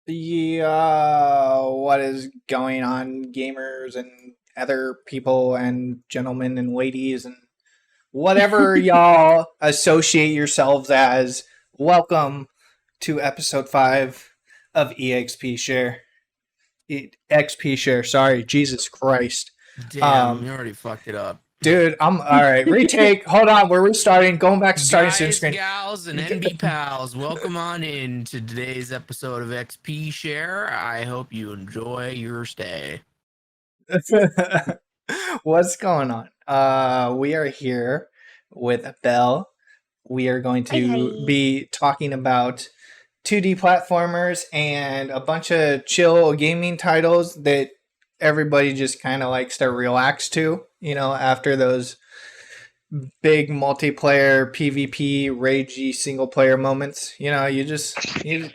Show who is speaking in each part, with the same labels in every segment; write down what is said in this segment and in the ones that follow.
Speaker 1: Yeah, what is going on, gamers and other people and gentlemen and ladies and whatever y'all associate yourselves as? Welcome to episode 5 of EXP Share. XP Share, sorry, Jesus Christ.
Speaker 2: Damn,
Speaker 1: Um,
Speaker 2: you already fucked it up.
Speaker 1: dude, I'm all right. Retake. Hold on, we're restarting. Going back to starting zoom
Speaker 2: Guys,
Speaker 1: screen.
Speaker 2: gals, and NB pals, welcome on in to today's episode of XP Share. I hope you enjoy your stay.
Speaker 1: What's going on? We are here with Belle. We are going
Speaker 3: Hi,
Speaker 1: to
Speaker 3: hi.
Speaker 1: be talking about 2D platformers and a bunch of chill gaming titles that everybody just kind of likes to relax to, after those big multiplayer PvP ragey single player moments. You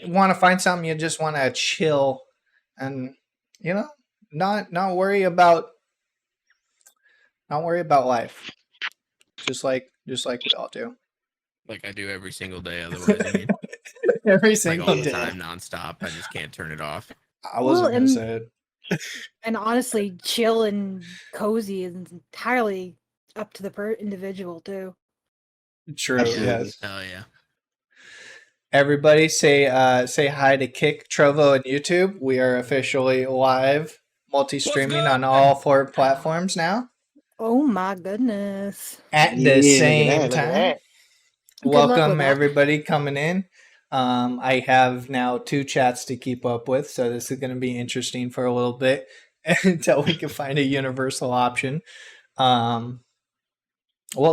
Speaker 1: want to find something you just want to chill and you know not worry about life. Just like we all do.
Speaker 2: Like I do every single day, otherwise, I mean,
Speaker 1: Every
Speaker 2: like
Speaker 1: single
Speaker 2: all the
Speaker 1: day.
Speaker 2: time, nonstop. I just can't turn it off.
Speaker 1: I
Speaker 3: Well,
Speaker 1: wasn't gonna say it.
Speaker 3: and honestly, chill and cozy is entirely up to the individual too.
Speaker 1: True,
Speaker 4: Absolutely.
Speaker 1: yes.
Speaker 2: Hell yeah.
Speaker 1: Everybody say hi to Kick, Trovo, and YouTube. We are officially live, multi-streaming on all 4 platforms now
Speaker 3: Oh my goodness!
Speaker 1: at the
Speaker 4: Yeah, look at
Speaker 1: same
Speaker 4: that, look at
Speaker 1: time.
Speaker 4: that.
Speaker 3: Good luck with
Speaker 1: Welcome
Speaker 3: that.
Speaker 1: everybody coming in. I have now 2 chats to keep up with, so this is going to be interesting for a little bit until we can find a universal option. Well,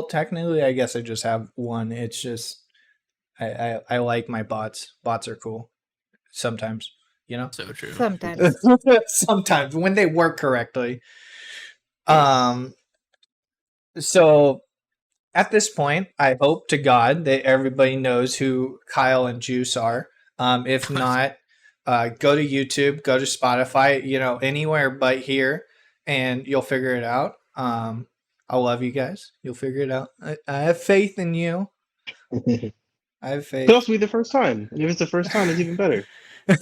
Speaker 1: technically, I guess I just have one. It's just I like my bots. Bots are cool sometimes,
Speaker 2: So true.
Speaker 3: Sometimes.
Speaker 1: sometimes when they work correctly. Um. So at this point, I hope to God that everybody knows who Kyle and Juice are. If not, go to YouTube, go to Spotify, anywhere but here, and you'll figure it out. I love you guys. You'll figure it out. I have faith in you. I have
Speaker 4: Could
Speaker 1: faith.
Speaker 4: also be the first time. And if it's the first time, it's even better.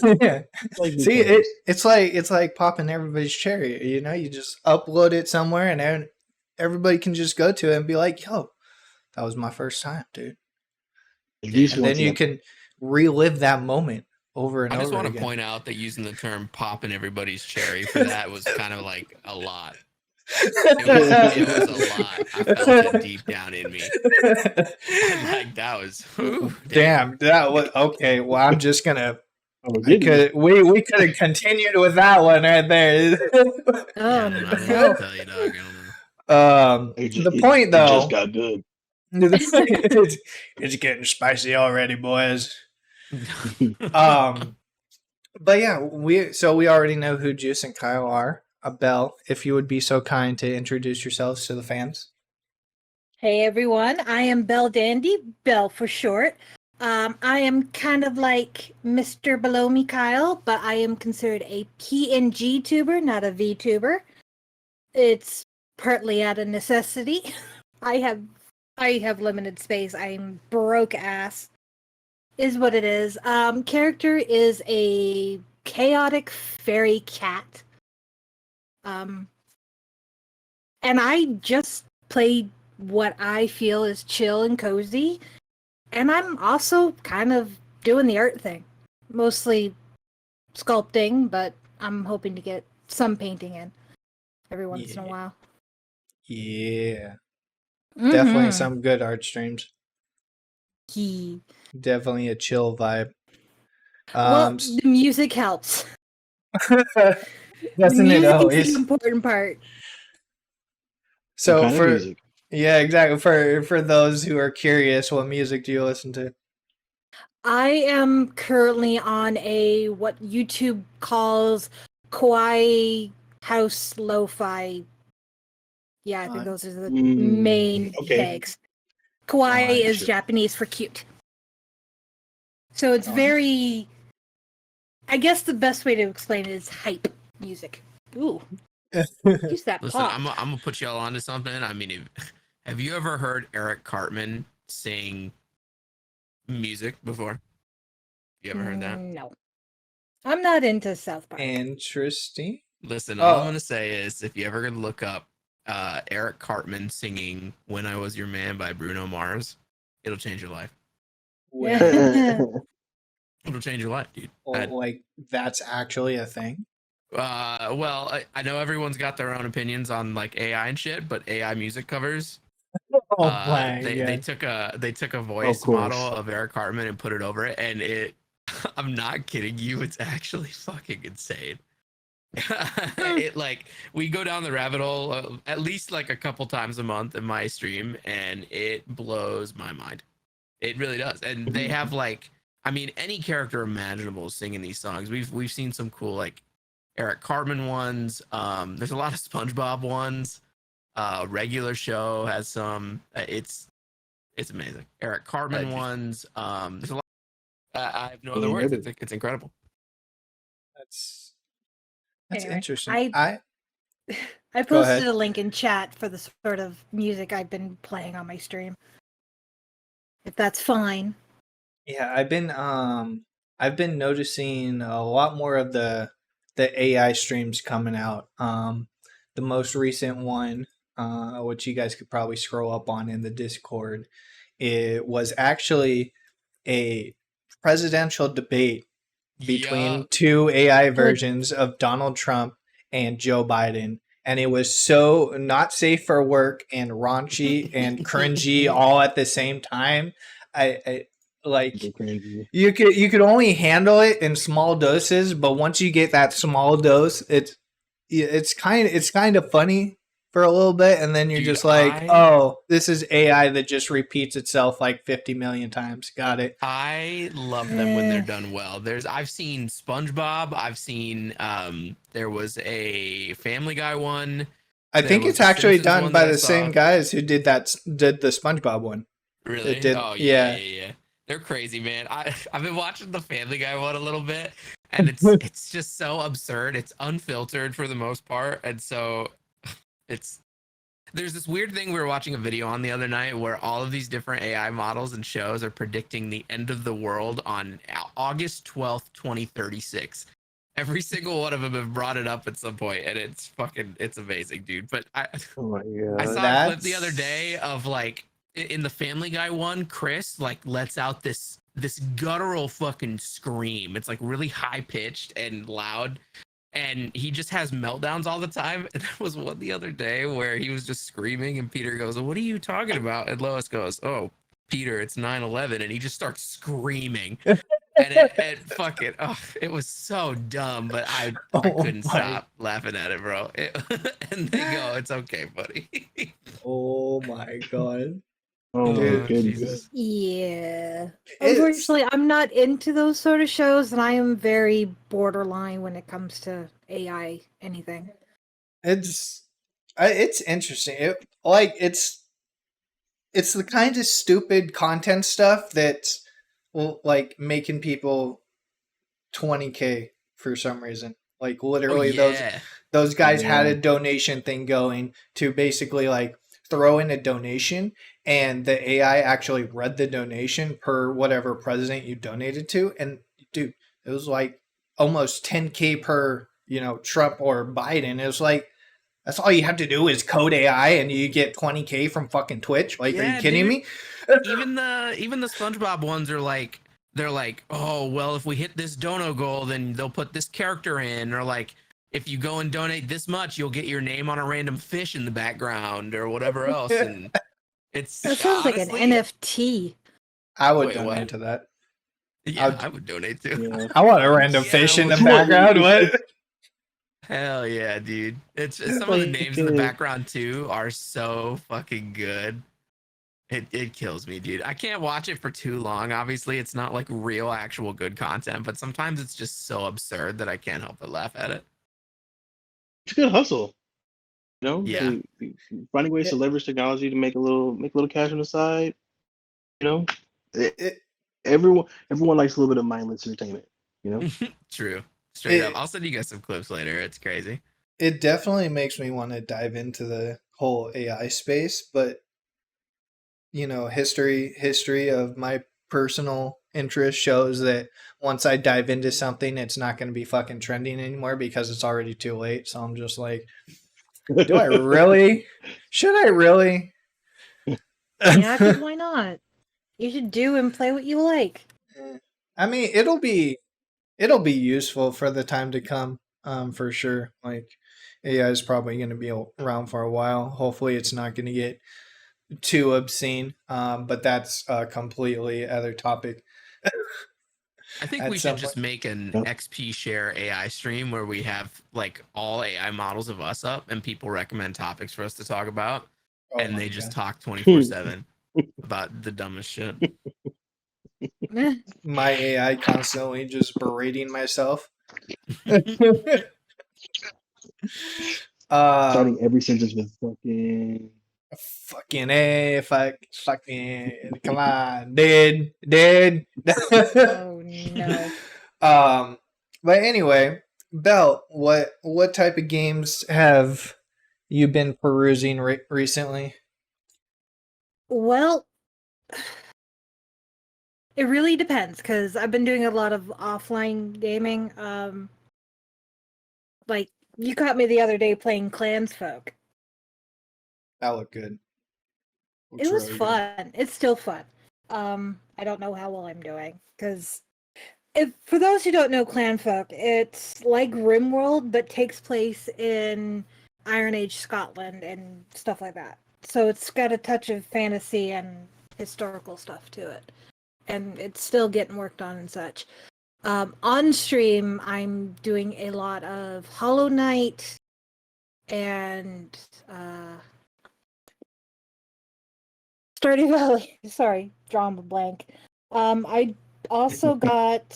Speaker 1: Yeah.
Speaker 4: Like
Speaker 1: See,
Speaker 4: newcomers.
Speaker 1: it's like popping everybody's cherry. You just upload it somewhere, and then everybody can just go to it and be like, "Yo, that was my first time, dude."
Speaker 4: At least
Speaker 1: And
Speaker 4: once
Speaker 1: then
Speaker 4: in
Speaker 1: you
Speaker 4: a
Speaker 1: can relive that moment over and
Speaker 2: I just
Speaker 1: over
Speaker 2: want to
Speaker 1: again.
Speaker 2: point out that using the term popping everybody's cherry for that was kind of like a lot. It was a lot. I felt it deep down in me. And like that was
Speaker 1: Damn, that was okay. Well, I'm just gonna.
Speaker 4: Oh, goodness.
Speaker 1: We could have continued with that one right there.
Speaker 3: Oh
Speaker 2: I don't know what
Speaker 3: no!
Speaker 2: to tell you, dog. I don't know.
Speaker 1: The point
Speaker 4: It just
Speaker 1: though,
Speaker 4: got good.
Speaker 1: it's getting spicy already, boys. But yeah, we already know who Juice and Kyle are. Belle, if you would be so kind to introduce yourselves to the fans.
Speaker 3: Hey everyone, I am Belle Dandy, Belle for short. I am kind of like Mr. Below Me Kyle, but I am considered a PNG tuber, not a VTuber. It's partly out of necessity. I have limited space. I'm broke ass. Is what it is. Character is a chaotic fairy cat. And I just play what I feel is chill and cozy. And I'm also kind of doing the art thing. Mostly sculpting, but I'm hoping to get some painting in every once in a while.
Speaker 1: Yeah. Definitely some good art streams. Definitely a chill vibe.
Speaker 3: Well, the music helps.
Speaker 1: Doesn't it always?
Speaker 3: The important part.
Speaker 1: So
Speaker 4: What kind of music?
Speaker 1: Yeah, exactly. For those who are curious, what music do you listen to?
Speaker 3: I am currently on a what YouTube calls kawaii house lo-fi. Yeah, I think those are the main tags. Kawaii is Japanese for cute. So it's very, I guess the best way to explain it is hype music. Ooh. Use that
Speaker 2: Listen,
Speaker 3: pop.
Speaker 2: I'm gonna put y'all onto something. I mean, have you ever heard Eric Cartman sing music before? You ever heard that?
Speaker 3: No. I'm not into South Park.
Speaker 1: Interesting.
Speaker 2: Listen, all I'm
Speaker 1: Oh.
Speaker 2: gonna say is if you ever gonna look up Eric Cartman singing "When I Was Your Man" by Bruno Mars, it'll change your life. It'll change your life, dude.
Speaker 1: Like that's actually a thing.
Speaker 2: Well, I know everyone's got their own opinions on like AI and shit, but AI music covers.
Speaker 1: Oh my
Speaker 2: They
Speaker 1: god.
Speaker 2: took a voice
Speaker 4: course.
Speaker 2: model of Eric Cartman and put it over it, and it. I'm not kidding you. It's actually fucking insane. It like we go down the rabbit hole at least like a couple times a month in my stream, and it blows my mind. It really does. And they have like, I mean, any character imaginable singing these songs. We've seen some cool like Eric Cartman ones. There's a lot of SpongeBob ones. Regular show has some. It's amazing. Eric Cartman ones. There's a lot. I have no other words. It's incredible.
Speaker 1: That's
Speaker 3: Anyway,
Speaker 1: interesting.
Speaker 3: I
Speaker 1: Go
Speaker 3: posted
Speaker 1: ahead.
Speaker 3: a link in chat for the sort of music I've been playing on my stream. If that's fine.
Speaker 1: Yeah, I've been noticing a lot more of the AI streams coming out. The most recent one, which you guys could probably scroll up on in the Discord, it was actually a presidential debate between two AI versions of Donald Trump and Joe Biden. And it was so not safe for work and raunchy and cringy all at the same time. I like you could only handle it in small doses, but once you get that small dose, it's kind of funny for a little bit, and then you're
Speaker 2: Dude,
Speaker 1: just like, oh, this is AI that just repeats itself like 50 million times. Got it.
Speaker 2: I love them when they're done well. I've seen SpongeBob. I've seen there was a Family Guy one.
Speaker 1: I
Speaker 2: There
Speaker 1: think
Speaker 2: was
Speaker 1: it's
Speaker 2: a
Speaker 1: actually
Speaker 2: Simpsons
Speaker 1: done
Speaker 2: one
Speaker 1: by
Speaker 2: that I
Speaker 1: the same
Speaker 2: saw.
Speaker 1: guys who did the SpongeBob one.
Speaker 2: Really?
Speaker 1: It did,
Speaker 2: Oh
Speaker 1: yeah.
Speaker 2: yeah. They're crazy, man. I've been watching the Family Guy one a little bit, and it's just so absurd. It's unfiltered for the most part, and so there's this weird thing we were watching a video on the other night where all of these different AI models and shows are predicting the end of the world on August 12th, 2036. Every single one of them have brought it up at some point, and it's amazing, dude. But
Speaker 4: Oh my god.
Speaker 2: I saw a clip the other day of like in the Family Guy one, Chris like lets out this guttural fucking scream. It's like really high pitched and loud, and he just has meltdowns all the time. And there was one the other day where he was just screaming, and Peter goes, "What are you talking about?" And Lois goes, "Oh, Peter, it's 9/11," and he just starts screaming. And it was so dumb, but I couldn't stop laughing at it, bro. And they go, "It's okay, buddy."
Speaker 1: Oh my god.
Speaker 4: Oh my
Speaker 1: Dude,
Speaker 4: goodness.
Speaker 2: Jesus.
Speaker 3: Yeah.
Speaker 1: It's-
Speaker 3: Unfortunately, I'm not into those sort of shows, and I am very borderline when it comes to AI anything.
Speaker 1: It's interesting. It's the kind of stupid content stuff that's like making people 20K for some reason. Like literally those guys had a donation thing going to basically like throw in a donation, and the AI actually read the donation per whatever president you donated to, and dude, it was like almost 10K per, Trump or Biden. It was like, that's all you have to do is code AI and you get 20K from fucking Twitch. Like, are you kidding me?
Speaker 2: Even the SpongeBob ones are like, they're like, oh well, if we hit this dono goal, then they'll put this character in, or like, if you go and donate this much, you'll get your name on a random fish in the background or whatever else. And it's
Speaker 3: That sounds like
Speaker 2: honestly,
Speaker 3: an NFT.
Speaker 1: I would
Speaker 2: Wait,
Speaker 1: donate
Speaker 2: what?
Speaker 1: to that.
Speaker 2: Yeah, I would donate too.
Speaker 4: Yeah.
Speaker 1: I want a random
Speaker 2: Yeah,
Speaker 1: fish in the
Speaker 2: I would.
Speaker 1: background. What?
Speaker 2: Hell yeah, dude. It's some of the
Speaker 4: Like,
Speaker 2: names in the background too are so fucking good. It kills me, dude. I can't watch it for too long. Obviously, it's not like real, actual good content, but sometimes it's just so absurd that I can't help but laugh at it.
Speaker 4: It's a good hustle.
Speaker 2: Yeah.
Speaker 4: Finding ways to leverage technology to make a little cash on the side. Everyone likes a little bit of mindless entertainment.
Speaker 2: True. Straight up. I'll send you guys some clips later. It's crazy.
Speaker 1: It definitely makes me want to dive into the whole AI space, but history of my personal interest shows that once I dive into something, it's not going to be fucking trending anymore because it's already too late. So I'm just like, do I really? Should I really?
Speaker 3: Yeah, because why not? You should do and play what you like.
Speaker 1: I mean, it'll be useful for the time to come, for sure. Like, AI is probably going to be around for a while. Hopefully, it's not going to get too obscene. But that's a completely other topic.
Speaker 2: I think
Speaker 1: At
Speaker 2: we
Speaker 1: some
Speaker 2: should just
Speaker 1: point.
Speaker 2: make an
Speaker 4: Yep.
Speaker 2: XP share AI stream where we have like all AI models of us up and people recommend topics for us to talk about,
Speaker 1: Oh
Speaker 2: and
Speaker 1: my
Speaker 2: they just
Speaker 1: God.
Speaker 2: talk 24/7 about the dumbest shit.
Speaker 1: My AI constantly just berating myself.
Speaker 4: Starting every sentence with fucking.
Speaker 1: Fucking A, fucking, come on, dude.
Speaker 3: Oh no.
Speaker 1: But anyway, Belle, what type of games have you been perusing recently?
Speaker 3: Well, it really depends because I've been doing a lot of offline gaming. Like you caught me the other day playing Clansfolk.
Speaker 1: That looked good.
Speaker 3: It was
Speaker 1: really good.
Speaker 3: fun. It's still fun. I don't know how well I'm doing because if for those who don't know Clanfolk, it's like RimWorld but takes place in Iron Age Scotland and stuff like that. So it's got a touch of fantasy and historical stuff to it, and it's still getting worked on and such. On stream, I'm doing a lot of Hollow Knight and Stardew Valley. Sorry, drawing a blank. I also got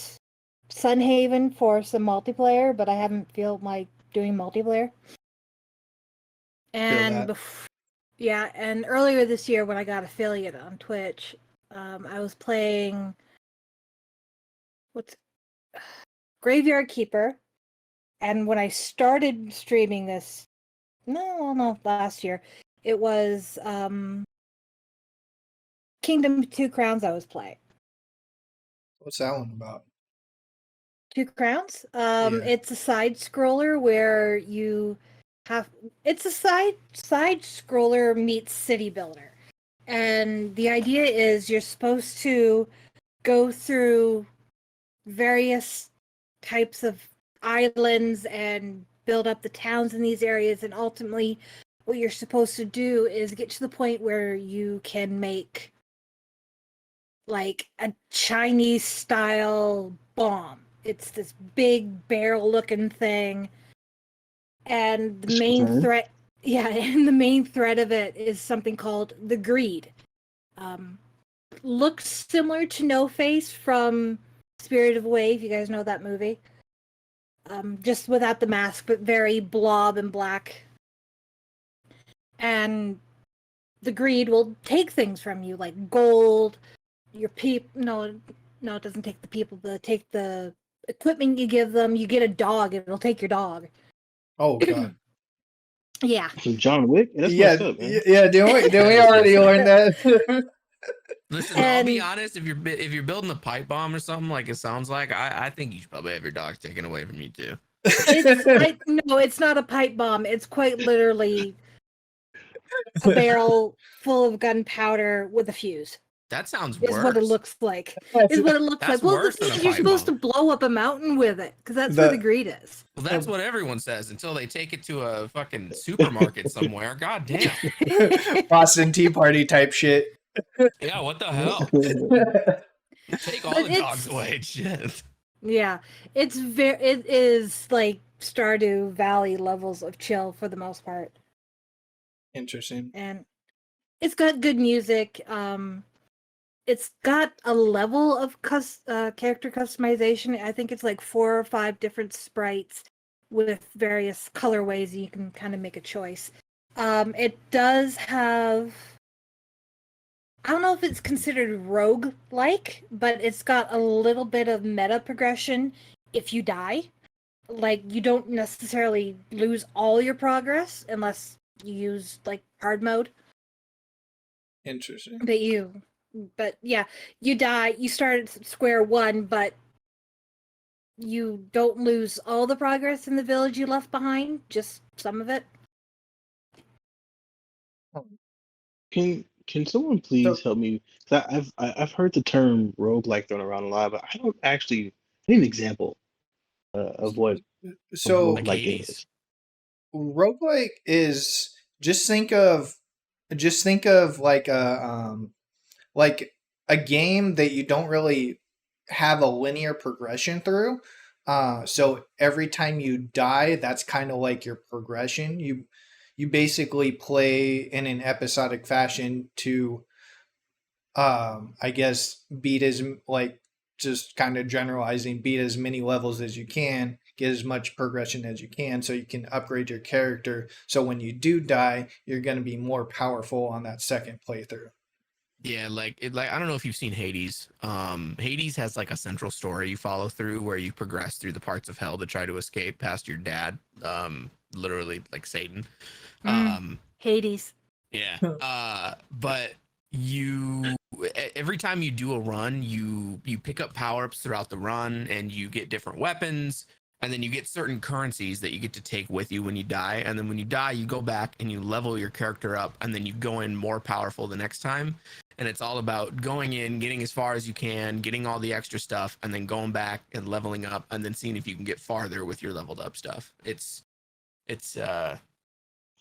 Speaker 3: Sunhaven for some multiplayer, but I haven't feel like doing multiplayer. And
Speaker 1: that.
Speaker 3: yeah, and earlier this year when I got affiliate on Twitch, I was playing what's Graveyard Keeper, and when I started streaming this, no, last year, it was Kingdom Two Crowns I was playing.
Speaker 1: What's that one about?
Speaker 3: Two Crowns.
Speaker 1: Yeah.
Speaker 3: It's a side scroller where you have. It's a side scroller meets city builder, and the idea is you're supposed to go through various types of islands and build up the towns in these areas, and ultimately, what you're supposed to do is get to the point where you can make like a Chinese style bomb. It's this big barrel looking thing. And the main threat and the main threat of it is something called the Greed. Looks similar to No Face from Spirited Away, if you guys know that movie. Just without the mask, but very blob and black. And the Greed will take things from you, like gold, your no, it doesn't take the people, but take the equipment you give them. You get a dog, it'll take your dog.
Speaker 1: Oh God.
Speaker 3: Yeah.
Speaker 4: So John Wick? That's
Speaker 1: Yeah,
Speaker 4: messed up, man.
Speaker 1: yeah. Didn't we already learn that?
Speaker 2: Listen, I'll be
Speaker 3: And-
Speaker 2: honest. If you're building a pipe bomb or something like it sounds like, I think you should probably have your dog taken away from you too.
Speaker 3: No, it's not a pipe bomb. It's quite literally a barrel full of gunpowder with a fuse.
Speaker 2: That sounds
Speaker 3: Is
Speaker 2: worse.
Speaker 3: what it looks like. Is what it looks
Speaker 2: That's
Speaker 3: like. Well, the
Speaker 2: worse
Speaker 3: thing
Speaker 2: than a
Speaker 3: is, you're
Speaker 2: pipe
Speaker 3: supposed
Speaker 2: bomb.
Speaker 3: to blow up a mountain with it, because that's where
Speaker 1: The-
Speaker 3: the greed is.
Speaker 2: Well, that's what everyone says until they take it to a fucking supermarket somewhere. God damn.
Speaker 1: Boston Tea Party type shit.
Speaker 2: Yeah, what the hell? Take all
Speaker 3: But
Speaker 2: the dogs
Speaker 3: it's-
Speaker 2: away. Shit.
Speaker 3: Yeah, it is like Stardew Valley levels of chill for the most part,
Speaker 1: Interesting.
Speaker 3: and it's got good music. It's got a level of character customization. I think it's like 4 or 5 different sprites with various colorways. You can kind of make a choice. It does have. I don't know if it's considered rogue-like, but it's got a little bit of meta progression if you die. Like, you don't necessarily lose all your progress unless you use, like, hard mode.
Speaker 1: Interesting.
Speaker 3: But you But yeah, you die. You start at square one, but you don't lose all the progress in the village you left behind. Just some of it.
Speaker 4: Can someone please
Speaker 1: So
Speaker 4: help me? 'Cause I've heard the term roguelike thrown around a lot, but I don't actually I need an example of what a
Speaker 1: so
Speaker 2: Like
Speaker 4: roguelike
Speaker 2: Hades.
Speaker 4: is.
Speaker 1: roguelike is just think of like a game that you don't really have a linear progression through. So every time you die, that's kind of like your progression. You basically play in an episodic fashion to I guess beat as like just kind of generalizing, beat as many levels as you can, get as much progression as you can so you can upgrade your character. So when you do die, you're going to be more powerful on that second playthrough.
Speaker 2: Yeah, like I don't know if you've seen Hades. Hades has like a central story you follow through where you progress through the parts of hell to try to escape past your dad. Literally like Satan. Um,
Speaker 3: Hades.
Speaker 2: yeah. But every time you do a run, you pick up power-ups throughout the run and you get different weapons, and then you get certain currencies that you get to take with you when you die. And then when you die, you go back and you level your character up, and then you go in more powerful the next time. And it's all about going in, getting as far as you can, getting all the extra stuff, and then going back and leveling up, and then seeing if you can get farther with your leveled up stuff. It's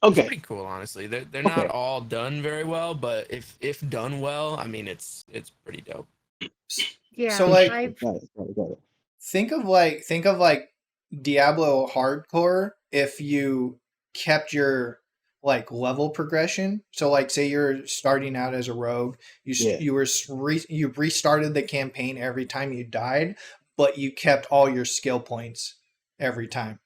Speaker 4: Okay,
Speaker 2: pretty cool, honestly. They're not
Speaker 4: okay.
Speaker 2: all done very well, but if done well, I mean it's pretty dope.
Speaker 3: Yeah,
Speaker 1: So like
Speaker 3: I've
Speaker 4: Got it.
Speaker 1: think of like Diablo hardcore if you kept your like level progression. So like say you're starting out as a rogue,
Speaker 4: Yeah.
Speaker 1: you restarted the campaign every time you died, but you kept all your skill points every time.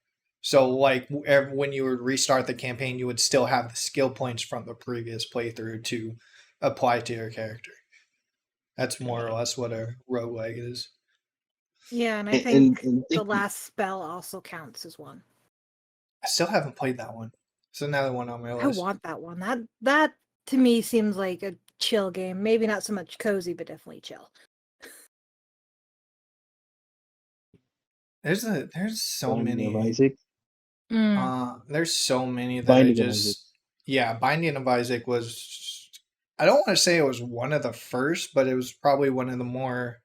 Speaker 1: So like when you would restart the campaign, you would still have the skill points from the previous playthrough to apply to your character. That's more or less what a roguelike is.
Speaker 3: yeah, and I
Speaker 4: And
Speaker 3: think
Speaker 4: and
Speaker 3: the
Speaker 4: think,
Speaker 3: last spell also counts as one.
Speaker 1: I still haven't played that one. It's another one on my
Speaker 3: I
Speaker 1: list.
Speaker 3: want that one. That to me seems like a chill game. Maybe not so much cozy, but definitely chill.
Speaker 1: There's so
Speaker 4: Binding of
Speaker 1: many.
Speaker 4: Isaac.
Speaker 1: There's so many that I
Speaker 4: Binding of Isaac.
Speaker 1: just yeah. Binding of Isaac was. I don't want to say it was one of the first, but it was probably one of the more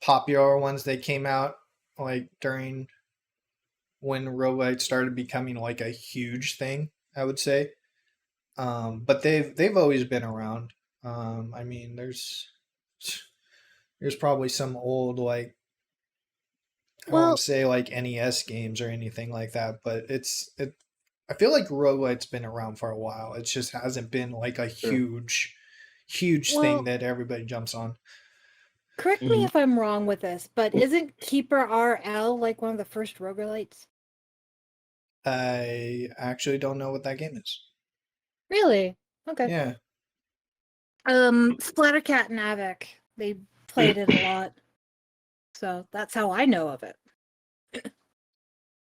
Speaker 1: popular ones that came out like during when roguelite started becoming like a huge thing. I would say. But they've always been around. I mean, there's probably some old like I won't
Speaker 3: Well,
Speaker 1: say like NES games or anything like that, but I feel like roguelite's been around for a while. It just hasn't been like a
Speaker 4: Sure.
Speaker 1: huge thing
Speaker 3: well,
Speaker 1: that everybody jumps on.
Speaker 3: correct me
Speaker 4: Mhm.
Speaker 3: if I'm wrong with this, but isn't Keeper RL like one of the first roguelites?
Speaker 1: I actually don't know what that game is.
Speaker 3: Really? Okay.
Speaker 1: Yeah,
Speaker 3: Splattercat and Avik, they played it a lot. So that's how I know of it.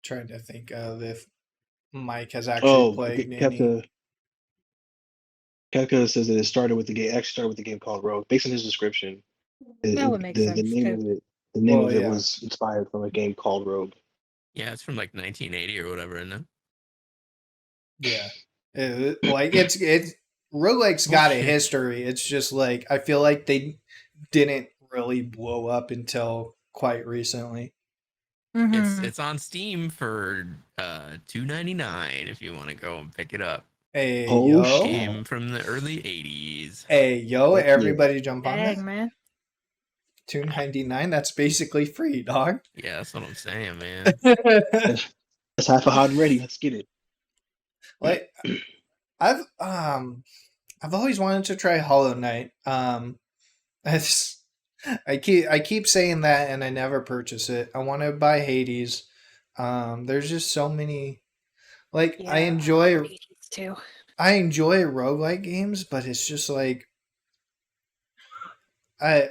Speaker 1: trying to think of if Mike has actually
Speaker 4: Oh,
Speaker 1: played any.
Speaker 4: Kefka says that it started with the game. Actually, started with the game called Rogue. Based on his description,
Speaker 3: That would make
Speaker 4: the
Speaker 3: sense
Speaker 4: name
Speaker 3: too.
Speaker 4: of it, the name
Speaker 1: Well,
Speaker 4: of it
Speaker 1: yeah,
Speaker 4: was inspired from a game called Rogue.
Speaker 2: Yeah, it's from like 1980 or whatever, isn't it?
Speaker 1: yeah. Like it's roguelike's
Speaker 2: Oh,
Speaker 1: got a
Speaker 2: shit.
Speaker 1: history. It's just like I feel like they didn't really blow up until quite recently.
Speaker 3: Mhm.
Speaker 2: It's on Steam for $2.99 if you want to go and pick it up.
Speaker 1: Hey
Speaker 4: Oh
Speaker 1: yo,
Speaker 4: shit!
Speaker 2: Game from the early 80s.
Speaker 1: hey yo,
Speaker 4: Heck yeah.
Speaker 1: everybody jump on that.
Speaker 3: Dang, man.
Speaker 1: $2.99. That's basically free, dog.
Speaker 2: Yeah, that's what I'm saying, man.
Speaker 4: That's half a hot and ready. Let's get it.
Speaker 1: like I've always wanted to try Hollow Knight. It's, I keep saying that and I never purchase it. I want to buy Hades. There's just so many. Like
Speaker 3: Yeah, I want Hades too.
Speaker 1: I enjoy roguelike games, but it's just like I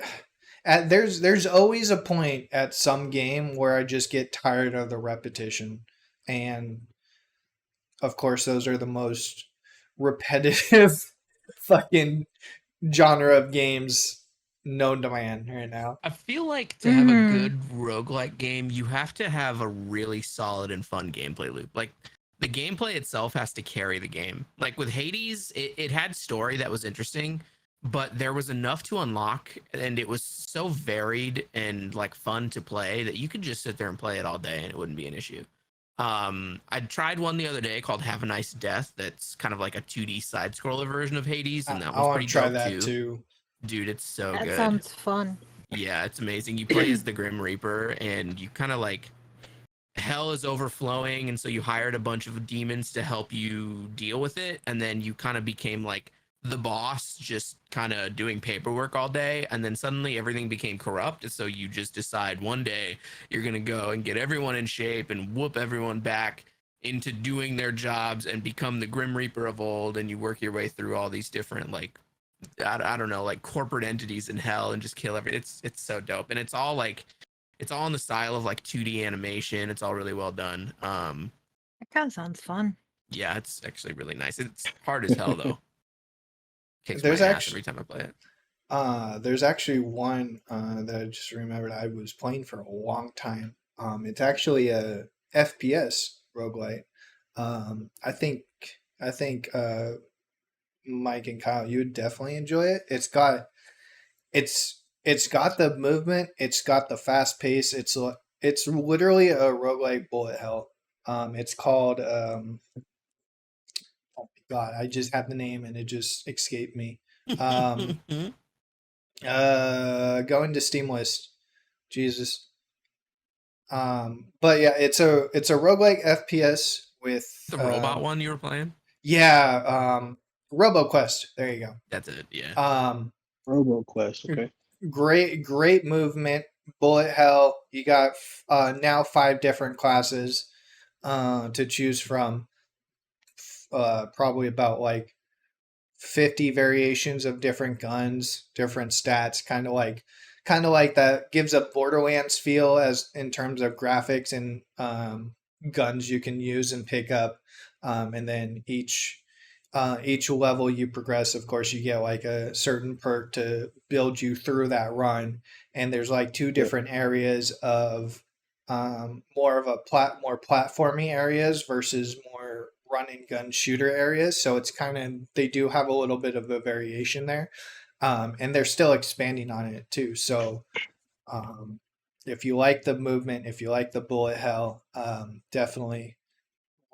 Speaker 1: there's always a point at some game where I just get tired of the repetition, and of course those are the most repetitive fucking genre of games no demand right now.
Speaker 2: I feel like to have a
Speaker 3: Mhm.
Speaker 2: good roguelike game, you have to have a really solid and fun gameplay loop. Like the gameplay itself has to carry the game. Like with Hades, it had story that was interesting, but there was enough to unlock and it was so varied and like fun to play that you could just sit there and play it all day and it wouldn't be an issue. I tried one the other day called Have a Nice Death that's kind of like a 2D side scroller version of Hades, and that
Speaker 1: I
Speaker 2: was
Speaker 1: want
Speaker 2: pretty
Speaker 1: to try
Speaker 2: dope
Speaker 1: that
Speaker 2: too.
Speaker 1: too.
Speaker 2: Dude, it's so
Speaker 3: That
Speaker 2: good.
Speaker 3: sounds fun.
Speaker 2: Yeah, it's amazing. You play as the Grim Reaper, and you kind of like hell is overflowing, and so you hired a bunch of demons to help you deal with it, and then you kind of became like the boss, just kind of doing paperwork all day, and then suddenly everything became corrupt, and so you just decide one day you're gonna go and get everyone in shape and whoop everyone back into doing their jobs and become the Grim Reaper of old, and you work your way through all these different like I don't know, like corporate entities in hell and just kill every. It's so dope, and it's all in the style of like 2D animation. It's all really well done.
Speaker 3: That kind of sounds fun.
Speaker 2: Yeah, it's actually really nice. It's hard as hell though. Kicks my
Speaker 1: There's
Speaker 2: ass
Speaker 1: actually
Speaker 2: every time I play it.
Speaker 1: there's actually one that I just remembered I was playing for a long time. It's actually a FPS roguelite. I think Mike and Kyle, you would definitely enjoy it. It's got the movement, it's got the fast pace. It's literally a roguelike bullet hell. It's called oh my god, I just had the name and it just escaped me. Um, going to Steam list. Jesus. But yeah, it's a roguelike FPS with
Speaker 2: The robot one you were playing?
Speaker 1: yeah, RoboQuest. There you go.
Speaker 2: That's it. Yeah.
Speaker 4: RoboQuest. Okay.
Speaker 1: Great movement, bullet hell. You got now 5 different classes to choose from. Probably about like 50 variations of different guns, different stats, kind of like that gives a Borderlands feel as in terms of graphics and guns you can use and pick up. And then each level you progress, of course, you get like a certain perk to build you through that run. And there's like 2 different areas of more of a more platformy areas versus more run and gun shooter areas. So it's kind of they do have a little bit of a variation there, and they're still expanding on it too. So if you like the movement, if you like the bullet hell, definitely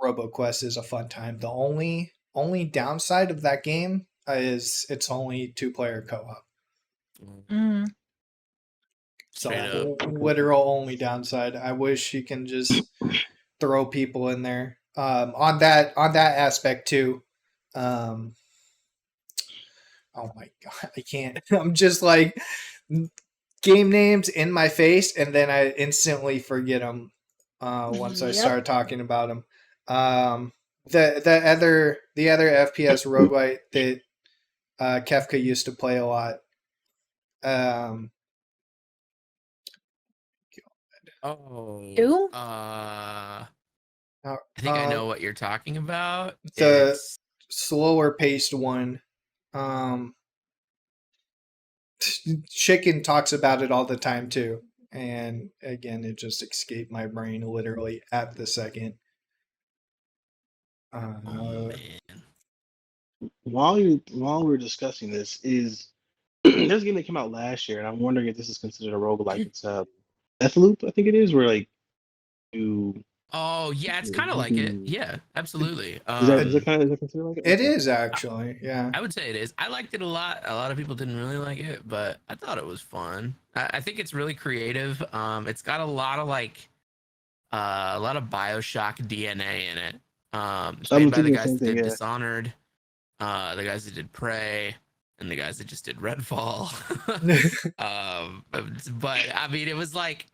Speaker 1: RoboQuest is a fun time. The only downside of that game is it's only 2-player co-op.
Speaker 3: Mm.
Speaker 1: So
Speaker 2: Straight up.
Speaker 1: literal only downside. I wish you can just throw people in there. On that aspect too. Oh my god, I can't. I'm just like game names in my face, and then I instantly forget them once I
Speaker 3: Yep.
Speaker 1: start talking about them. The other FPS roguelite that Kefka used to play a lot.
Speaker 2: Oh.
Speaker 3: Doom?
Speaker 2: I
Speaker 1: Uh,
Speaker 2: think I know what you're talking about.
Speaker 1: the-
Speaker 2: It's
Speaker 1: slower paced one. Chicken talks about it all the time too, and again, it just escaped my brain literally at the second.
Speaker 2: oh man.
Speaker 4: While we're discussing this, is there's a game that came out last year, and I'm wondering if this is considered a roguelike. It's Deathloop, I think it is, where like you
Speaker 2: Oh yeah, it's kind of like it. Yeah, absolutely.
Speaker 4: is that considered like it?
Speaker 1: It
Speaker 4: Okay.
Speaker 1: is actually, yeah.
Speaker 2: I would say it is. I liked it a lot. A lot of people didn't really like it, but I thought it was fun. I think it's really creative. It's got a lot of like a lot of BioShock DNA in it. It's
Speaker 4: I'm
Speaker 2: made by the
Speaker 4: thinking the
Speaker 2: guys
Speaker 4: same
Speaker 2: that
Speaker 4: thing,
Speaker 2: did
Speaker 4: yeah.
Speaker 2: Dishonored, the guys that did Prey, and the guys that just did Redfall. But I mean, it was like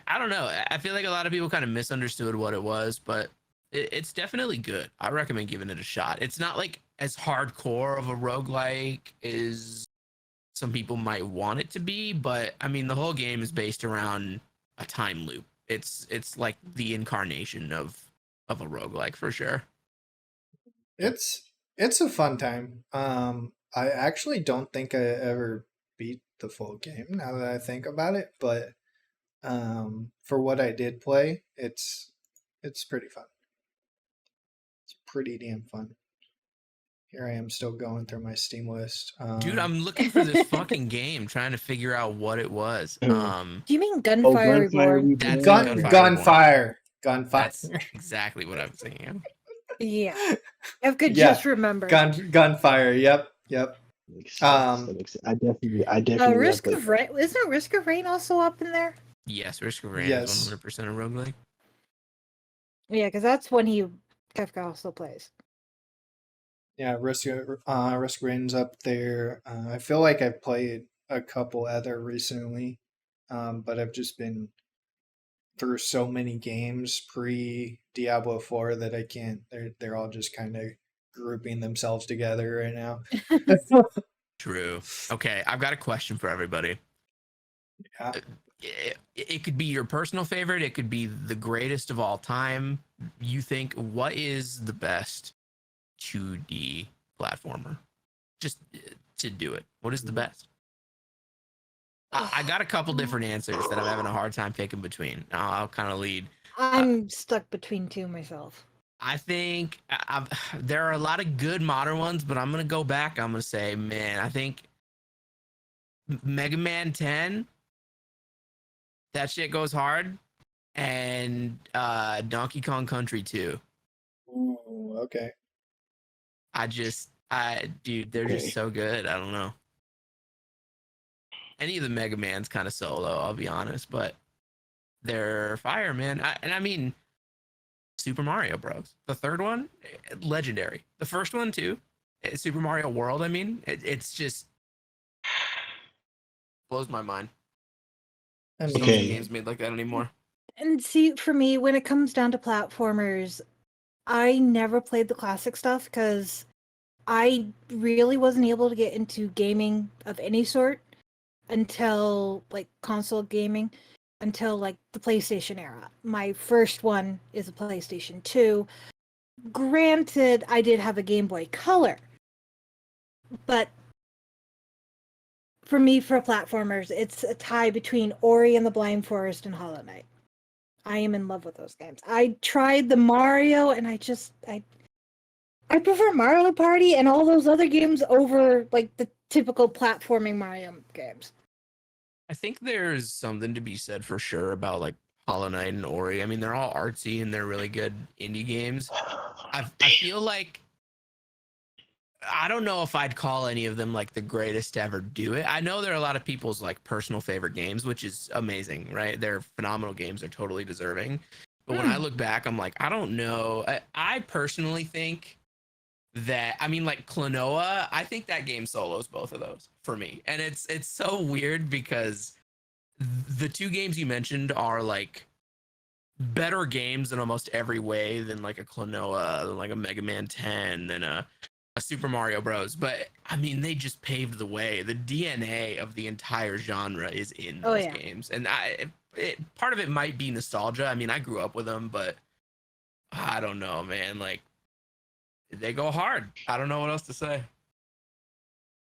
Speaker 2: I don't know. I feel like a lot of people kind of misunderstood what it was, but it's definitely good. I recommend giving it a shot. It's not like as hardcore of a roguelike as some people might want it to be, but I mean the whole game is based around a time loop. It's like the incarnation of a roguelike for sure.
Speaker 1: It's a fun time. I actually don't think I ever beat the full game now that I think about it, but for what I did play, it's pretty fun. It's pretty damn fun. Here I am still going through my Steam list.
Speaker 2: Dude, I'm looking for this fucking game, trying to figure out what it was.
Speaker 3: Do you mean
Speaker 4: Oh,
Speaker 3: Gunfire
Speaker 4: Gunfire
Speaker 3: Reborn?
Speaker 2: That's
Speaker 1: Gun,
Speaker 2: Gunfire
Speaker 1: gunfire.
Speaker 2: That's exactly what I'm thinking of.
Speaker 3: Yeah, I could
Speaker 1: Yeah,
Speaker 3: just remember.
Speaker 1: gunfire. Yep.
Speaker 4: Makes sense. That makes sense. I definitely
Speaker 3: Risk
Speaker 4: have
Speaker 3: of Rain. Isn't Risk of Rain also up in there?
Speaker 2: Yes, Risk of Rain
Speaker 1: Yes.
Speaker 2: is 100% a roguelike.
Speaker 3: Yeah, because that's when Kefka also plays.
Speaker 1: Yeah, Risk Rain's up there. I feel like I've played a couple other recently, but I've just been through so many games pre Diablo 4 that I can't. They're all just kind of grouping themselves together right now.
Speaker 2: True. Okay, I've got a question for everybody.
Speaker 1: Yeah.
Speaker 2: It could be your personal favorite. It could be the greatest of all time. You think, what is the best 2D platformer? Just to do it. What is the best? I got a couple different answers that I'm having a hard time picking between. I'll kind of lead.
Speaker 3: I'm stuck between two myself.
Speaker 2: I think there are a lot of good modern ones, but I'm going to go back. I'm going to say, man, I think Mega Man 10, that shit goes hard. And Donkey Kong Country 2.
Speaker 1: Ooh, okay.
Speaker 2: Dude, they're just so good. I don't know. Any of the Mega Man's kind of solo, I'll be honest, but they're fire, man. I mean, Super Mario Bros. The third one, legendary. The first one too, Super Mario World. I mean, it's just blows my mind.
Speaker 1: I
Speaker 2: So
Speaker 1: mean,
Speaker 2: many games made like that anymore.
Speaker 3: And see, for me, when it comes down to platformers, I never played the classic stuff because I really wasn't able to get into gaming of any sort until like console gaming, until like the PlayStation era. My first one is a PlayStation 2. Granted, I did have a Game Boy Color, but for me, for platformers, it's a tie between Ori and the Blind Forest and Hollow Knight. I am in love with those games. I tried the Mario, and I prefer Mario Party and all those other games over like the typical platforming Mario games.
Speaker 2: I think there's something to be said for sure about like Hollow Knight and Ori. I mean, they're all artsy and they're really good indie games. I feel like I don't know if I'd call any of them like the greatest to ever do it. I know there are a lot of people's like personal favorite games, which is amazing, right? They're phenomenal games. They're totally deserving. But when I look back, I'm like, I don't know. I personally think that, I mean, like Klonoa, I think that game solos both of those for me. And it's so weird because the two games you mentioned are like better games in almost every way than like a Klonoa, than like a Mega Man 10, than a Super Mario Bros. But I mean, they just paved the way. The DNA of the entire genre is in those games, and part of it might be nostalgia. I mean, I grew up with them, but I don't know, man. Like, they go hard. I don't know what else to say.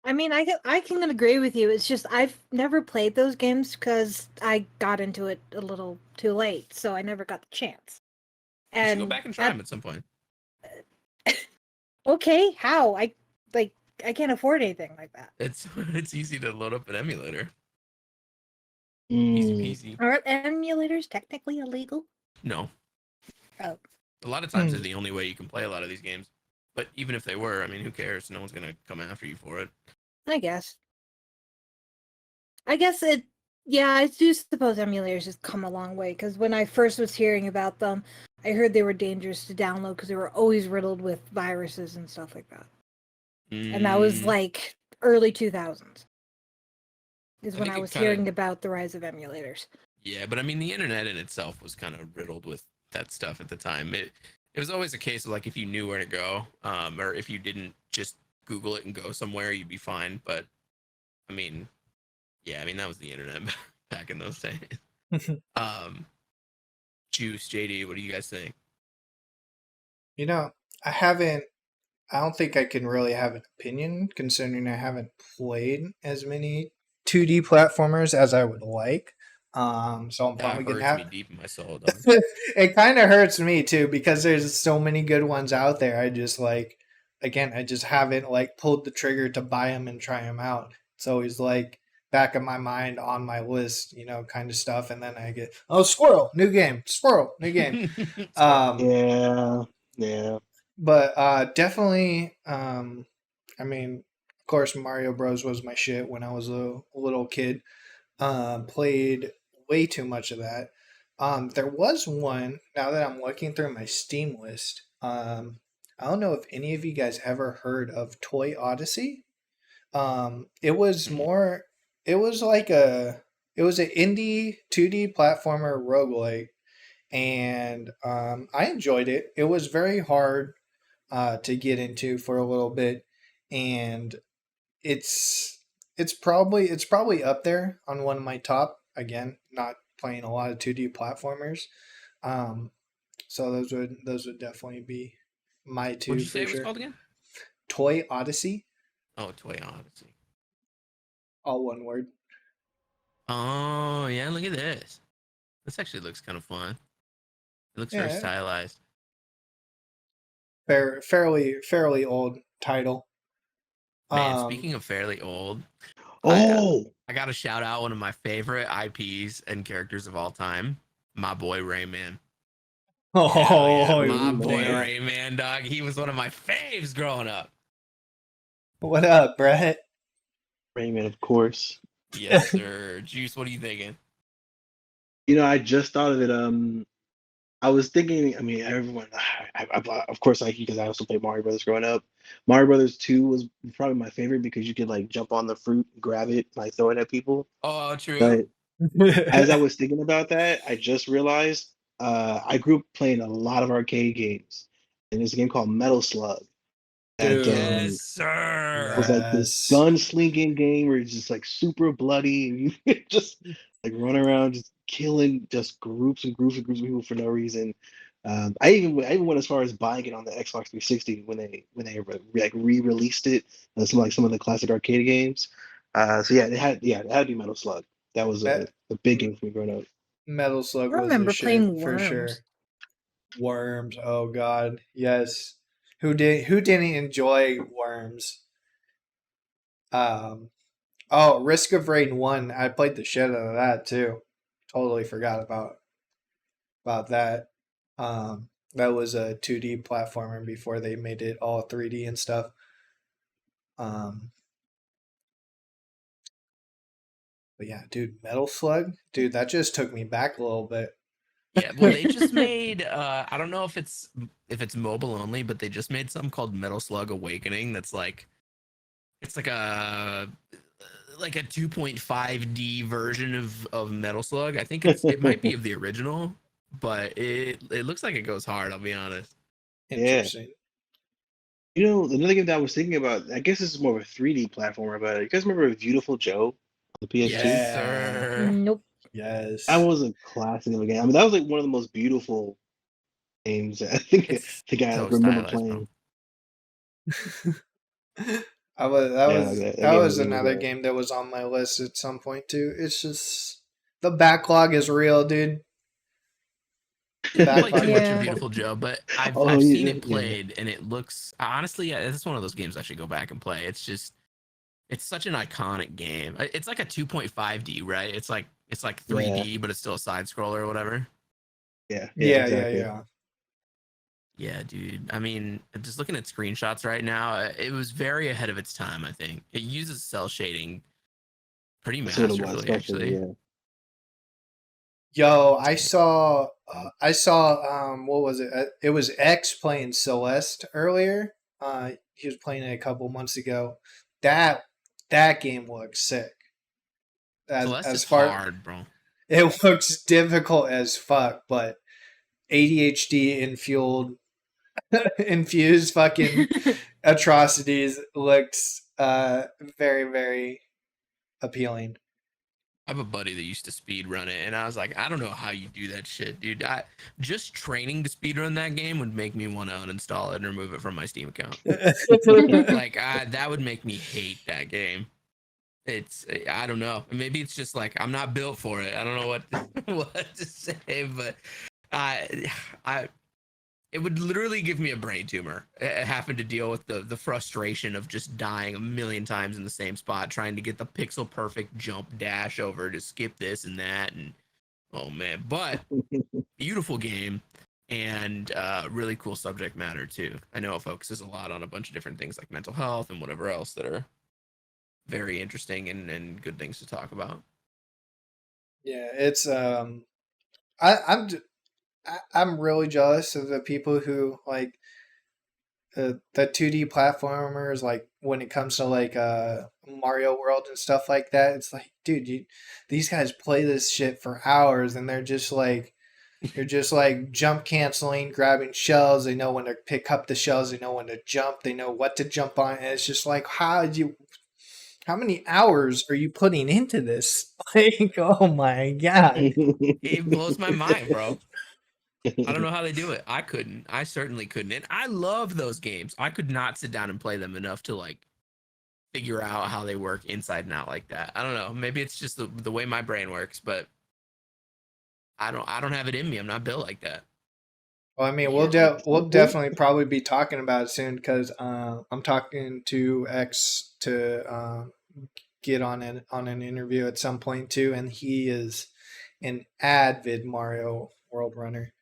Speaker 3: I mean, I can agree with you. It's just I've never played those games because I got into it a little too late, so I never got the chance.
Speaker 2: You should
Speaker 3: And
Speaker 2: go back and try them at some point.
Speaker 3: Okay, how? I can't afford anything like that.
Speaker 2: It's easy to load up an emulator.
Speaker 4: Mm.
Speaker 2: Easy peasy.
Speaker 3: Are emulators technically illegal?
Speaker 2: No.
Speaker 3: Oh.
Speaker 2: A lot of times they're the only way you can play a lot of these games. But even if they were, I mean, who cares? No one's gonna come after you for it.
Speaker 3: I guess it. Yeah, I do suppose emulators has come a long way because when I first was hearing about them, I heard they were dangerous to download because they were always riddled with viruses and stuff like that. And that was like early 2000s. Is when I was hearing about the rise of emulators.
Speaker 2: Yeah, but I mean, the internet in itself was kind of riddled with that stuff at the time. It was always a case of like if you knew where to go, or if you didn't just Google it and go somewhere, you'd be fine. But I mean, yeah, I mean that was the internet back in those days. Juice, JD, what do you guys think?
Speaker 1: You know, I don't think I can really have an opinion considering I haven't played as many 2D platformers as I would like. So I'm
Speaker 2: That
Speaker 1: probably gonna
Speaker 2: hurts
Speaker 1: have.
Speaker 2: me deep in my soul, dog.
Speaker 1: It kind of hurts me too because there's so many good ones out there. I just like, again, I just haven't like pulled the trigger to buy them and try them out. It's always like back of my mind on my list, kind of stuff, and then I get, oh, squirrel, new game, squirrel, new game.
Speaker 4: Yeah, yeah.
Speaker 1: But definitely, I mean, of course, Mario Bros was my shit when I was a little kid. Played way too much of that. There was one, now that I'm looking through my Steam list. I don't know if any of you guys ever heard of Toy Odyssey. It was more, it was like it was an indie 2D platformer roguelike, and I enjoyed it. It was very hard to get into for a little bit, and it's probably up there on one of my top. Again, not playing a lot of 2D platformers, um, so those would definitely be my two
Speaker 2: What'd you say
Speaker 1: for
Speaker 2: it was
Speaker 1: sure.
Speaker 2: called again?
Speaker 1: Toy Odyssey,
Speaker 2: Oh, Toy Odyssey.
Speaker 1: all one word.
Speaker 2: Oh yeah, look at this. This actually looks kind of fun. It looks very
Speaker 1: Yeah,
Speaker 2: stylized.
Speaker 1: fairly old title.
Speaker 2: Man,
Speaker 1: Um,
Speaker 2: speaking of fairly old,
Speaker 4: Oh,
Speaker 2: I got to shout out one of my favorite IPs and characters of all time, my boy Rayman. Hell yeah,
Speaker 1: oh
Speaker 2: my boy
Speaker 1: man,
Speaker 2: Rayman, dog. He was one of my faves growing up.
Speaker 1: what up, Brett?
Speaker 4: Rayman, of course.
Speaker 2: Yes, sir. Juice, what are you thinking?
Speaker 4: I just thought of it. I was thinking. I mean, everyone. Of course, like because I also played Mario Brothers growing up. Mario Brothers 2 was probably my favorite because you could like jump on the fruit, grab it, like throw it at people.
Speaker 2: Oh, true.
Speaker 4: But as I was thinking about that, I just realized I grew up playing a lot of arcade games, and there's a game called Metal Slug. That game
Speaker 2: Yes, sir.
Speaker 4: was like this
Speaker 1: Yes.
Speaker 4: gunslinging game where it's just like super bloody and you could just like run around just killing just groups and groups and groups of people for no reason. I even went as far as buying it on the Xbox 360 when they like re-released it. Some of the classic arcade games. So yeah, it had to be Metal Slug. That was
Speaker 1: Me-
Speaker 4: a big game for me growing up.
Speaker 1: Metal
Speaker 3: I
Speaker 1: Slug was the
Speaker 3: remember
Speaker 1: shit
Speaker 3: playing
Speaker 1: for sure.
Speaker 3: Worms.
Speaker 1: Worms, oh god, yes. Who didn't enjoy Worms? Um, oh, Risk of Rain 1. I played the shit out of that too. Totally forgot about that. That was a 2D platformer before they made it all 3D and stuff. But yeah, dude, Metal Slug, dude, that just took me back a little bit.
Speaker 2: Yeah, well, they just made. I don't know if it's mobile only, but they just made something called Metal Slug Awakening. That's like, it's like a 2.5D version of Metal Slug. I think it might be of the original, but it looks like it goes hard. I'll be honest.
Speaker 1: Interesting.
Speaker 4: Another game that I was thinking about, I guess this is more of a 3D platformer, but you guys remember Beautiful Joe on the PS2?
Speaker 2: Yes,
Speaker 1: Yeah.
Speaker 2: sir.
Speaker 3: Nope.
Speaker 1: Yes.
Speaker 4: That was a classic of a game. I mean, that was like one of the most beautiful games I think
Speaker 2: It's
Speaker 4: I
Speaker 2: so
Speaker 4: like, remember
Speaker 2: stylized,
Speaker 4: playing.
Speaker 1: I was that
Speaker 4: Yeah,
Speaker 1: was
Speaker 4: that
Speaker 1: that
Speaker 4: game
Speaker 1: was
Speaker 4: was
Speaker 1: another game that was on my list at some point too. It's just the backlog is real, dude.
Speaker 2: Didn't play
Speaker 1: Backlog
Speaker 2: too
Speaker 1: is
Speaker 2: much
Speaker 3: Yeah.
Speaker 2: of
Speaker 1: real.
Speaker 2: Beautiful Joe, but I've
Speaker 4: Oh,
Speaker 2: seen
Speaker 4: yeah,
Speaker 2: it
Speaker 4: yeah.
Speaker 2: played, and it looks honestly, yeah, it's one of those games I should go back and play. It's such an iconic game. It's like a 2.5D, right? It's like 3D, but it's still a side scroller or whatever.
Speaker 4: Yeah,
Speaker 1: Yeah.
Speaker 2: Yeah, dude. I mean, just looking at screenshots right now, it was very ahead of its time. I think it uses cell shading pretty
Speaker 4: That's what it was,
Speaker 2: masterfully,
Speaker 4: especially,
Speaker 2: actually.
Speaker 1: Yo, I saw what was it? It was X playing Celeste earlier. He was playing it a couple months ago. That game looks sick.
Speaker 2: Celeste
Speaker 1: As
Speaker 2: is
Speaker 1: far
Speaker 2: hard, bro.
Speaker 1: it looks difficult as fuck, but ADHD infused fucking atrocities looks very, very appealing.
Speaker 2: I have a buddy that used to speed run it, and I was like, I don't know how you do that shit, dude. Just training to speed run that game would make me want to uninstall it and remove it from my Steam account. Like, that would make me hate that game. it's I don't know. Maybe it's just like I'm not built for it. I don't know what to say, but I it would literally give me a brain tumor having to deal with the frustration of just dying a million times in the same spot, trying to get the pixel perfect jump dash over to skip this and that, and oh man. But beautiful game and really cool subject matter too. I know it focuses a lot on a bunch of different things like mental health and whatever else that are very interesting and good things to talk about.
Speaker 1: Yeah, it's I'm really jealous of the people who like the 2D platformers, like when it comes to like Mario World and stuff like that. It's like, dude, these guys play this shit for hours and they're just like jump canceling, grabbing shells. They know when to pick up the shells, they know when to jump, they know what to jump on, and it's just like, how many hours are you putting into this? Like, oh my god.
Speaker 2: It blows my mind, bro. I don't know how they do it. I couldn't. I certainly couldn't. And I love those games. I could not sit down and play them enough to like figure out how they work inside and out like that. I don't know. Maybe it's just the way my brain works, but I don't have it in me. I'm not built like that.
Speaker 1: Well, I mean,
Speaker 3: Yeah.
Speaker 1: we'll definitely probably be talking about it soon because I'm talking to X to get on an interview at some point too, and he is an avid Mario World runner.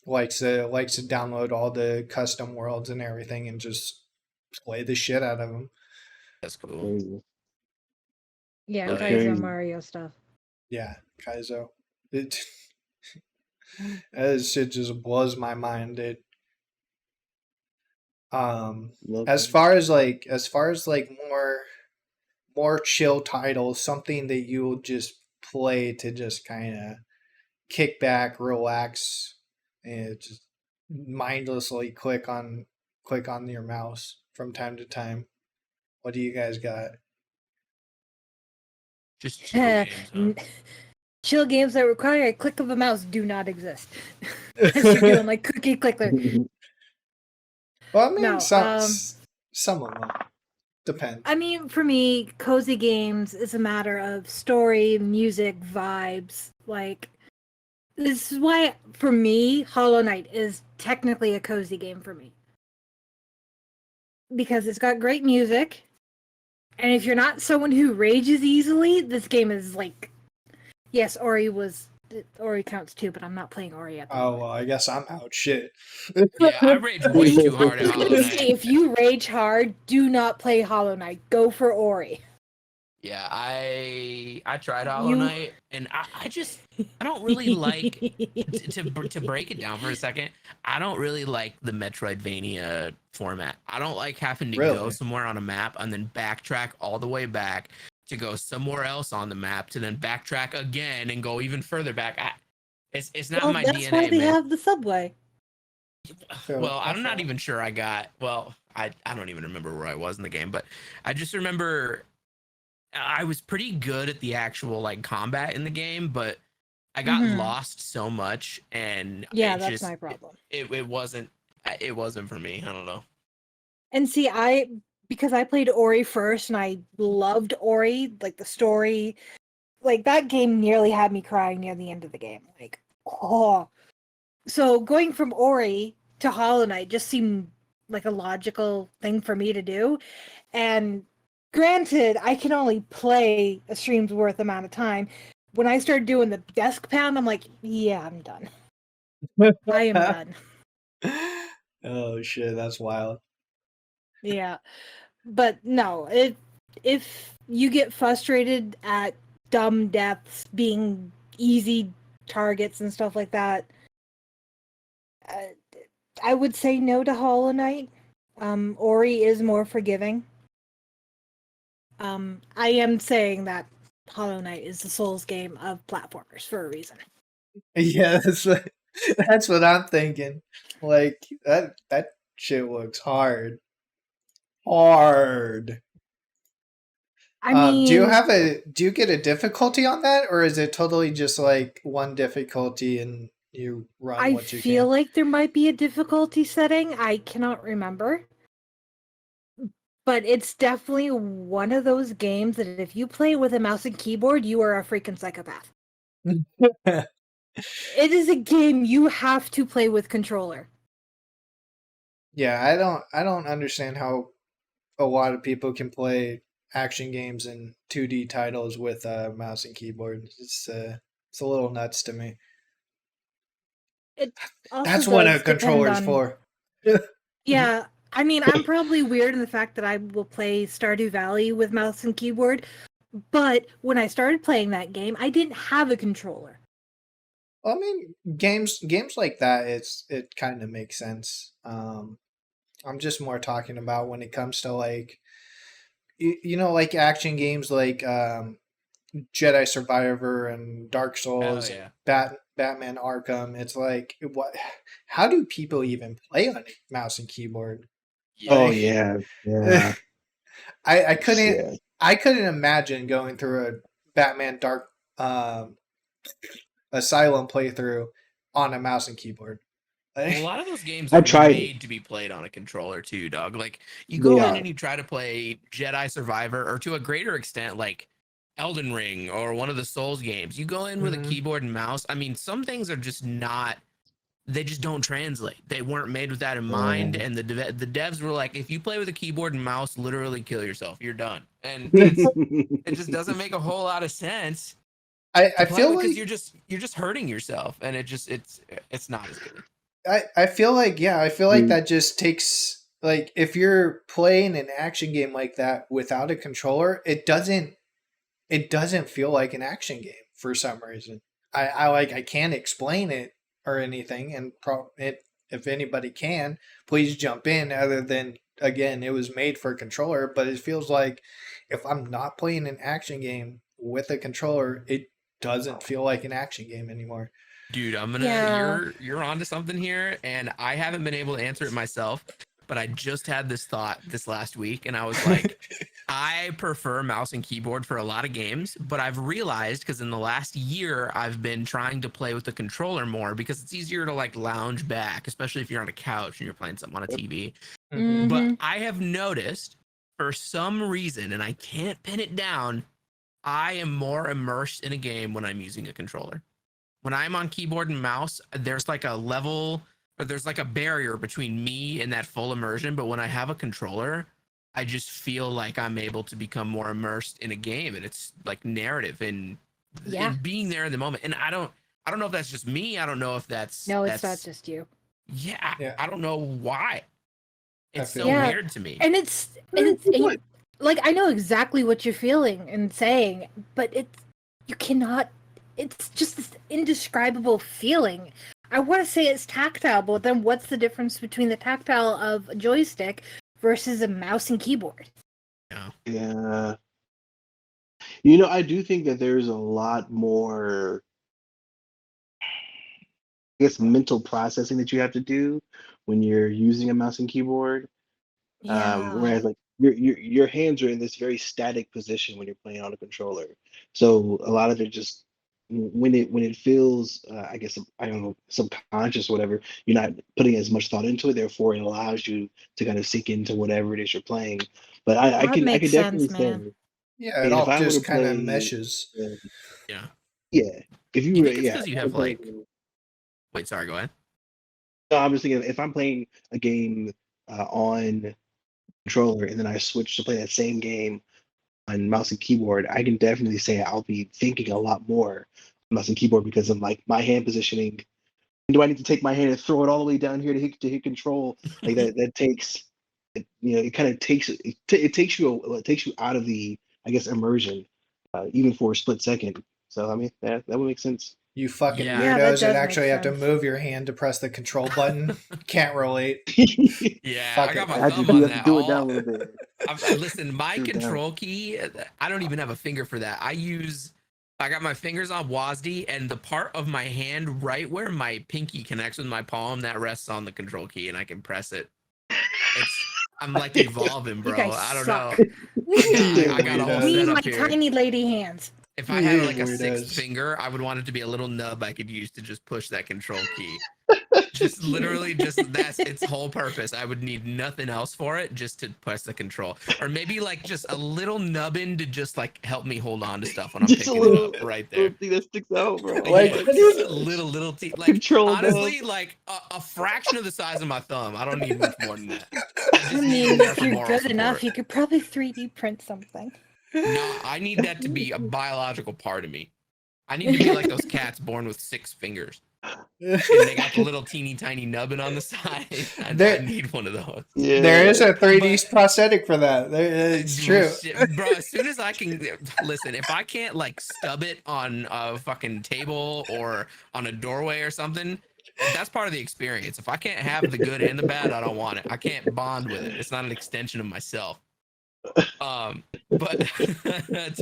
Speaker 1: Likes to download all the custom worlds and everything and just play the shit out of them.
Speaker 2: That's cool.
Speaker 4: Crazy.
Speaker 3: Yeah,
Speaker 2: That's
Speaker 3: Kaizo
Speaker 4: crazy.
Speaker 3: Mario stuff.
Speaker 1: Yeah, Kaizo. It that shit just blows my mind, dude.
Speaker 4: Love
Speaker 1: As
Speaker 4: that.
Speaker 1: far as like more chill titles, something that you'll just play to just kind of kick back, relax, and just mindlessly click on your mouse from time to time. What do you guys got?
Speaker 2: Just chill games, huh?
Speaker 3: Chill games that require a click of a mouse do not exist. As you're doing like cookie clicker.
Speaker 1: Well, I mean,
Speaker 3: No,
Speaker 1: some of them depends.
Speaker 3: I mean, for me, cozy games is a matter of story, music, vibes. Like, this is why, for me, Hollow Knight is technically a cozy game for me. Because it's got great music. And if you're not someone who rages easily, this game is like, yes, Ori counts too, but I'm not playing Ori at the
Speaker 1: Oh
Speaker 3: moment.
Speaker 1: well, I guess I'm out. Shit.
Speaker 2: Yeah, I rage way too hard at Hollow Knight.
Speaker 3: If you rage hard, do not play Hollow Knight. Go for Ori.
Speaker 2: Yeah, I tried Hollow Knight, and I don't really like to break it down for a second. I don't really like the Metroidvania format. I don't like having to go
Speaker 1: Really?
Speaker 2: somewhere on a map and then backtrack all the way back to go somewhere else on the map to then backtrack again and go even further back. It's not
Speaker 3: Well,
Speaker 2: my
Speaker 3: that's
Speaker 2: DNA,
Speaker 3: why they
Speaker 2: man.
Speaker 3: have the subway.
Speaker 2: Well, I'm not even sure I got. Well, I don't even remember where I was in the game, but I just remember I was pretty good at the actual like combat in the game, but I got
Speaker 3: Mhm.
Speaker 2: lost so much, and
Speaker 3: Yeah,
Speaker 2: it
Speaker 3: that's
Speaker 2: just
Speaker 3: my problem.
Speaker 2: it wasn't for me. I don't know.
Speaker 3: And see, because I played Ori first and I loved Ori, like the story, like that game nearly had me crying near the end of the game. Like, oh. So going from Ori to Hollow Knight just seemed like a logical thing for me to do. And granted, I can only play a stream's worth amount of time. When I started doing the desk pound, I'm like, yeah, I'm done. I am done.
Speaker 1: Oh shit, that's wild.
Speaker 3: Yeah. But no, if you get frustrated at dumb deaths being easy targets and stuff like that, I would say no to Hollow Knight. Ori is more forgiving. I am saying that Hollow Knight is the Souls game of platformers for a reason.
Speaker 1: Yeah, that's what I'm thinking. Like that shit looks hard. Hard.
Speaker 3: I mean,
Speaker 1: Do you get a difficulty on that, or is it totally just like one difficulty and you run
Speaker 3: I
Speaker 1: what you
Speaker 3: feel
Speaker 1: can?
Speaker 3: like there might be a difficulty setting. I cannot remember. but it's definitely one of those games that if you play with a mouse and keyboard, you are a freaking psychopath. It is a game you have to play with controller.
Speaker 1: Yeah, I don't understand how a lot of people can play action games and 2D titles with a mouse and keyboard. It's a little nuts to me.
Speaker 3: It also
Speaker 1: That's what a
Speaker 3: does depend
Speaker 1: controller's
Speaker 3: on-
Speaker 1: for.
Speaker 3: Yeah, I mean, I'm probably weird in the fact that I will play Stardew Valley with mouse and keyboard, but when I started playing that game, I didn't have a controller.
Speaker 1: I mean, games like that, it kind of makes sense. I'm just more talking about when it comes to like, you know, like action games like Jedi Survivor and Dark Souls
Speaker 2: yeah.
Speaker 1: and Batman Arkham. It's like, what? How do people even play on mouse and keyboard?
Speaker 4: Oh
Speaker 1: Like-
Speaker 4: yeah, yeah.
Speaker 1: I couldn't.
Speaker 4: Yeah.
Speaker 1: I couldn't imagine going through a Batman Dark Asylum playthrough on a mouse and keyboard.
Speaker 2: A lot of those games
Speaker 4: I
Speaker 2: are
Speaker 4: tried it.
Speaker 2: made to be played on a controller too, dog. Like you go
Speaker 4: They
Speaker 2: in
Speaker 4: are.
Speaker 2: and you try to play Jedi Survivor, or to a greater extent, like Elden Ring or one of the Souls games. You go in with
Speaker 1: Mhm.
Speaker 2: a keyboard and mouse. I mean, some things are just not. They just don't translate. They weren't made with that in mind, and the devs were like, if you play with a keyboard and mouse, literally kill yourself. You're done, and it just doesn't make a whole lot of sense.
Speaker 1: I
Speaker 2: to play
Speaker 1: feel
Speaker 2: because
Speaker 1: like
Speaker 2: you're just hurting yourself, and it's not as good.
Speaker 1: I feel like
Speaker 4: Mm.
Speaker 1: that just takes, like, if you're playing an action game like that without a controller, it doesn't feel like an action game for some reason. I can't explain it or anything, and if anybody can, please jump in. Other than, again, it was made for a controller, but it feels like if I'm not playing an action game with a controller, it doesn't feel like an action game anymore.
Speaker 2: Dude, I'm gonna
Speaker 3: Yeah.
Speaker 2: you're onto something here, and I haven't been able to answer it myself, but I just had this thought this last week, and I was like, I prefer mouse and keyboard for a lot of games, but I've realized, because in the last year I've been trying to play with the controller more because it's easier to like lounge back, especially if you're on a couch and you're playing something on a TV.
Speaker 1: Mhm.
Speaker 2: But
Speaker 3: Mhm.
Speaker 2: I have noticed, for some reason, and I can't pin it down, I am more immersed in a game when I'm using a controller. When I'm on keyboard and mouse, there's like a level, or there's like a barrier between me and that full immersion. But when I have a controller, I just feel like I'm able to become more immersed in a game, and it's like narrative and
Speaker 3: Yeah.
Speaker 2: being there in the moment. And I don't know if that's just me. I don't know if that's
Speaker 3: No, it's
Speaker 2: that's,
Speaker 3: not just you.
Speaker 2: yeah.
Speaker 1: Yeah.
Speaker 2: I don't know why. It's
Speaker 1: feel
Speaker 2: so
Speaker 3: Yeah.
Speaker 2: weird to me.
Speaker 3: And it's like, I know exactly what you're feeling and saying, but you cannot. It's just this indescribable feeling. I want to say it's tactile, but then what's the difference between the tactile of a joystick versus a mouse and keyboard?
Speaker 4: Yeah. You know, I do think that there's a lot more, I guess, mental processing that you have to do when you're using a mouse and keyboard. Whereas like your hands are in this very static position when you're playing on a controller. So a lot of it just when it feels I guess, I don't know, subconscious or whatever, you're not putting as much thought into it. Therefore, it allows you to kind of sink into whatever it is you're playing. But I
Speaker 3: That
Speaker 4: can
Speaker 3: makes
Speaker 4: definitely
Speaker 3: sense,
Speaker 4: say,
Speaker 3: man.
Speaker 1: Yeah, it
Speaker 4: if
Speaker 1: all
Speaker 4: I were
Speaker 1: just
Speaker 4: to
Speaker 1: kind of
Speaker 4: play,
Speaker 1: meshes.
Speaker 2: Yeah.
Speaker 4: yeah, if you
Speaker 2: You
Speaker 4: were,
Speaker 2: think it's
Speaker 4: yeah,
Speaker 2: 'cause you
Speaker 4: if
Speaker 2: have,
Speaker 4: I'm
Speaker 2: like-
Speaker 4: playing-
Speaker 2: Wait, sorry, go ahead.
Speaker 4: No, I'm just thinking if I'm playing a game on controller and then I switch to play that same game on mouse and keyboard, I can definitely say I'll be thinking a lot more on mouse and keyboard because of like my hand positioning. Do I need to take my hand and throw it all the way down here to hit control? Like that takes, it kind of takes it takes you out of the, I guess, immersion, even for a split second. So I mean that would make sense.
Speaker 1: You fucking
Speaker 2: Yeah.
Speaker 3: Yeah, that
Speaker 1: weirdos
Speaker 3: does
Speaker 1: that
Speaker 3: make
Speaker 1: actually have to
Speaker 3: sense.
Speaker 1: move your hand to press the control button. Can't relate.
Speaker 2: Yeah,
Speaker 1: Fuck
Speaker 2: I got
Speaker 1: it.
Speaker 2: my
Speaker 4: I have to
Speaker 2: thumb on
Speaker 4: have to
Speaker 2: that.
Speaker 4: do it
Speaker 2: All-
Speaker 4: down a little bit.
Speaker 2: Listen, my
Speaker 4: Do it down.
Speaker 2: control key, I don't even have a finger for that. I got my fingers on WASD, and the part of my hand right where my pinky connects with my palm, that rests on the control key, and I can press it. I'm like evolving, bro.
Speaker 3: guys
Speaker 2: I don't
Speaker 3: suck.
Speaker 2: know. I got a whole
Speaker 1: Weirdos.
Speaker 3: Me and my
Speaker 2: setup here.
Speaker 3: tiny lady hands.
Speaker 2: If I had like a
Speaker 1: Weirdos.
Speaker 2: sixth finger, I would want it to be a little nub I could use to just push that control key. just literally that's its whole purpose. I would need nothing else for it, just to press the control, or maybe like just a little nubbin to just like help me hold on to stuff when I'm
Speaker 4: Just a
Speaker 2: picking
Speaker 4: little,
Speaker 2: it up right
Speaker 4: little
Speaker 2: there.
Speaker 4: thing that sticks out, bro.
Speaker 1: Like,
Speaker 2: Yeah,
Speaker 1: what
Speaker 2: just
Speaker 1: is-
Speaker 2: a little teeth, like
Speaker 4: Control
Speaker 2: honestly, like a fraction of the size of my thumb. I don't need much more than that. I just
Speaker 3: I
Speaker 2: need it
Speaker 3: mean,
Speaker 2: there
Speaker 3: if
Speaker 2: for
Speaker 3: you're
Speaker 2: moral
Speaker 3: good enough,
Speaker 2: support.
Speaker 3: you could probably 3D print something.
Speaker 2: No, I need that to be a biological part of me. I need to be like those cats born with 6 fingers. And they got the little teeny tiny nubbin on the side. I
Speaker 1: There-
Speaker 2: need one of those.
Speaker 4: Yeah.
Speaker 1: There is a 3D
Speaker 2: But-
Speaker 1: prosthetic for that. It's true.
Speaker 2: Shit, bro, as soon as I can listen, if I can't like stub it on a fucking table or on a doorway or something, that's part of the experience. If I can't have the good and the bad, I don't want it. I can't bond with it. It's not an extension of myself. But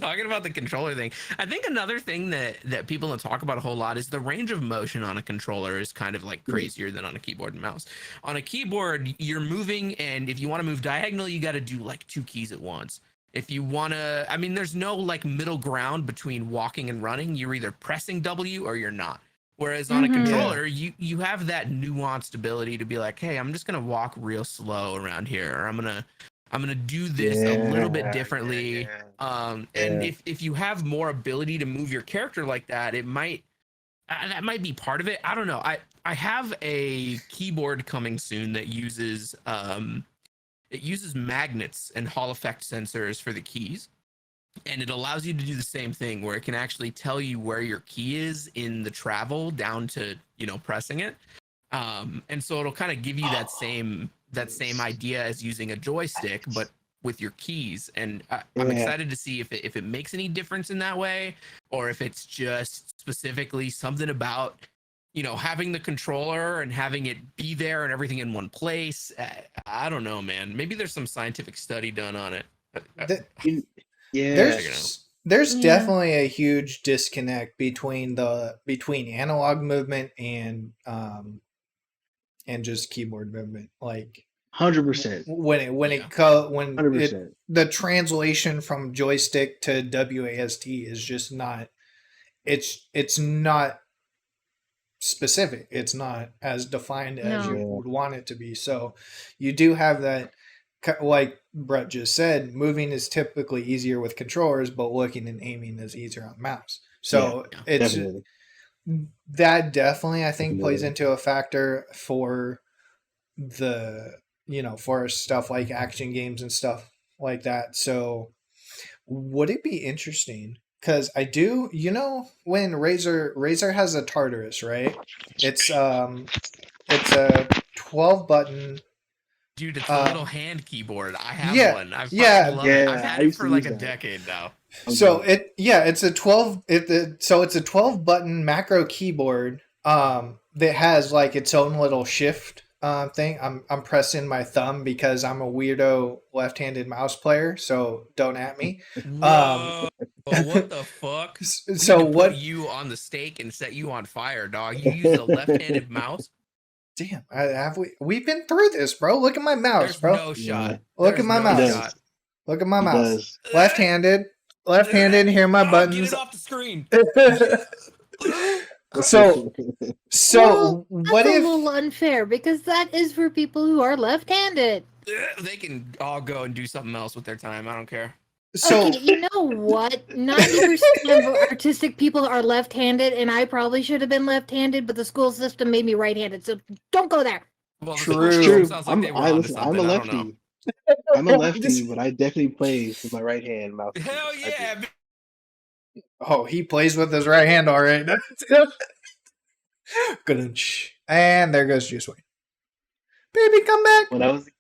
Speaker 2: talking about the controller thing, I think another thing that people don't talk about a whole lot is the range of motion on a controller is kind of like crazier than on a keyboard and mouse. On a keyboard, you're moving, and if you want to move diagonal, you got to do like 2 keys at once. If you want to, I mean, there's no like middle ground between walking and running. You're either pressing W or you're not. Whereas on a
Speaker 3: Mhm.
Speaker 2: controller, you have that nuanced ability to be like, hey, I'm just gonna walk real slow around here, or I'm gonna do this a little bit differently. And
Speaker 4: Yeah.
Speaker 2: if you have more ability to move your character like that, it might that might be part of it. I don't know. I have a keyboard coming soon that uses it uses magnets and Hall effect sensors for the keys. And it allows you to do the same thing where it can actually tell you where your key is in the travel down to, pressing it. And so it'll kind of give you that same idea as using a joystick, but with your keys. And I'm
Speaker 4: Yeah.
Speaker 2: excited to see if it makes any difference in that way, or if it's just specifically something about, having the controller and having it be there and everything in one place. I don't know, man. Maybe there's some scientific study done on it.
Speaker 4: Yeah.
Speaker 1: There's
Speaker 3: Yeah.
Speaker 1: definitely a huge disconnect between analog movement and just keyboard movement. Like
Speaker 4: 100%.
Speaker 1: when
Speaker 2: Yeah.
Speaker 1: when
Speaker 4: 100%.
Speaker 1: the translation from joystick to WASD is just not. It's not specific. It's not as defined as
Speaker 3: No.
Speaker 1: you would want it to be. So you do have that, like Brett just said, moving is typically easier with controllers, but looking and aiming is easier on mouse. So
Speaker 2: Yeah,
Speaker 1: it's
Speaker 4: Definitely.
Speaker 1: that definitely I think plays
Speaker 4: Definitely.
Speaker 1: into a factor for the for stuff like action games and stuff like that. So would it be interesting? Because I do, when Razer has a Tartarus, right? It's a 12 button.
Speaker 2: Dude, it's a little hand keyboard. I have
Speaker 1: yeah,
Speaker 2: one. I
Speaker 1: yeah,
Speaker 2: fucking love it.
Speaker 4: yeah,
Speaker 2: I've
Speaker 4: I
Speaker 2: had it
Speaker 4: used
Speaker 2: for
Speaker 4: to
Speaker 2: like
Speaker 4: use
Speaker 2: a
Speaker 4: that.
Speaker 2: decade now.
Speaker 1: So it's a 12 so it's a 12 button macro keyboard that has like its own little shift thing. I'm pressing my thumb because I'm a weirdo left-handed mouse player, so don't at me.
Speaker 2: Whoa, what the fuck?
Speaker 1: So
Speaker 2: We need to
Speaker 1: what?
Speaker 2: put you on the stake and set you on fire, dog? You use a left-handed mouse?
Speaker 1: Damn, we've been through this, bro. Look at my mouse,
Speaker 2: There's
Speaker 1: bro.
Speaker 2: no shot.
Speaker 1: Look at
Speaker 2: There's
Speaker 1: my
Speaker 2: no
Speaker 1: mouse.
Speaker 2: shot.
Speaker 1: Look at my
Speaker 4: He
Speaker 1: mouse.
Speaker 4: does.
Speaker 1: Left-handed. Here are my
Speaker 2: Oh,
Speaker 1: buttons.
Speaker 2: Get it off the screen.
Speaker 1: so
Speaker 3: Well,
Speaker 1: what
Speaker 3: that's
Speaker 1: if
Speaker 3: a little unfair because that is for people who are left-handed.
Speaker 2: They can all go and do something else with their time. I don't care.
Speaker 1: so
Speaker 3: Okay, you know what? 90% of artistic people are left-handed, and I probably should have been left-handed, but the school system made me right-handed. So don't go there.
Speaker 2: Well, the
Speaker 1: True.
Speaker 2: school
Speaker 4: True.
Speaker 2: sounds like they were onto
Speaker 4: I'm a
Speaker 2: something. I don't know.
Speaker 4: lefty. I'm a lefty, but I definitely play with my right hand mouse.
Speaker 2: Hell
Speaker 4: I do.
Speaker 2: yeah.
Speaker 1: Oh, he plays with his right hand all right. And there goes Juice Wayne. Baby, come back.
Speaker 4: When I was in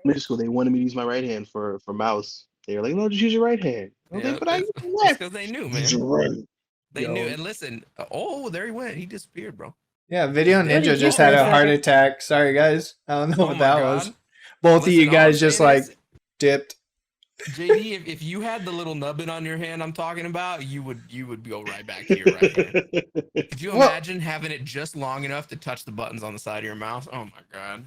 Speaker 4: middle school, they wanted me to use my right hand for mouse. They were like, "No, just use your right hand." I was
Speaker 2: Yeah,
Speaker 4: like, "But I use my
Speaker 2: That's
Speaker 4: left."
Speaker 2: because they knew,
Speaker 4: Use your
Speaker 2: man.
Speaker 4: right.
Speaker 2: They
Speaker 1: Yo.
Speaker 2: knew. And listen, oh, there he went. He disappeared, bro.
Speaker 1: Yeah, Video
Speaker 3: What did
Speaker 1: Ninja
Speaker 3: you
Speaker 1: just
Speaker 3: say
Speaker 1: had
Speaker 3: for
Speaker 1: a
Speaker 3: a
Speaker 1: heart
Speaker 3: second?
Speaker 1: attack. Sorry, guys. I don't know
Speaker 2: Oh
Speaker 1: what
Speaker 2: my
Speaker 1: that
Speaker 2: God.
Speaker 1: was. Both of
Speaker 2: Listen,
Speaker 1: you
Speaker 2: all
Speaker 1: guys
Speaker 2: I'm
Speaker 1: just
Speaker 2: saying
Speaker 1: like
Speaker 2: is,
Speaker 1: dipped.
Speaker 2: JD, if you had the little nubbin on your hand I'm talking about, you would go right back to your right hand. Could you
Speaker 1: Well-
Speaker 2: imagine having it just long enough to touch the buttons on the side of your mouse? Oh my god.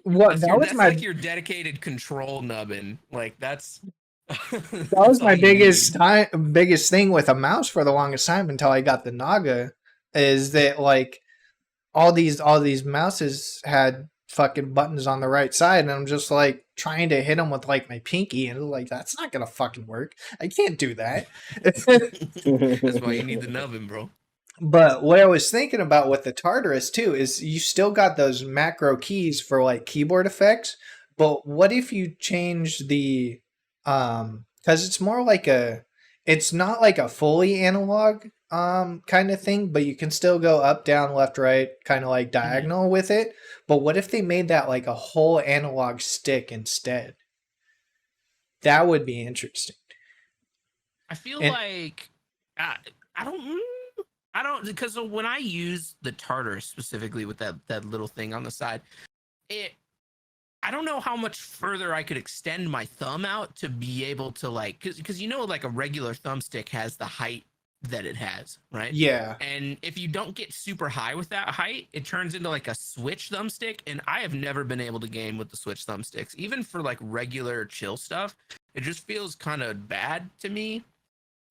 Speaker 1: What
Speaker 2: That's like your dedicated control nubbin. Like that's
Speaker 1: that was my biggest thing with a mouse for the longest time until I got the Naga, is that like all these mouses had fucking buttons on the right side, and I'm just like trying to hit them with like my pinky, and like that's not gonna fucking work. I can't do that.
Speaker 2: That's why you need the nubbin, bro.
Speaker 1: But what I was thinking about with the Tartarus too is you still got those macro keys for like keyboard effects, but what if you change the because it's more like it's not like a fully analog kind of thing, but you can still go up, down, left, right, kind of like diagonal with it. But what if they made that like a whole analog stick instead? That would be interesting.
Speaker 2: I feel
Speaker 1: And-
Speaker 2: like I don't because when I use the Tartarus specifically with that little thing on the side, I don't know how much further I could extend my thumb out to be able to like because like a regular thumbstick has the height that it has, right?
Speaker 1: Yeah.
Speaker 2: And if you don't get super high with that height, it turns into like a Switch thumbstick. And I have never been able to game with the Switch thumbsticks, even for like regular chill stuff. It just feels kind of bad to me.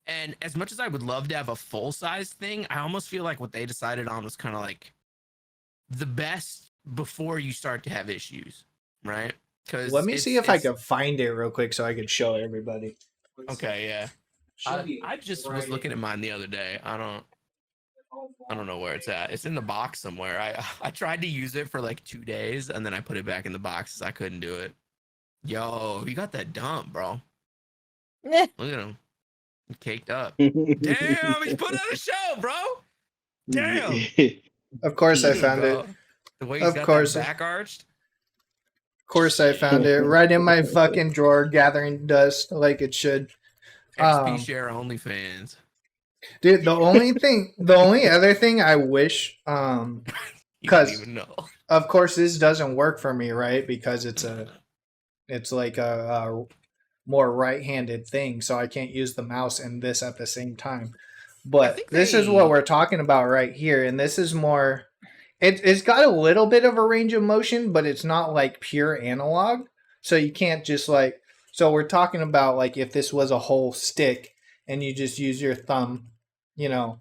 Speaker 2: And as much as I would love to have a full size thing, I almost feel like what they decided on was kind of like the best before you start to have issues, right? Because
Speaker 1: Let me see if I can find it real quick so I can show everybody.
Speaker 2: Okay, yeah. I just was looking at mine the other day. I don't know where it's at. It's in the box somewhere. I tried to use it for like 2 days and then I put it back in the box because I couldn't do it. Yo, you got that dump, bro. Look at him. Caked up. Damn, he's put on a show, bro. Damn.
Speaker 1: Of course I found it.
Speaker 2: Bro. The way he's
Speaker 1: Of
Speaker 2: got
Speaker 1: course.
Speaker 2: that back arched.
Speaker 1: Of course I found it right in my fucking drawer, gathering dust like it should.
Speaker 2: XP share OnlyFans.
Speaker 1: Dude, the only other thing I wish,
Speaker 2: You don't
Speaker 1: 'Cause-
Speaker 2: even know.
Speaker 1: of course this doesn't work for me, right? Because it's like a more right-handed thing, so I can't use the mouse and this at the same time. But
Speaker 2: think
Speaker 1: this is
Speaker 2: they-
Speaker 1: what we're talking about right here, and this is more. It's got a little bit of a range of motion, but it's not like pure analog. So you can't just like. So we're talking about like if this was a whole stick and you just use your thumb,
Speaker 2: Yeah.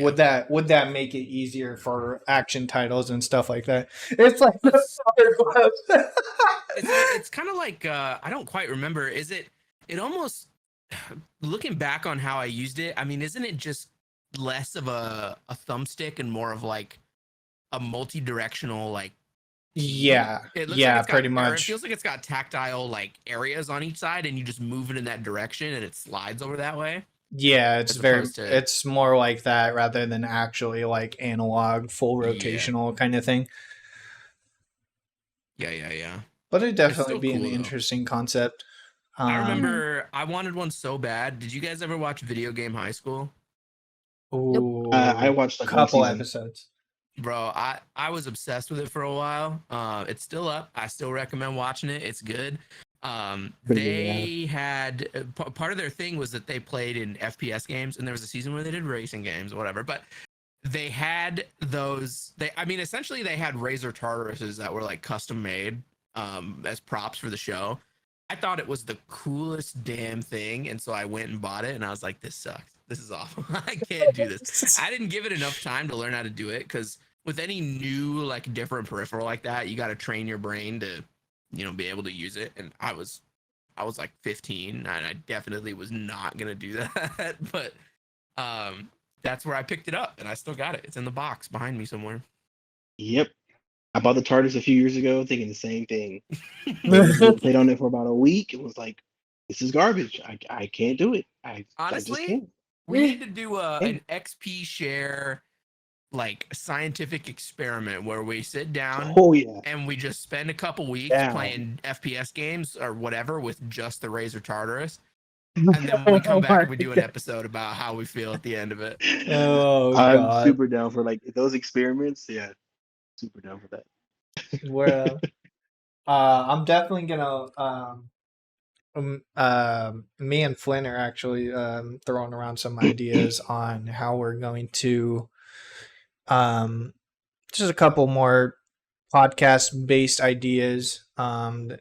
Speaker 1: would that make it easier for action titles and stuff like that? It's like the Summer Gloves.
Speaker 2: It's kind of like I don't quite remember. Is it almost looking back on how I used it? I mean, isn't it just less of a thumbstick and more of like a multi-directional like?
Speaker 1: Yeah,
Speaker 2: It looks
Speaker 1: yeah,
Speaker 2: like it's got,
Speaker 1: pretty
Speaker 2: or it
Speaker 1: much.
Speaker 2: feels like it's got tactile like areas on each side, and you just move it in that direction, and it slides over that way.
Speaker 1: Yeah, it's
Speaker 2: as
Speaker 1: very.
Speaker 2: opposed to-
Speaker 1: It's more like that rather than actually like analog, full
Speaker 2: Yeah.
Speaker 1: rotational kind of thing.
Speaker 2: Yeah.
Speaker 1: But it'd definitely
Speaker 2: still
Speaker 1: be an
Speaker 2: cool, though.
Speaker 1: interesting concept.
Speaker 2: I remember I wanted one so bad. Did you guys ever watch Video Game High School?
Speaker 1: Ooh,
Speaker 4: I watched
Speaker 1: a
Speaker 4: like one
Speaker 1: couple
Speaker 4: season.
Speaker 1: episodes.
Speaker 2: Bro, I was obsessed with it for a while. It's still up. I still recommend watching it. It's good.
Speaker 4: Pretty
Speaker 2: They had part of their thing was that they played in FPS games, and there was a season where they did racing games, whatever. But they had those. Essentially, they had Razor Tartaruses that were like custom made as props for the show. I thought it was the coolest damn thing, and so I went and bought it, and I was like, "This sucks. This is awful. I can't do this." I didn't give it enough time to learn how to do it because with any new like different peripheral like that, you got to train your brain to, be able to use it. And I was like 15, and I definitely was not gonna do that. But that's where I picked it up, and I still got it. It's in the box behind me somewhere.
Speaker 4: Yep. I bought the TARDIS a few years ago thinking the same thing. Played on it for about a week and was like, this is garbage. I can't do it. I just
Speaker 2: Honestly,
Speaker 4: can't.
Speaker 2: we need to do an XP share like scientific experiment where we sit down
Speaker 4: Oh yeah.
Speaker 2: and we just spend a couple weeks
Speaker 4: Down.
Speaker 2: playing FPS games or whatever with just the Razor Tartarus. And then when we come back and we do an episode about how we feel at the end of it.
Speaker 1: Oh
Speaker 4: I'm
Speaker 1: god.
Speaker 4: super down for like those experiments. Yeah. Super down for that.
Speaker 1: Well, I'm definitely gonna. Me and Flynn are actually throwing around some ideas on how we're going to, just a couple more podcast-based ideas that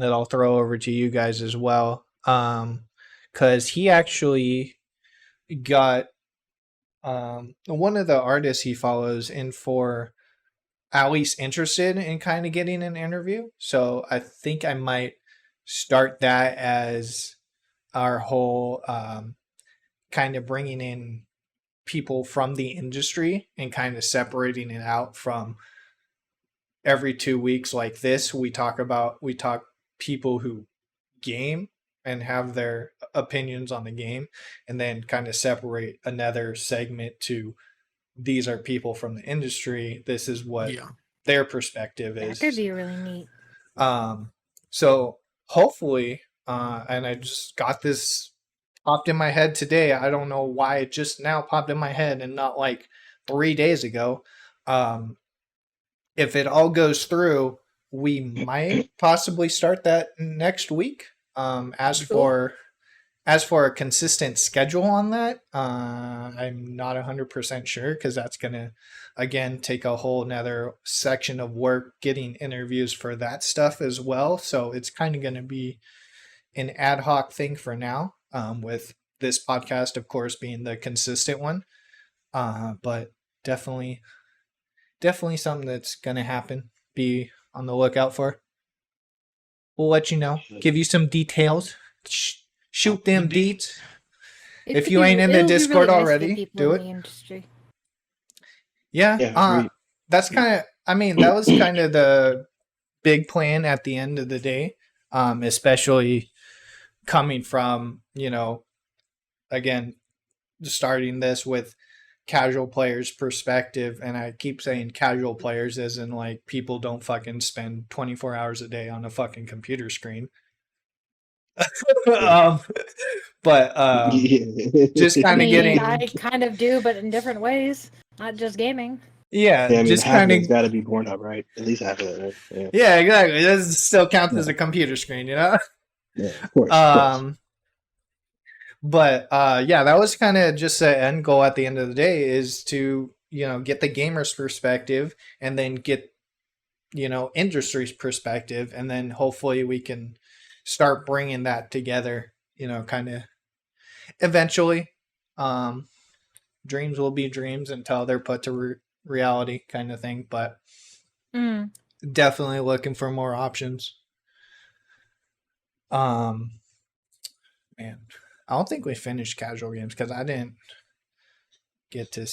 Speaker 1: I'll throw over to you guys as well. Because he actually got one of the artists he follows in for at least interested in kind of getting an interview. So I think I might start that as our whole kind of bringing in people from the industry and kind of separating it out from every 2 weeks like this. We talk people who game and have their opinions on the game, and then kind of separate another segment to these are people from the industry. This is what
Speaker 2: Yeah.
Speaker 1: their perspective
Speaker 3: That
Speaker 1: is.
Speaker 3: could be really neat.
Speaker 1: So hopefully, and I just got this popped in my head today. I don't know why it just now popped in my head and not like 3 days ago. If it all goes through, we might possibly start that next week. As for a consistent schedule on that, I'm not 100% sure, because that's gonna again take a whole nother section of work getting interviews for that stuff as well. So it's kind of gonna be an ad hoc thing for now, with this podcast, of course, being the consistent one. But definitely something that's gonna happen. Be on the lookout for. We'll let you know. Give you some details. Shoot them deets.
Speaker 3: It
Speaker 1: If
Speaker 3: could
Speaker 1: you
Speaker 3: be-
Speaker 1: ain't in the
Speaker 3: it'll be
Speaker 1: Discord
Speaker 3: really nice to
Speaker 1: already,
Speaker 3: get people
Speaker 1: do
Speaker 3: in
Speaker 1: it.
Speaker 3: the industry.
Speaker 1: Yeah.
Speaker 4: Yeah, agreed.
Speaker 1: That's kind of, I mean, that was kind of the big plan at the end of the day, especially coming from, again, starting this with casual players' perspective. And I keep saying casual players as in like people don't fucking spend 24 hours a day on a fucking computer screen. But just
Speaker 3: I
Speaker 1: kind of
Speaker 3: mean,
Speaker 1: getting,
Speaker 3: I kind of do, but in different ways, not just gaming.
Speaker 1: yeah,
Speaker 4: Yeah, I mean,
Speaker 1: just
Speaker 4: half of
Speaker 1: kind
Speaker 4: it's
Speaker 1: of,
Speaker 4: got to be Pornhub, right? At least half of it, right? Yeah,
Speaker 1: yeah, exactly. This still counts as a computer screen,
Speaker 4: yeah, of course.
Speaker 1: But yeah, that was kind of just the end goal at the end of the day, is to get the gamer's perspective, and then get industry's perspective, and then hopefully we can start bringing that together, kind of eventually. Dreams will be dreams until they're put to reality, kind of thing. But definitely looking for more options. Man, I don't think we finished casual games because I didn't get to.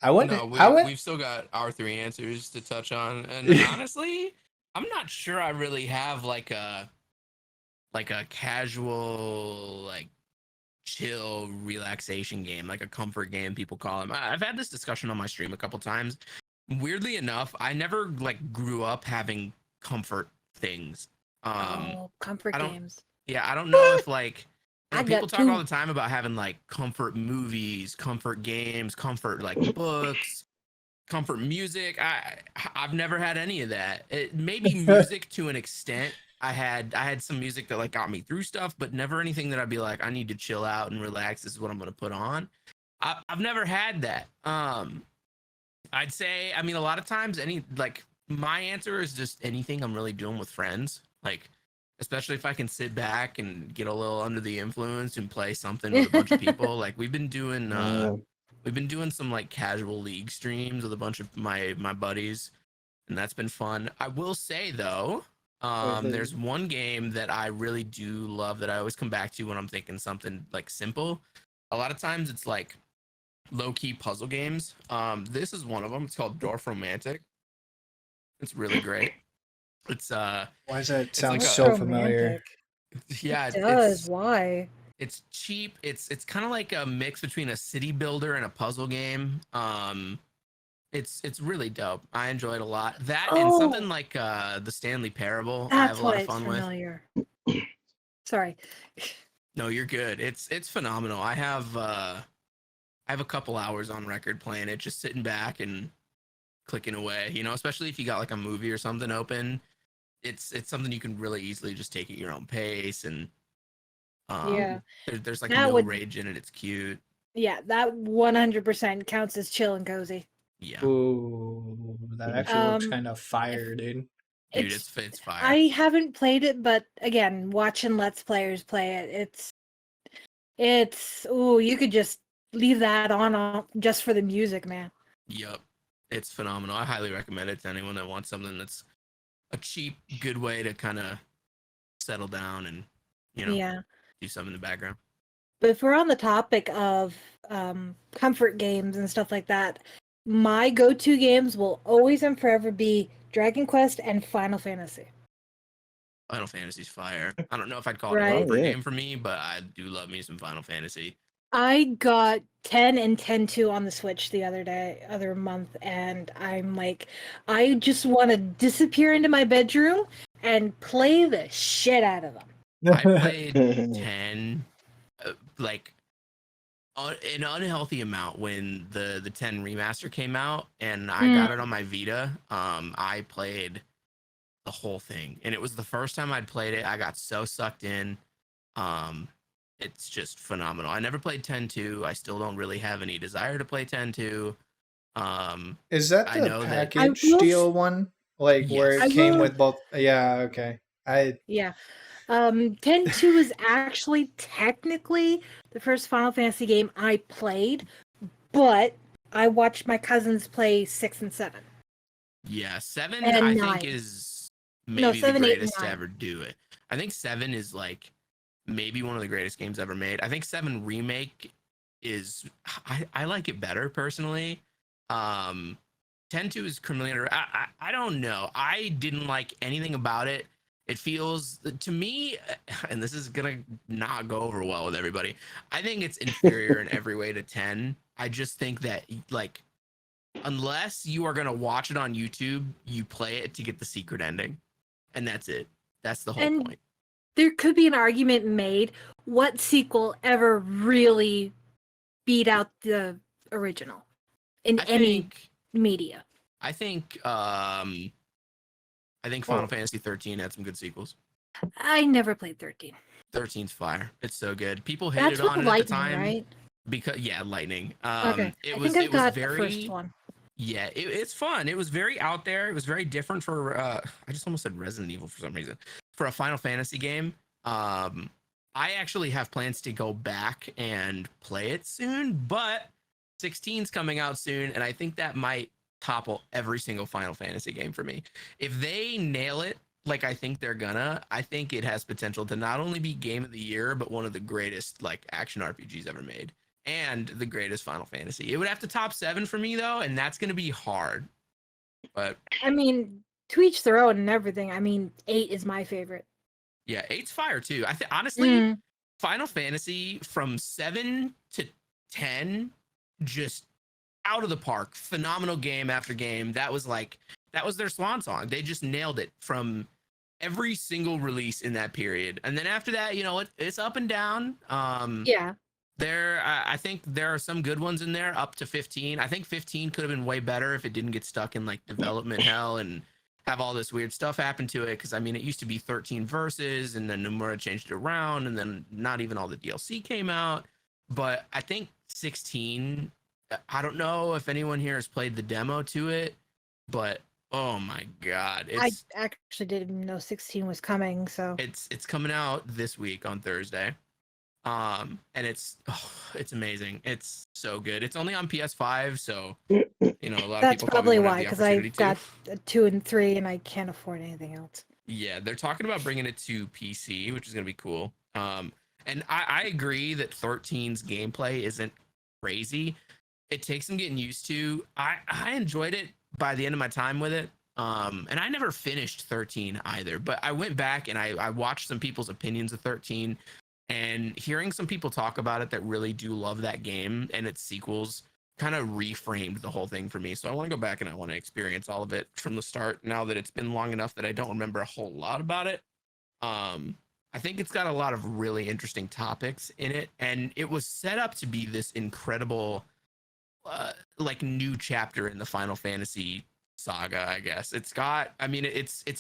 Speaker 1: I went.
Speaker 2: We've still got our 3 answers to touch on, and honestly, I'm not sure I really have like a casual, like chill relaxation game, like a comfort game people call them. I've had this discussion on my stream a couple times. Weirdly enough, I never like grew up having comfort things.
Speaker 3: Comfort games.
Speaker 2: Yeah, I don't know if like
Speaker 3: I
Speaker 2: people
Speaker 3: got
Speaker 2: talk
Speaker 3: two.
Speaker 2: all the time about having like comfort movies, comfort games, comfort like books, comfort music. I've never had any of that. Maybe music to an extent. I had some music that like got me through stuff, but never anything that I'd be like, I need to chill out and relax. This is what I'm gonna put on. I've never had that. I'd say, I mean, a lot of times my answer is just anything I'm really doing with friends. Like, especially if I can sit back and get a little under the influence and play something with a bunch of people. Like we've been doing some like casual league streams with a bunch of my buddies, and that's been fun. I will say though, there's one game that I really do love that I always come back to when I'm thinking something like simple. A lot of times it's like low-key puzzle games. This is one of them. It's called Dorfromantik. It's really great. It's
Speaker 1: why does that sound
Speaker 2: like
Speaker 1: so familiar?
Speaker 2: Yeah,
Speaker 3: It does. Why?
Speaker 2: It's cheap. It's kind of like a mix between a city builder and a puzzle game. It's really dope. I enjoy it a lot. That and something like the Stanley Parable. I have a lot of fun with.
Speaker 3: Sorry.
Speaker 2: No, you're good. It's phenomenal. I have a couple hours on record playing it, just sitting back and clicking away. Especially if you got like a movie or something open. It's something you can really easily just take at your own pace, and there's like no rage in it. It's cute.
Speaker 3: Yeah, that 100% counts as chill and cozy.
Speaker 2: Yeah.
Speaker 1: Ooh, that actually looks kind of fire, dude.
Speaker 2: Dude, it's fire.
Speaker 3: I haven't played it, but again, watching Let's Players play it, it's you could just leave that on just for the music, man.
Speaker 2: Yep. It's phenomenal. I highly recommend it to anyone that wants something that's a cheap, good way to kind of settle down and,
Speaker 3: Yeah.
Speaker 2: do something in the background.
Speaker 3: But if we're on the topic of comfort games and stuff like that, my go-to games will always and forever be Dragon Quest and Final Fantasy.
Speaker 2: Final Fantasy's fire. I don't know if I'd call it
Speaker 3: Right.
Speaker 2: a comfort
Speaker 4: Oh, yeah.
Speaker 2: game for me, but I do love me some Final Fantasy.
Speaker 3: I got 10 and 10-2 on the Switch the other month, and I'm like, I just want to disappear into my bedroom and play the shit out of them.
Speaker 2: I played 10, like an unhealthy amount when the 10 remaster came out, and I got it on my Vita. I played the whole thing, and it was the first time I'd played it. I got so sucked in. It's just phenomenal. I never played 10-2. I still don't really have any desire to play 10-2.
Speaker 1: Is that
Speaker 2: I
Speaker 1: the
Speaker 2: know that-
Speaker 1: package
Speaker 3: I will
Speaker 1: deal one? Like where
Speaker 2: Yes.
Speaker 1: it
Speaker 3: I
Speaker 1: came
Speaker 3: will-
Speaker 1: with both? Yeah, okay.
Speaker 3: Yeah. 10-2 is actually technically the first Final Fantasy game I played, but I watched my cousins play 6 and 7.
Speaker 2: Yeah, 7
Speaker 3: And
Speaker 2: I
Speaker 3: 9.
Speaker 2: think is
Speaker 3: No,
Speaker 2: maybe
Speaker 3: 7,
Speaker 2: the
Speaker 3: 8, and
Speaker 2: greatest to
Speaker 3: 9.
Speaker 2: ever do it. I think 7 is like maybe one of the greatest games ever made. I think 7 remake is I like it better personally. 10-2 is criminally under. I don't know. I didn't like anything about it. It feels to me, and this is gonna not go over well with everybody. I think it's inferior in every way to 10. I just think that like unless you are gonna watch it on YouTube, you play it to get the secret ending, and that's it. That's the whole
Speaker 3: And
Speaker 2: point.
Speaker 3: There could be an argument made, what sequel ever really beat out the original in
Speaker 2: I
Speaker 3: any
Speaker 2: think
Speaker 3: media?
Speaker 2: I think Final Fantasy 13 had some good sequels.
Speaker 3: I never played 13.
Speaker 2: 13's fire. It's so good. People
Speaker 3: That's
Speaker 2: hated on
Speaker 3: with
Speaker 2: it at the
Speaker 3: Lightning,
Speaker 2: time
Speaker 3: right?
Speaker 2: because Lightning.
Speaker 3: Okay.
Speaker 2: It
Speaker 3: I
Speaker 2: was
Speaker 3: think I've got
Speaker 2: very
Speaker 3: the first one.
Speaker 2: Yeah, it's fun. It was very out there. It was very different for I just almost said Resident Evil for some reason. For a Final Fantasy game. I actually have plans to go back and play it soon, but 16's coming out soon, and I think that might topple every single Final Fantasy game for me. If they nail it like I think they're gonna, I think it has potential to not only be game of the year, but one of the greatest like action RPGs ever made. And the greatest Final Fantasy. It would have to top 7 for me though, and that's gonna be hard. But
Speaker 3: I mean, to each their own and everything. I mean, 8 is my favorite.
Speaker 2: yeah, 8's fire too. I think honestly,
Speaker 3: Mm.
Speaker 2: Final Fantasy from 7 to 10, just out of the park. Phenomenal game after game. That was their swan song. They just nailed it from every single release in that period. And then after that, it's up and down.
Speaker 3: Yeah.
Speaker 2: I think there are some good ones in there up to 15. I think 15 could have been way better if it didn't get stuck in like development hell and have all this weird stuff happen to it. Because I mean, it used to be 13 verses, and then Nomura changed it around, and then not even all the DLC came out. But I think 16. I don't know if anyone here has played the demo to it, but oh my god,
Speaker 3: I actually didn't know 16 was coming, so
Speaker 2: it's coming out this week on Thursday. And it's amazing. It's so good. It's only on PS5, so a lot of
Speaker 3: that's
Speaker 2: people
Speaker 3: probably
Speaker 2: won't
Speaker 3: why,
Speaker 2: have the
Speaker 3: because I've
Speaker 2: opportunity
Speaker 3: got
Speaker 2: to.
Speaker 3: a 2 and 3 and I can't afford anything else.
Speaker 2: Yeah, they're talking about bringing it to PC, which is gonna be cool. And I agree that 13's gameplay isn't crazy. It takes some getting used to. I enjoyed it by the end of my time with it. And I never finished 13 either, but I went back and I watched some people's opinions of 13, and hearing some people talk about it that really do love that game and its sequels kind of reframed the whole thing for me. So I want to go back and I want to experience all of it from the start now that it's been long enough that I don't remember a whole lot about it. I think it's got a lot of really interesting topics in it, and it was set up to be this incredible like new chapter in the Final Fantasy saga, I guess. It's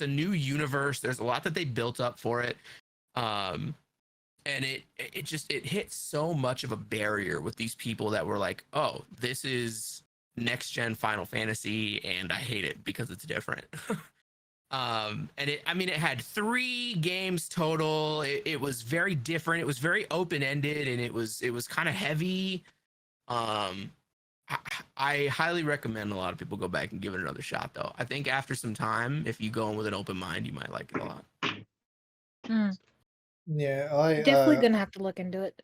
Speaker 2: a new universe. There's a lot that they built up for it. And it hit so much of a barrier with these people that were like, oh, this is next gen Final Fantasy and I hate it because it's different. And it had 3 games total. It was very different. It was very open-ended, and it was kind of heavy. I, I highly recommend a lot of people go back and give it another shot, though. I think after some time, if you go in with an open mind, you might like it a lot.
Speaker 1: Yeah, I
Speaker 3: Definitely gonna have to look into it.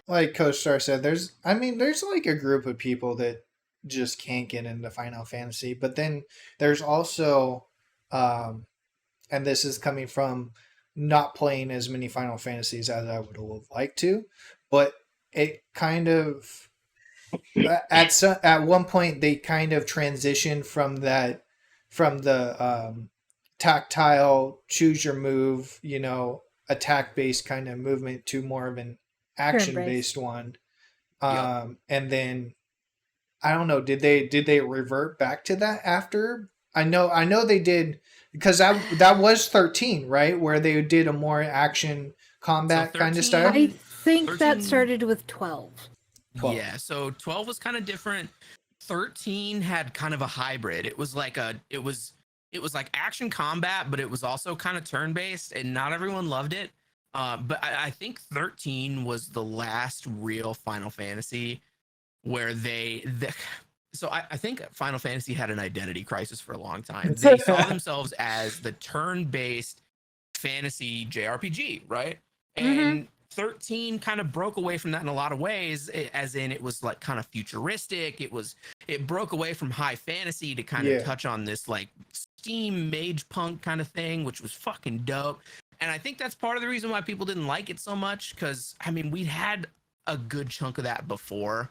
Speaker 1: like Coach Star said, there's like a group of people that just can't get into Final Fantasy, but then there's also, and this is coming from not playing as many Final Fantasies as I would have liked to, but it kind of at one point they kind of transitioned from the tactile choose your move, attack based kind of movement to more of an action based one. And then I don't know, did they revert back to that after? I know they did, because that was 13, right? Where they did a more action combat kind of style.
Speaker 3: I think
Speaker 2: 13
Speaker 3: that started with 12.
Speaker 1: 12.
Speaker 2: Yeah, so 12 was kind of different. 13 had kind of a hybrid. It was like action combat, but it was also kind of turn based, and not everyone loved it. But I think 13 was the last real Final Fantasy where so I think Final Fantasy had an identity crisis for a long time. They saw themselves as the turn-based fantasy JRPG, right? And 13 kind of broke away from that in a lot of ways, as in it was like kind of futuristic. It broke away from high fantasy to kind of touch on this like steam mage punk kind of thing, which was fucking dope. And I think that's part of the reason why people didn't like it so much, because I mean, we'd had a good chunk of that before.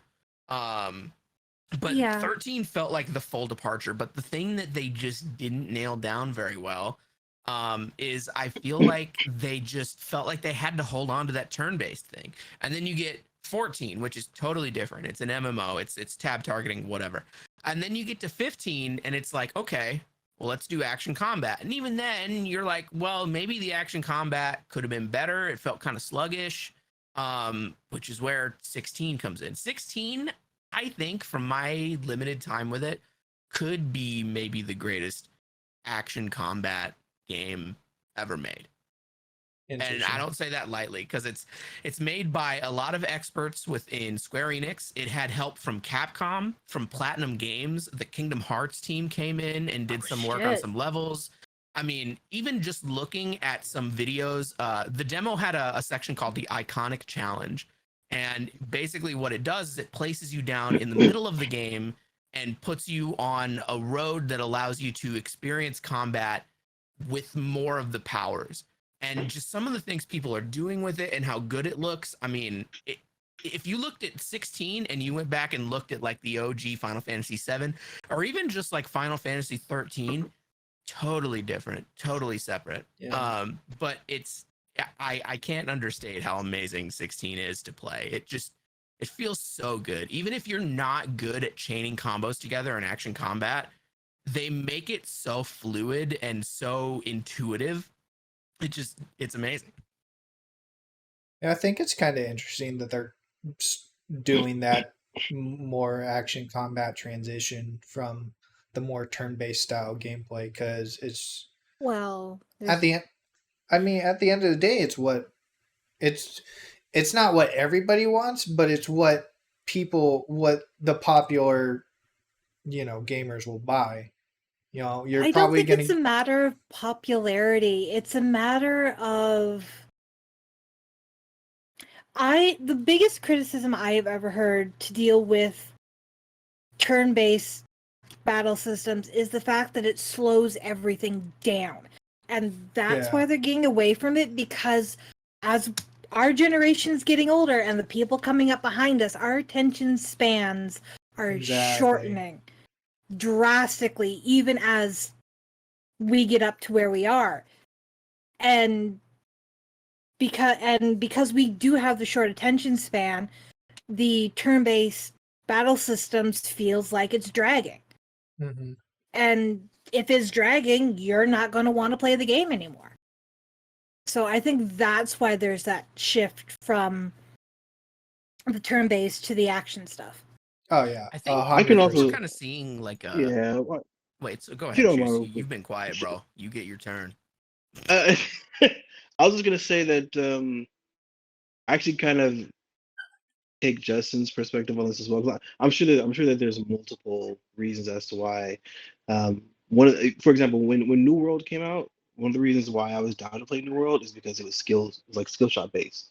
Speaker 2: But 13 felt like the full departure. But the thing that they just didn't nail down very well is I feel like they just felt like they had to hold on to that turn-based thing. And then you get 14, which is totally different. It's an MMO. It's tab targeting, whatever. And then you get to 15, and it's like, okay, well, let's do action combat. And even then, you're like, well, maybe the action combat could have been better. It felt kind of sluggish, which is where 16 comes in. 16, I think, from my limited time with it, could be maybe the greatest action combat game ever made. And I don't say that lightly, because it's made by a lot of experts within Square Enix. It had help from Capcom, from Platinum Games. The Kingdom Hearts team came in and did some work on some levels. I mean, even just looking at some videos, the demo had a section called the Iconic Challenge. And basically what it does is it places you down in the middle of the game and puts you on a road that allows you to experience combat with more of the powers. And just some of the things people are doing with it and how good it looks. I mean, if you looked at 16 and you went back and looked at like the OG Final Fantasy 7, or even just like Final Fantasy 13, totally different, totally separate.
Speaker 1: Yeah.
Speaker 2: But I can't understate how amazing 16 is to play. It feels so good. Even if you're not good at chaining combos together in action combat, they make it so fluid and so intuitive. It's amazing.
Speaker 1: Yeah, I think it's kind of interesting that they're doing that more action combat transition from the more turn-based style gameplay, because it's at the end. I mean, at the end of the day, it's not what everybody wants, but it's what the popular, gamers will buy. You're
Speaker 3: I
Speaker 1: probably
Speaker 3: don't think
Speaker 1: going
Speaker 3: it's a matter of popularity. It's a matter of the biggest criticism I have ever heard to deal with turn-based battle systems is the fact that it slows everything down. And that's why they're getting away from it, because as our generation's getting older and the people coming up behind us, our attention spans are shortening drastically, even as we get up to where we are. And because we do have the short attention span, the turn-based battle systems feels like it's dragging.
Speaker 1: Mm-hmm.
Speaker 3: And if it's dragging, you're not going to want to play the game anymore. So I think that's why there's that shift from the turn-based to the action stuff.
Speaker 1: Oh yeah,
Speaker 2: I think
Speaker 4: I can also
Speaker 2: kind of seeing like a Wait, so go ahead. You've been quiet, bro. You get your turn.
Speaker 4: I was just gonna say that I actually kind of take Justin's perspective on this as well. I'm sure that there's multiple reasons as to why. For example, when New World came out, one of the reasons why I was down to play New World is because it was skill shot based.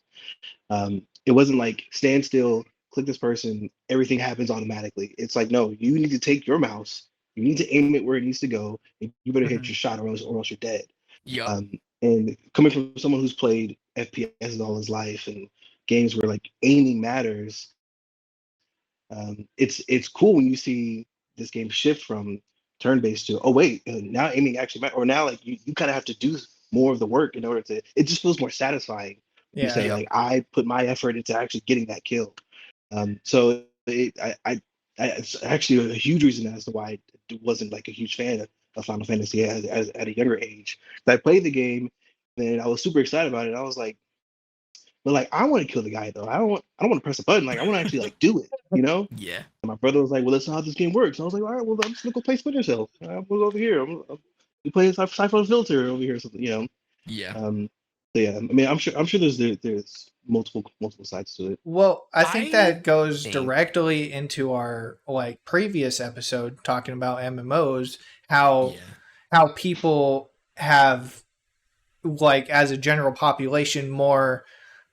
Speaker 4: It wasn't like stand still, click this person, everything happens automatically. It's like, no, you need to take your mouse, you need to aim it where it needs to go, and you better hit
Speaker 1: Mhm.
Speaker 4: your shot or else you're dead.
Speaker 2: Yep.
Speaker 4: And coming from someone who's played FPS all his life and games where like aiming matters, it's cool when you see this game shift from turn-based to, oh wait, now aiming actually matters, or now like you kind of have to do more of the work in order to. It just feels more satisfying. You
Speaker 1: Yeah.
Speaker 4: say
Speaker 2: Yep.
Speaker 4: like I put my effort into actually getting that kill. So it's actually a huge reason as to why I wasn't like a huge fan of Final Fantasy at a younger age. I played the game, and I was super excited about it. I was like, but like I want to kill the guy though. I don't want to press a button. Like I want to actually like do it. You know?
Speaker 2: Yeah.
Speaker 4: And my brother was like, well, that's not how this game works. And I was like, all right, well, I'm just gonna go play Splinter Cell. We'll go over here. We play Siphon Filter over here or something.
Speaker 2: Yeah.
Speaker 4: So yeah, I mean, I'm sure there's multiple sides to it.
Speaker 1: Well, I think
Speaker 2: I
Speaker 1: that goes
Speaker 2: think-
Speaker 1: directly into our like previous episode talking about MMOs, how
Speaker 2: Yeah.
Speaker 1: how people have like as a general population more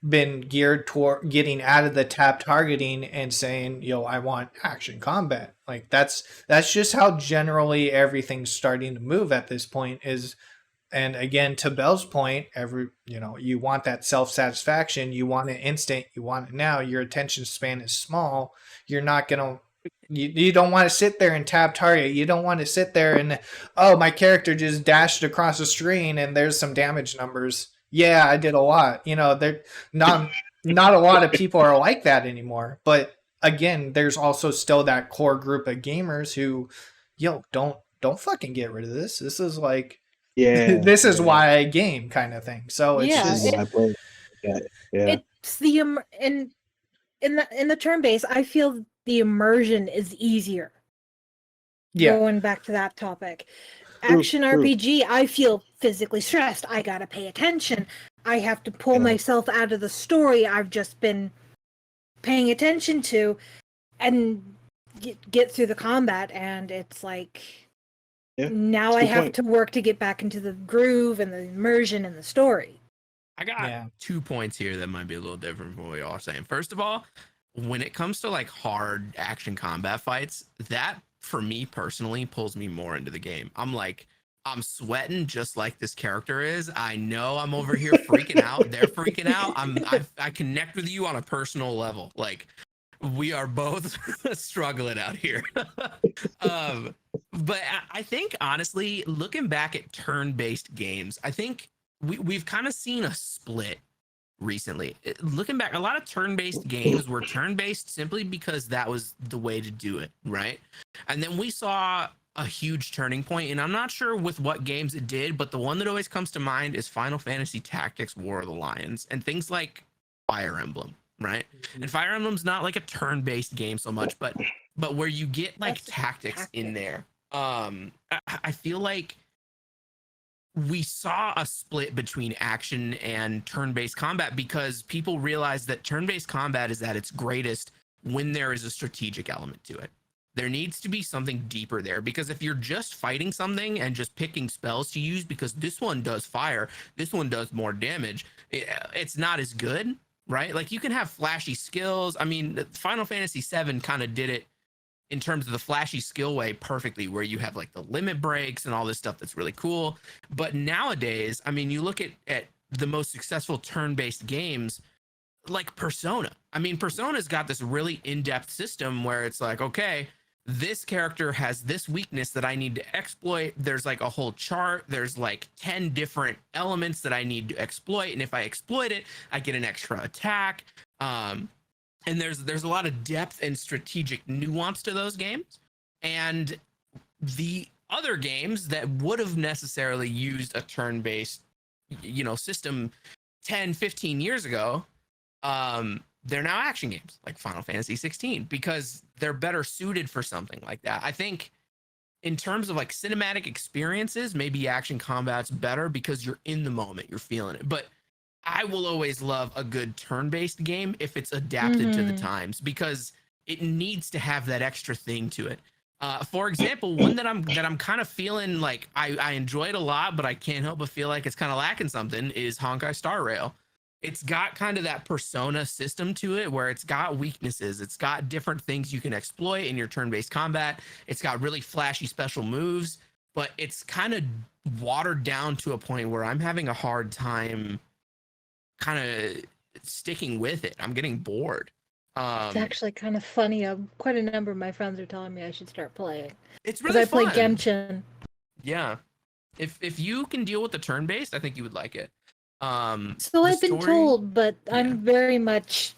Speaker 1: been geared toward getting out of the tap targeting and saying, yo, I want action combat. Like that's just how generally everything's starting to move at this point is. And again, to Bell's point, you want that self-satisfaction, you want it instant, you want it now, your attention span is small, you're not gonna you don't want to sit there and tab target. You don't want to sit there and, oh, my character just dashed across the screen and there's some damage numbers. Yeah, I did a lot. They're not a lot of people are like that anymore. But again, there's also still that core group of gamers who, don't fucking get rid of this. This is like
Speaker 4: Yeah,
Speaker 1: this is why I game kind of thing. So it's
Speaker 3: Yeah,
Speaker 4: this is
Speaker 1: just
Speaker 4: why I play. Yeah.
Speaker 3: It's the in the turn base, I feel the immersion is easier.
Speaker 1: yeah.
Speaker 3: Going back to that topic.
Speaker 4: True,
Speaker 3: Action
Speaker 4: true.
Speaker 3: RPG, I feel physically stressed. I gotta pay attention. I have to pull
Speaker 4: Yeah.
Speaker 3: myself out of the story I've just been paying attention to and get through the combat. And it's like,
Speaker 4: Yeah,
Speaker 3: now
Speaker 4: that's a
Speaker 3: I
Speaker 4: good
Speaker 3: have
Speaker 4: point.
Speaker 3: to work to get back into the groove and the immersion in the story.
Speaker 2: I got
Speaker 1: Yeah.
Speaker 2: 2 points here that might be a little different from what y'all are saying. First of all, when it comes to like hard action combat fights, that for me personally pulls me more into the game. I'm sweating just like this character is. I know I'm over here freaking out. They're freaking out. I connect with you on a personal level. Like we are both struggling out here. But I think honestly, looking back at turn-based games, I think we've kind of seen a split recently. Looking back, a lot of turn-based games were turn-based simply because that was the way to do it, right? And then we saw a huge turning point, and I'm not sure with what games it did, but the one that always comes to mind is Final Fantasy Tactics War of the Lions and things like Fire Emblem, right? And Fire Emblem's not like a turn-based game so much, but where you get like
Speaker 3: That's
Speaker 2: tactics in
Speaker 3: tactic.
Speaker 2: there. I feel like we saw a split between action and turn-based combat because people realize that turn-based combat is at its greatest when there is a strategic element to it. There needs to be something deeper there, because if you're just fighting something and just picking spells to use because this one does fire, this one does more damage, it's not as good, right? Like you can have flashy skills. I mean, Final Fantasy VII kind of did it in terms of the flashy skill way perfectly, where you have like the limit breaks and all this stuff that's really cool. But nowadays, I mean, you look at the most successful turn-based games like Persona. I mean, Persona's got this really in-depth system where it's like, okay, this character has this weakness that I need to exploit. There's like a whole chart. There's like 10 different elements that I need to exploit. And if I exploit it, I get an extra attack. And there's a lot of depth and strategic nuance to those games. And the other games that would have necessarily used a turn-based, system 10, 15 years ago, they're now action games like Final Fantasy 16 because they're better suited for something like that. I think in terms of like cinematic experiences, maybe action combat's better because you're in the moment, you're feeling it. But I will always love a good turn-based game if it's adapted to the
Speaker 3: Mhm.
Speaker 2: times, because it needs to have that extra thing to it. For example, one that I'm kind of feeling like I enjoy it a lot, but I can't help but feel like it's kind of lacking something, is Honkai Star Rail. It's got kind of that persona system to it where it's got weaknesses. It's got different things you can exploit in your turn-based combat. It's got really flashy special moves, but it's kind of watered down to a point where I'm having a hard time kind of sticking with it. I'm getting bored.
Speaker 3: It's actually kind of funny. Quite a number of my friends are telling me I should start playing
Speaker 2: It's
Speaker 3: because
Speaker 2: really
Speaker 3: I play
Speaker 2: fun.
Speaker 3: Genshin.
Speaker 2: Yeah. If you can deal with the turn-based, I think you would like it.
Speaker 3: So
Speaker 2: the
Speaker 3: I've been
Speaker 2: story-
Speaker 3: told, but
Speaker 2: yeah.
Speaker 3: I'm very much.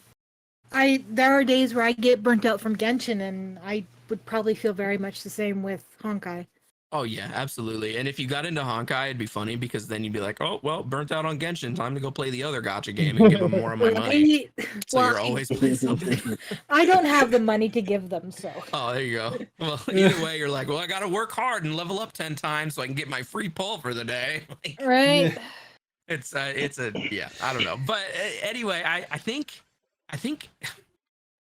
Speaker 3: There are days where I get burnt out from Genshin, and I would probably feel very much the same with Honkai.
Speaker 2: Oh yeah, absolutely. And if you got into Honkai, it'd be funny because then you'd be like, oh well, burnt out on Genshin. Time to go play the other gacha game and give them more of my money. So
Speaker 3: Well,
Speaker 2: you're always playing something.
Speaker 3: I don't have the money to give them, so.
Speaker 2: Oh, there you go. Well, either way, you're like, well, I got to work hard and level up 10 times so I can get my free pull for the day. Like,
Speaker 3: Right?
Speaker 2: it's yeah, I don't know. But anyway, I think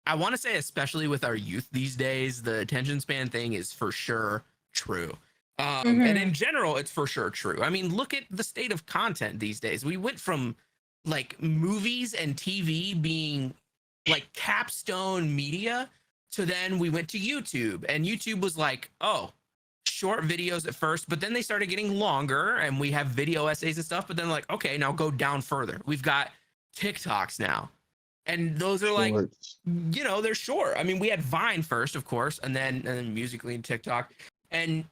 Speaker 2: I want to say, especially with our youth these days, the attention span thing is for sure true. And in general, it's for sure true. I mean, look at the state of content these days. We went from like movies and TV being like capstone media to then we went to YouTube, and YouTube was like, oh, short videos at first, but then they started getting longer and we have video essays and stuff. But then, like, okay, now go down further. We've got TikToks now. And those are like,
Speaker 4: Shorts.
Speaker 2: you know, they're short. I mean, we had Vine first, of course, and then Musical.ly and TikTok. And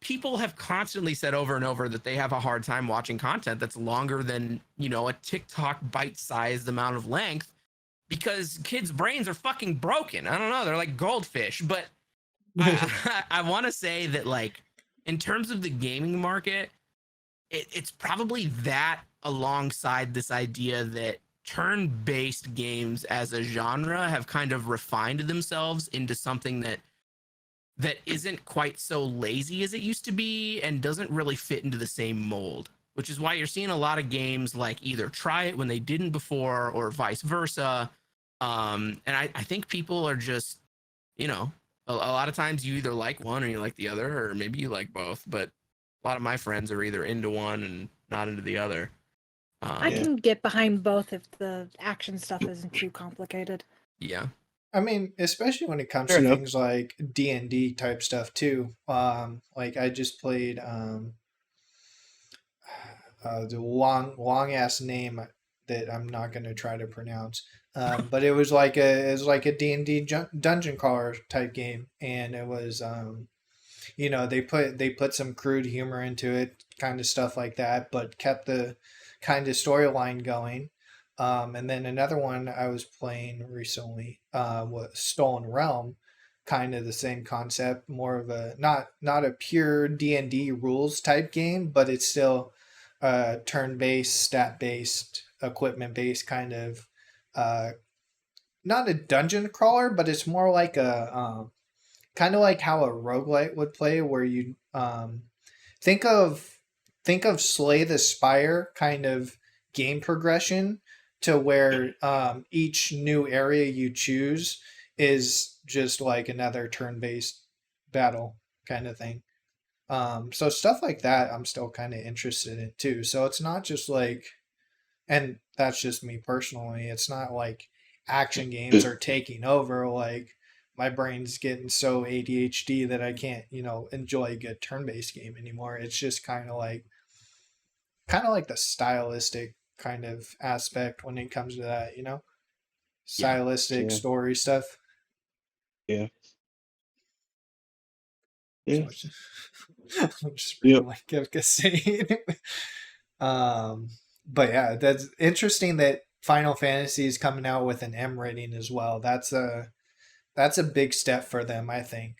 Speaker 2: people have constantly said over and over that they have a hard time watching content that's longer than, you know, a TikTok bite-sized amount of length, because kids' brains are fucking broken. I don't know. They're like goldfish. But I want to say that, like, in terms of the gaming market, it's probably that alongside this idea that turn-based games as a genre have kind of refined themselves into something that isn't quite so lazy as it used to be and doesn't really fit into the same mold, which is why you're seeing a lot of games like either try it when they didn't before or vice versa. And I think people are just, you know, a lot of times you either like one or you like the other, or maybe you like both, but a lot of my friends are either into one and not into the other.
Speaker 3: I can get behind both if the action stuff isn't too complicated.
Speaker 2: Yeah.
Speaker 1: I mean, especially when it comes
Speaker 4: Fair
Speaker 1: to
Speaker 4: enough.
Speaker 1: things like D&D type stuff too. Like I just played the long ass name that I'm not going to try to pronounce. But it was like a D&D dungeon crawler type game, and it was you know, they put some crude humor into it, kind of stuff like that, but kept the kind of storyline going. And then another one I was playing recently was Stolen Realm, kind of the same concept, more of a not a pure D&D rules type game, but it's still turn-based, stat-based, equipment-based kind of not a dungeon crawler, but it's more like a kind of like how a roguelite would play, where you think of Slay the Spire kind of game progression, to where each new area you choose is just like another turn-based battle kind of thing. So stuff like that I'm still kind of interested in too. So it's not just like, and that's just me personally, it's not like action games are taking over. Like my brain's getting so ADHD that I can't, you know, enjoy a good turn-based game anymore. It's just kind of like the stylistic kind of aspect when it comes to that, you know, stylistic
Speaker 4: Yeah.
Speaker 1: story stuff.
Speaker 4: Yeah.
Speaker 1: So
Speaker 4: Yeah.
Speaker 1: it's I'm just reading
Speaker 4: Yep.
Speaker 1: like Kefka saying. But yeah, that's interesting that Final Fantasy is coming out with an M rating as well. That's a big step for them, I think.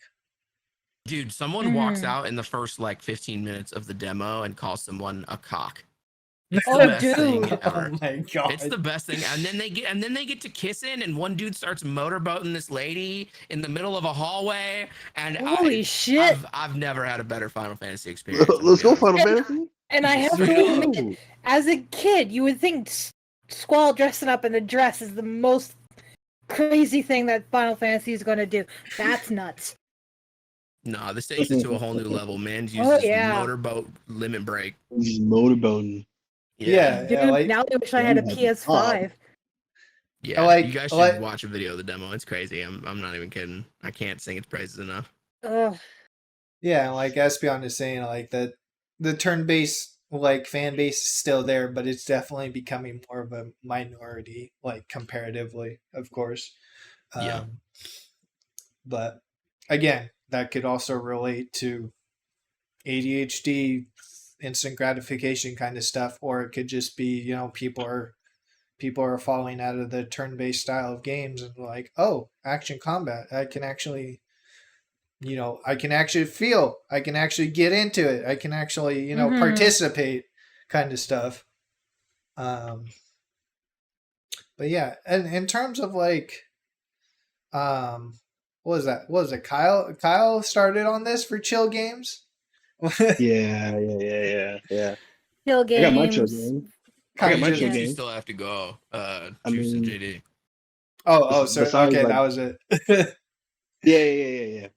Speaker 2: Dude, someone walks
Speaker 3: Mhm.
Speaker 2: out in the first like 15 minutes of the demo and calls someone a cock. It's
Speaker 3: Oh,
Speaker 2: the best thing
Speaker 3: dude.
Speaker 2: ever.
Speaker 1: Oh my god!
Speaker 2: It's the best thing. And then they get to kissing, and one dude starts motorboating this lady in the middle of a hallway. And
Speaker 3: Holy shit!
Speaker 2: I've never had a better Final Fantasy experience. I'm
Speaker 4: Let's go,
Speaker 2: gonna be honest.
Speaker 4: Final Fantasy.
Speaker 3: And I have to
Speaker 2: Straight
Speaker 3: admit,
Speaker 4: Ooh.
Speaker 3: as a kid, you would think Squall dressing up in a dress is the most crazy thing that Final Fantasy is going to do. That's nuts.
Speaker 2: Nah, this takes it to a whole new level. Man
Speaker 3: Oh,
Speaker 2: uses
Speaker 3: yeah.
Speaker 2: motorboat limit break.
Speaker 4: Just motorboating.
Speaker 1: Yeah,
Speaker 3: Dude,
Speaker 1: like
Speaker 3: now I wish I had a
Speaker 4: Yeah,
Speaker 3: PS5.
Speaker 2: Yeah,
Speaker 1: Like-
Speaker 2: you guys should
Speaker 1: like-
Speaker 2: watch a video of the demo. It's crazy. I'm not even kidding. I can't sing its praises enough.
Speaker 3: Ugh.
Speaker 1: yeah, like Espeon is saying, like that the turn-based like fan base is still there, but it's definitely becoming more of a minority, like comparatively, of course.
Speaker 2: Yeah.
Speaker 1: But again, that could also relate to ADHD, instant gratification kind of stuff, or it could just be, you know, people are falling out of the turn-based style of games and like, oh, action combat, I can actually, you know, I can actually feel, I can actually get into it, I can actually, you know,
Speaker 3: Mhm.
Speaker 1: participate kind of stuff. But yeah, and in terms of like, what was that? What was it? Kyle started on this for chill games.
Speaker 4: Yeah.
Speaker 3: Chill
Speaker 4: I got my
Speaker 3: games.
Speaker 4: chill game. I
Speaker 1: Kind
Speaker 4: got
Speaker 1: of
Speaker 4: my
Speaker 1: just,
Speaker 4: chill
Speaker 2: You
Speaker 4: game.
Speaker 2: still have to go.
Speaker 4: I
Speaker 2: Juice and
Speaker 4: mean-
Speaker 2: JD.
Speaker 1: oh, so
Speaker 4: Besides,
Speaker 1: okay,
Speaker 4: like-
Speaker 1: that was it.
Speaker 4: Yeah.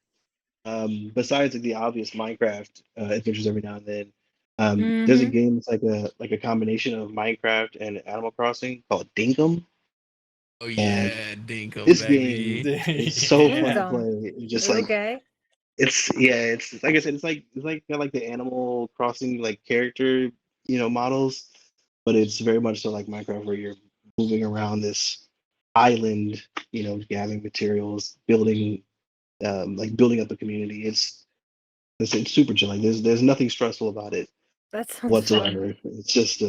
Speaker 4: Besides like the obvious Minecraft adventures every now and then, there's a
Speaker 3: Mhm.
Speaker 4: game that's like a combination of Minecraft and Animal Crossing called Dinkum.
Speaker 2: Oh yeah, Dinkum,
Speaker 4: This
Speaker 2: baby.
Speaker 4: game is so
Speaker 1: Yeah.
Speaker 4: fun to
Speaker 3: Dinkum.
Speaker 4: play. It's just like
Speaker 3: Okay.
Speaker 4: it's like I said, it's like got like the Animal Crossing like character, models, but it's very much so like Minecraft where you're moving around this island, gathering materials, building building up a community. It's super chill. Like there's nothing stressful about it
Speaker 3: That sounds fun.
Speaker 4: whatsoever. It's just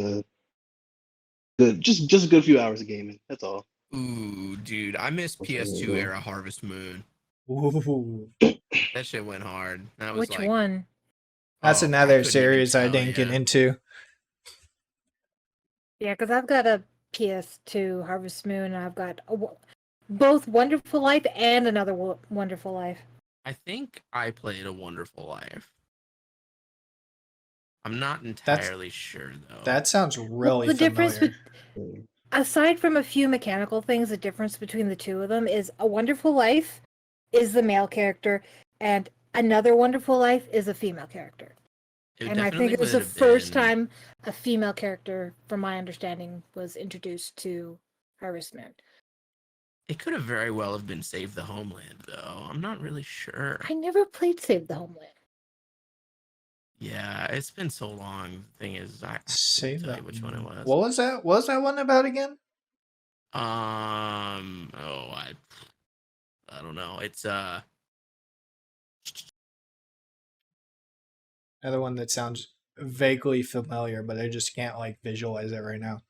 Speaker 4: just a good few hours of gaming. That's all.
Speaker 2: Ooh, dude, I miss PS2 era Harvest Moon.
Speaker 1: Ooh.
Speaker 2: That shit went hard. That was
Speaker 3: Which
Speaker 2: like,
Speaker 3: one?
Speaker 1: That's
Speaker 2: oh, I
Speaker 1: another
Speaker 2: couldn't even
Speaker 1: series I
Speaker 2: tell
Speaker 1: didn't get
Speaker 2: ya.
Speaker 1: into.
Speaker 3: Yeah, because I've got a PS2 Harvest Moon, and I've got both Wonderful Life and another Wonderful Life.
Speaker 2: I think I played A Wonderful Life. I'm not entirely sure though.
Speaker 1: That sounds really
Speaker 3: the difference
Speaker 1: familiar.
Speaker 3: Aside from a few mechanical things, the difference between the two of them is A Wonderful Life is the male character, and Another Wonderful Life is a female character.
Speaker 2: It
Speaker 3: And I think
Speaker 2: definitely
Speaker 3: it was the
Speaker 2: would have
Speaker 3: first
Speaker 2: been-
Speaker 3: time a female character, from my understanding, was introduced to Harvest Moon.
Speaker 2: It could have very well have been Save the Homeland though. I'm not really sure.
Speaker 3: I never played Save the Homeland.
Speaker 2: Yeah, it's been so long. The thing is, I
Speaker 1: Save
Speaker 2: tell
Speaker 1: that.
Speaker 2: you which one it was.
Speaker 1: What was that? What was that one about again?
Speaker 2: Oh, I don't know. It's
Speaker 1: Another one that sounds vaguely familiar, but I just can't like visualize it right now.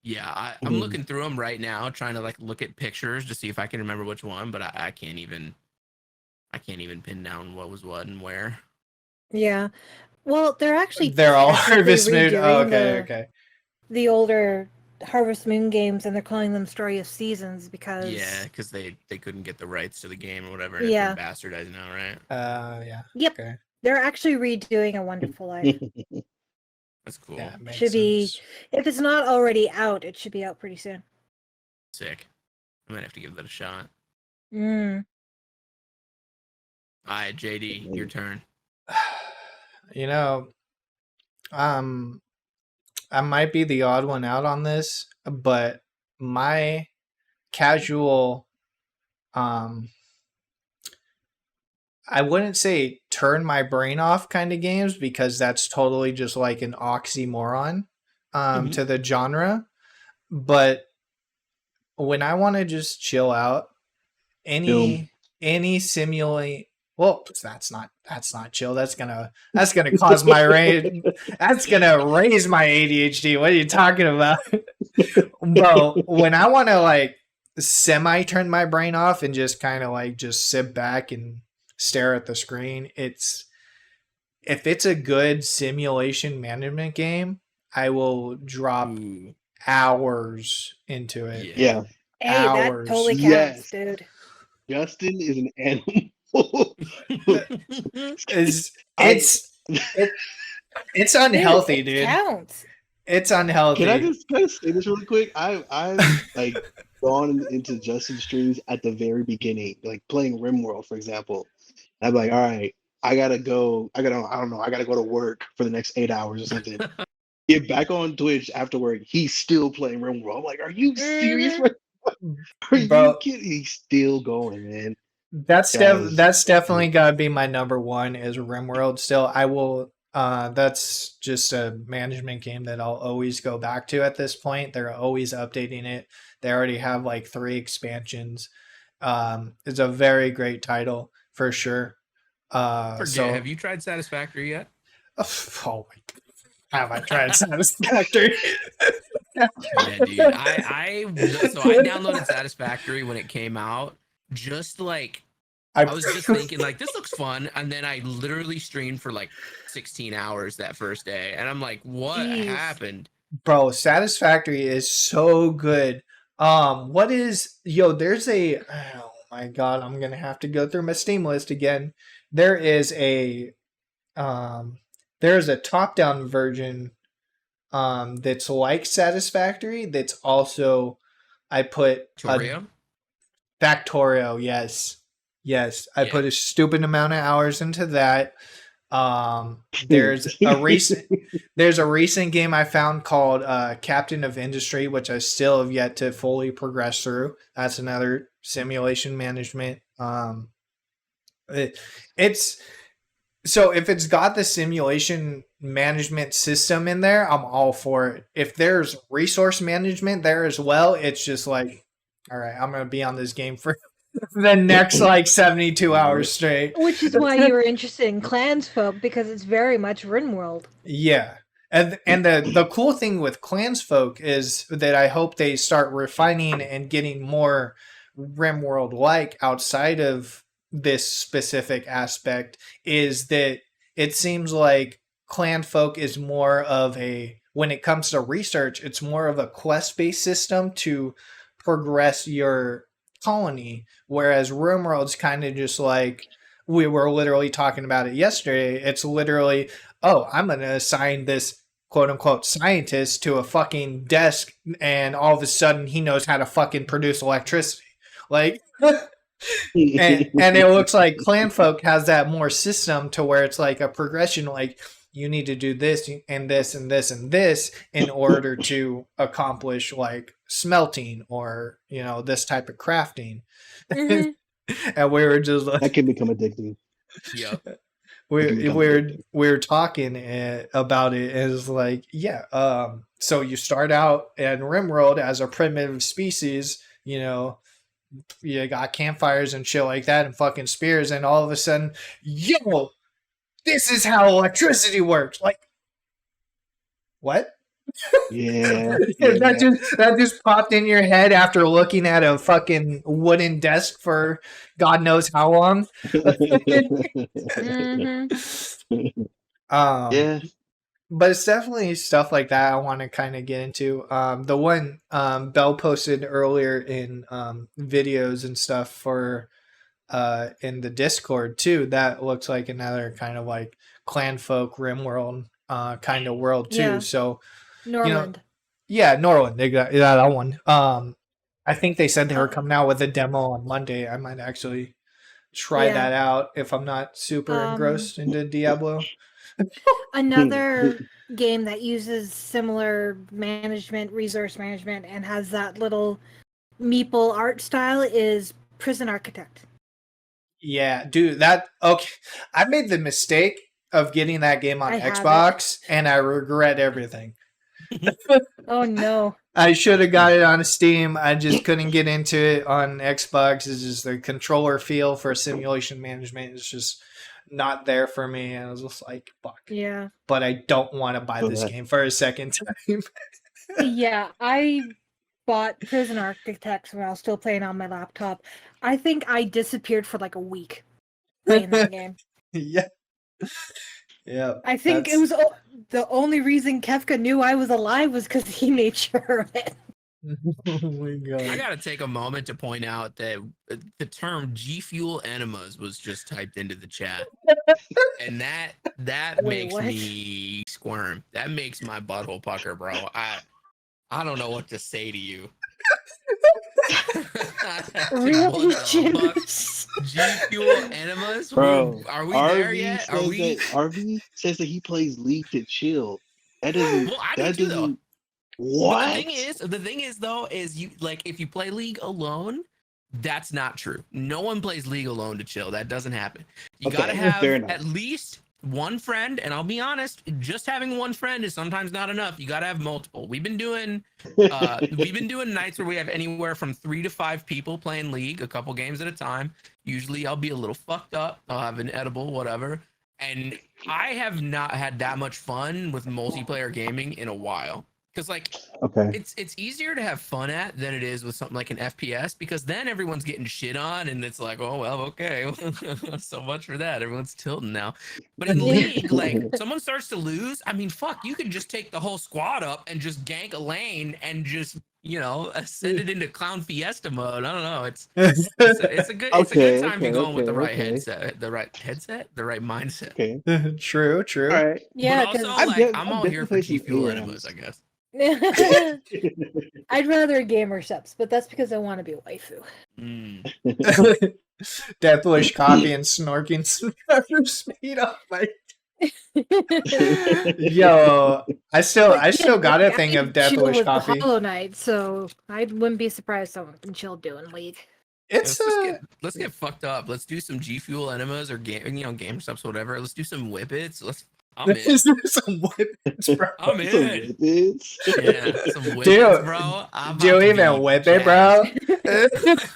Speaker 2: yeah. I'm
Speaker 4: Mhm.
Speaker 2: looking through them right now, trying to like look at pictures to see if I can remember which one, but I can't even. I can't even pin down what was what and where.
Speaker 3: Yeah. Well, they're actually
Speaker 1: They're all
Speaker 3: technically
Speaker 1: Harvest Moon. Oh,
Speaker 3: redoing
Speaker 1: okay, okay.
Speaker 3: the older Harvest Moon games, and they're calling them Story of Seasons because
Speaker 2: Yeah, because they couldn't get the rights to the game or whatever. And
Speaker 3: Yeah.
Speaker 2: It's been bastardized now, right?
Speaker 1: Yeah.
Speaker 3: Yep.
Speaker 1: Okay.
Speaker 3: they're actually redoing A Wonderful Life.
Speaker 2: That's cool.
Speaker 1: Yeah, makes
Speaker 3: Should be-
Speaker 1: sense.
Speaker 3: If it's not already out, it should be out pretty soon.
Speaker 2: Sick. I might have to give that a shot.
Speaker 3: Mm.
Speaker 2: All right, JD, your turn.
Speaker 1: You know, I might be the odd one out on this, but my casual, I wouldn't say turn my brain off kind of games because that's totally just like an oxymoron
Speaker 4: Mhm.
Speaker 1: to the genre. But when I want to just chill out, any simulate. Well, that's not chill. That's gonna cause my rage. That's gonna raise my ADHD. What are you talking about? But when I want to like semi turn my brain off and just kind of like just sit back and stare at the screen, if it's a good simulation management game, I will drop
Speaker 2: Ooh,
Speaker 1: hours into it.
Speaker 4: Yeah,
Speaker 3: Hey,
Speaker 1: Hours.
Speaker 3: that totally counts,
Speaker 4: Yes.
Speaker 3: dude.
Speaker 4: Justin is an animal.
Speaker 1: It's It's unhealthy,
Speaker 3: Dude, it
Speaker 1: dude.
Speaker 3: counts.
Speaker 1: It's unhealthy.
Speaker 4: Can I say this really quick? I've like gone into Justin streams at the very beginning, like playing RimWorld, for example. I'm like, all right, I gotta go. I don't know. I gotta go to work for the next 8 hours or something. Get back on Twitch after work. He's still playing RimWorld. I'm like, are you serious?
Speaker 3: Mhm.
Speaker 4: Are you
Speaker 1: Bro,
Speaker 4: kidding? He's still going, man.
Speaker 1: that's
Speaker 4: Guys,
Speaker 1: that's definitely gotta be my number one is RimWorld. Still, I will. That's just a management game that I'll always go back to at this point. They're always updating it. They already have like 3 expansions. It's a very great title for sure.
Speaker 2: Forget.
Speaker 1: So
Speaker 2: Have you tried Satisfactory yet?
Speaker 1: oh my God. Have I tried Satisfactory?
Speaker 2: Yeah, dude. I downloaded Satisfactory when it came out. Just like I was just thinking, like, this looks fun, and then I literally streamed for like 16 hours that first day, and I'm like, what
Speaker 3: Jeez.
Speaker 2: happened?
Speaker 1: Bro, Satisfactory is so good. What is there's a oh my God, I'm gonna have to go through my Steam list again. There is a there's a top-down version that's like Satisfactory that's also I put
Speaker 2: Torio?
Speaker 1: Factorio, yes. Yes. I
Speaker 2: Yeah.
Speaker 1: put a stupid amount of hours into that. There's a recent game I found called Captain of Industry, which I still have yet to fully progress through. That's another simulation management. It's so if it's got the simulation management system in there, I'm all for it. If there's resource management there as well, it's just like, all right, I'm gonna be on this game for the next like 72 hours straight.
Speaker 3: Which is why you were interested in Clansfolk, because it's very much RimWorld.
Speaker 1: Yeah. And the cool thing with Clansfolk is that I hope they start refining and getting more RimWorld like outside of this specific aspect is that it seems like Clanfolk is more of a when it comes to research, it's more of a quest based system to progress your colony, whereas RimWorld's kind of just like we were literally talking about it yesterday. It's literally, oh, I'm going to assign this quote unquote scientist to a fucking desk and all of a sudden he knows how to fucking produce electricity. Like, and it looks like Clanfolk has that more system to where it's like a progression, like you need to do this and this and this and this in order to accomplish like smelting or, this type of crafting.
Speaker 3: Mhm.
Speaker 1: And we were just like,
Speaker 4: that can become addictive.
Speaker 2: Yeah.
Speaker 1: we're talking about it as like, so you start out in RimWorld as a primitive species, you got campfires and shit like that and fucking spears, and all of a sudden, this is how electricity works. Like, what?
Speaker 4: Yeah.
Speaker 1: That just popped in your head after looking at a fucking wooden desk for God knows how long.
Speaker 3: Mhm.
Speaker 4: Yeah.
Speaker 1: But it's definitely stuff like that I want to kind of get into. The one Bell posted earlier in videos and stuff for in the Discord too, that looks like another kind of like Clanfolk RimWorld kind of world too.
Speaker 3: Yeah.
Speaker 1: So
Speaker 3: Norland.
Speaker 1: yeah, Norland, they got that one. I think they said they were coming out with a demo on Monday. I might actually try
Speaker 3: Yeah.
Speaker 1: that out if I'm not super engrossed into Diablo.
Speaker 3: Another game that uses similar resource management, and has that little meeple art style is Prison Architect.
Speaker 1: Yeah, dude, okay. I made the mistake of getting that game on
Speaker 3: I have
Speaker 1: Xbox, and I regret everything.
Speaker 3: Oh no.
Speaker 1: I should have got it on Steam. I just couldn't get into it on Xbox. It's just the controller feel for simulation management is just not there for me. And I was just like, fuck.
Speaker 3: Yeah.
Speaker 1: But I don't want to buy this game for a second time.
Speaker 3: Yeah, I bought Prison Architects when I was still playing on my laptop. I think I disappeared for like a week playing that game.
Speaker 1: Yeah. Yeah.
Speaker 3: I think it was the only reason Kefka knew I was alive was because he made sure of it.
Speaker 1: Oh my God.
Speaker 2: I gotta take a moment to point out that the term G Fuel enemas was just typed into the chat, and that That
Speaker 3: Wait,
Speaker 2: makes
Speaker 3: what?
Speaker 2: me squirm. That makes my butthole pucker, bro. I don't know what to say to you.
Speaker 3: Really
Speaker 2: What the fuck?
Speaker 3: generous.
Speaker 2: G Fuel enemas?
Speaker 4: Bro,
Speaker 2: Are we there
Speaker 4: RV
Speaker 2: yet? Are
Speaker 4: says
Speaker 2: we?
Speaker 4: that RV says that he plays League to chill. That doesn't.
Speaker 2: Well, I do
Speaker 4: That
Speaker 2: too, though.
Speaker 4: doesn't.
Speaker 2: But
Speaker 4: What?
Speaker 2: the thing is though, is you like if you play League alone, that's not true. No one plays League alone to chill. That doesn't happen. You
Speaker 4: Okay,
Speaker 2: gotta
Speaker 4: fair
Speaker 2: have
Speaker 4: enough.
Speaker 2: at least one friend, and I'll be honest, just having one friend is sometimes not enough. You gotta have multiple. We've been doing nights where we have anywhere from 3 to 5 people playing League, a couple games at a time. Usually I'll be a little fucked up. I'll have an edible, whatever. And I have not had that much fun with multiplayer gaming in a while. Because like
Speaker 4: Okay.
Speaker 2: it's easier to have fun at than it is with something like an FPS, because then everyone's getting shit on and it's like, oh well, okay. So much for that. Everyone's tilting now. But in League, like someone starts to lose, I mean fuck, you can just take the whole squad up and just gank a lane and just, you know, send it into Clown Fiesta mode. I don't know. It's a good time to go in with the right headset, the right mindset.
Speaker 4: Okay.
Speaker 1: True, true.
Speaker 4: All right.
Speaker 3: Yeah,
Speaker 2: But also,
Speaker 3: because
Speaker 2: like, I'm
Speaker 4: I've
Speaker 2: all here for
Speaker 4: definitely
Speaker 2: G Fuel
Speaker 4: played
Speaker 2: enemas, I guess.
Speaker 3: I'd rather gamer subs, but that's because I want to be a waifu.
Speaker 2: Mm.
Speaker 1: Death Wish coffee and snorking speed up my yo. I still got a thing of Death
Speaker 3: chill
Speaker 1: Wish
Speaker 3: with
Speaker 1: coffee.
Speaker 3: Hollow Knight, so I wouldn't be surprised someone can chill doing League.
Speaker 1: It's
Speaker 2: Let's get fucked up. Let's do some G Fuel enemas or game subs, whatever. Let's do some whippets. I'm in.
Speaker 1: some whippets, bro.
Speaker 2: I'm
Speaker 4: Some
Speaker 2: in.
Speaker 4: whippets.
Speaker 2: Yeah, some whippets,
Speaker 1: Dude,
Speaker 2: bro. I'm
Speaker 1: Do you
Speaker 2: about to
Speaker 1: even
Speaker 2: be
Speaker 1: whip it, bro?
Speaker 2: jacked.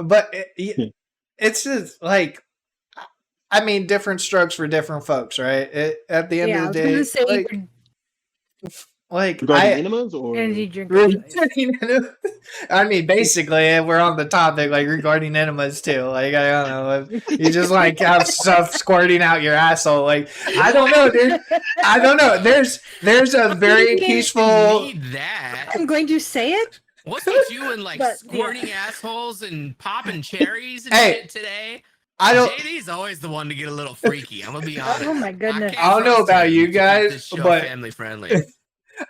Speaker 1: But it's just like, I mean, different strokes for different folks, right? At the end
Speaker 3: Yeah, I
Speaker 1: of
Speaker 3: was
Speaker 1: the
Speaker 3: gonna
Speaker 1: day,
Speaker 3: say
Speaker 1: like
Speaker 4: Regarding
Speaker 1: I.
Speaker 4: enemas or
Speaker 3: energy drink.
Speaker 1: I mean, basically, we're on the topic like regarding enemas too. Like, I don't know, you just like have stuff squirting out your asshole. Like, I don't know, dude. I don't know. There's a very peaceful.
Speaker 2: Need that.
Speaker 3: I'm going to say it.
Speaker 2: What's with you and like
Speaker 3: But,
Speaker 2: squirting assholes and popping cherries and
Speaker 1: Hey,
Speaker 2: shit today?
Speaker 1: I don't.
Speaker 2: JD's always the one to get a little freaky. I'm gonna be honest.
Speaker 3: Oh my goodness.
Speaker 2: can't
Speaker 1: I don't know
Speaker 2: trust
Speaker 1: about
Speaker 2: him
Speaker 1: you
Speaker 2: to keep
Speaker 1: guys,
Speaker 2: this show
Speaker 1: but-
Speaker 2: family friendly.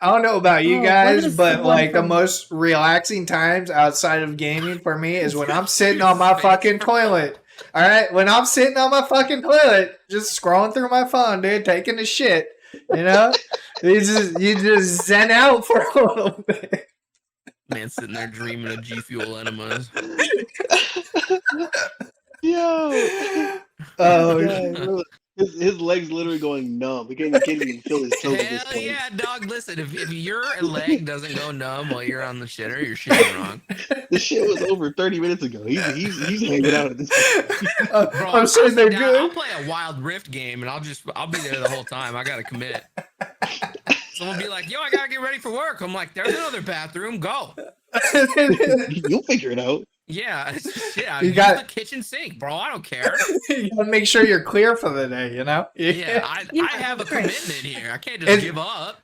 Speaker 1: I don't know about you
Speaker 3: Oh,
Speaker 1: guys,
Speaker 3: what is
Speaker 1: but
Speaker 3: the one
Speaker 1: like the
Speaker 3: from-
Speaker 1: most relaxing times outside of gaming for me is when I'm sitting on my fucking toilet. All right, when I'm sitting on my fucking toilet, just scrolling through my phone, dude, taking a shit. You know, you just zen out for a little bit.
Speaker 2: Man sitting there dreaming of G Fuel enemas.
Speaker 4: Yo.
Speaker 1: Oh,
Speaker 4: God, bro. His legs literally going numb. He can't even feel his toes at this
Speaker 2: Hell
Speaker 4: point.
Speaker 2: yeah, dog. Listen, if your leg doesn't go numb while you're on the shitter, you're shitting wrong.
Speaker 4: This shit was over 30 minutes ago. He's hanging out at this point.
Speaker 2: Bro,
Speaker 1: I'm sitting there
Speaker 2: sit down, I'll
Speaker 1: good.
Speaker 2: play a Wild Rift game and I'll be there the whole time. I gotta commit. Someone will be like, yo, I gotta get ready for work. I'm like, there's another bathroom, go.
Speaker 4: You'll figure it out.
Speaker 2: Yeah, shit.
Speaker 1: You
Speaker 2: Use
Speaker 1: got-
Speaker 2: the kitchen sink, bro. I don't care.
Speaker 1: You gotta make sure you're clear for the day. You know.
Speaker 2: Yeah,
Speaker 3: Yeah,
Speaker 2: I have a
Speaker 3: that's right.
Speaker 2: commitment here. I can't just
Speaker 1: And-
Speaker 2: give up.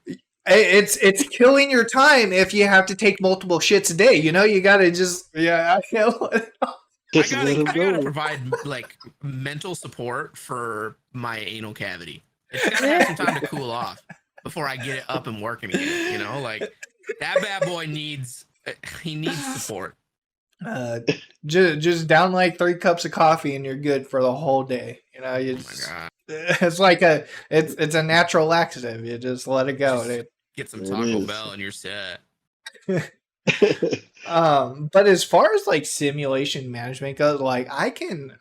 Speaker 1: It's killing your time if you have to take multiple shits a day. You know, you gotta just I feel.
Speaker 4: Just
Speaker 2: I
Speaker 4: let him
Speaker 2: gotta
Speaker 4: go.
Speaker 2: provide like mental support for my anal cavity. It's gotta have some time to cool off before I get it up and working again. You know, like that bad boy needs support.
Speaker 1: Just down like 3 cups of coffee and you're good for the whole day. You know, you
Speaker 2: Oh my
Speaker 1: just,
Speaker 2: god.
Speaker 1: it's like it's a natural laxative. You just let it go.
Speaker 2: Just- Get some
Speaker 4: It
Speaker 2: Taco
Speaker 4: is.
Speaker 2: Bell and you're set.
Speaker 1: But as far as like simulation management goes, like I'm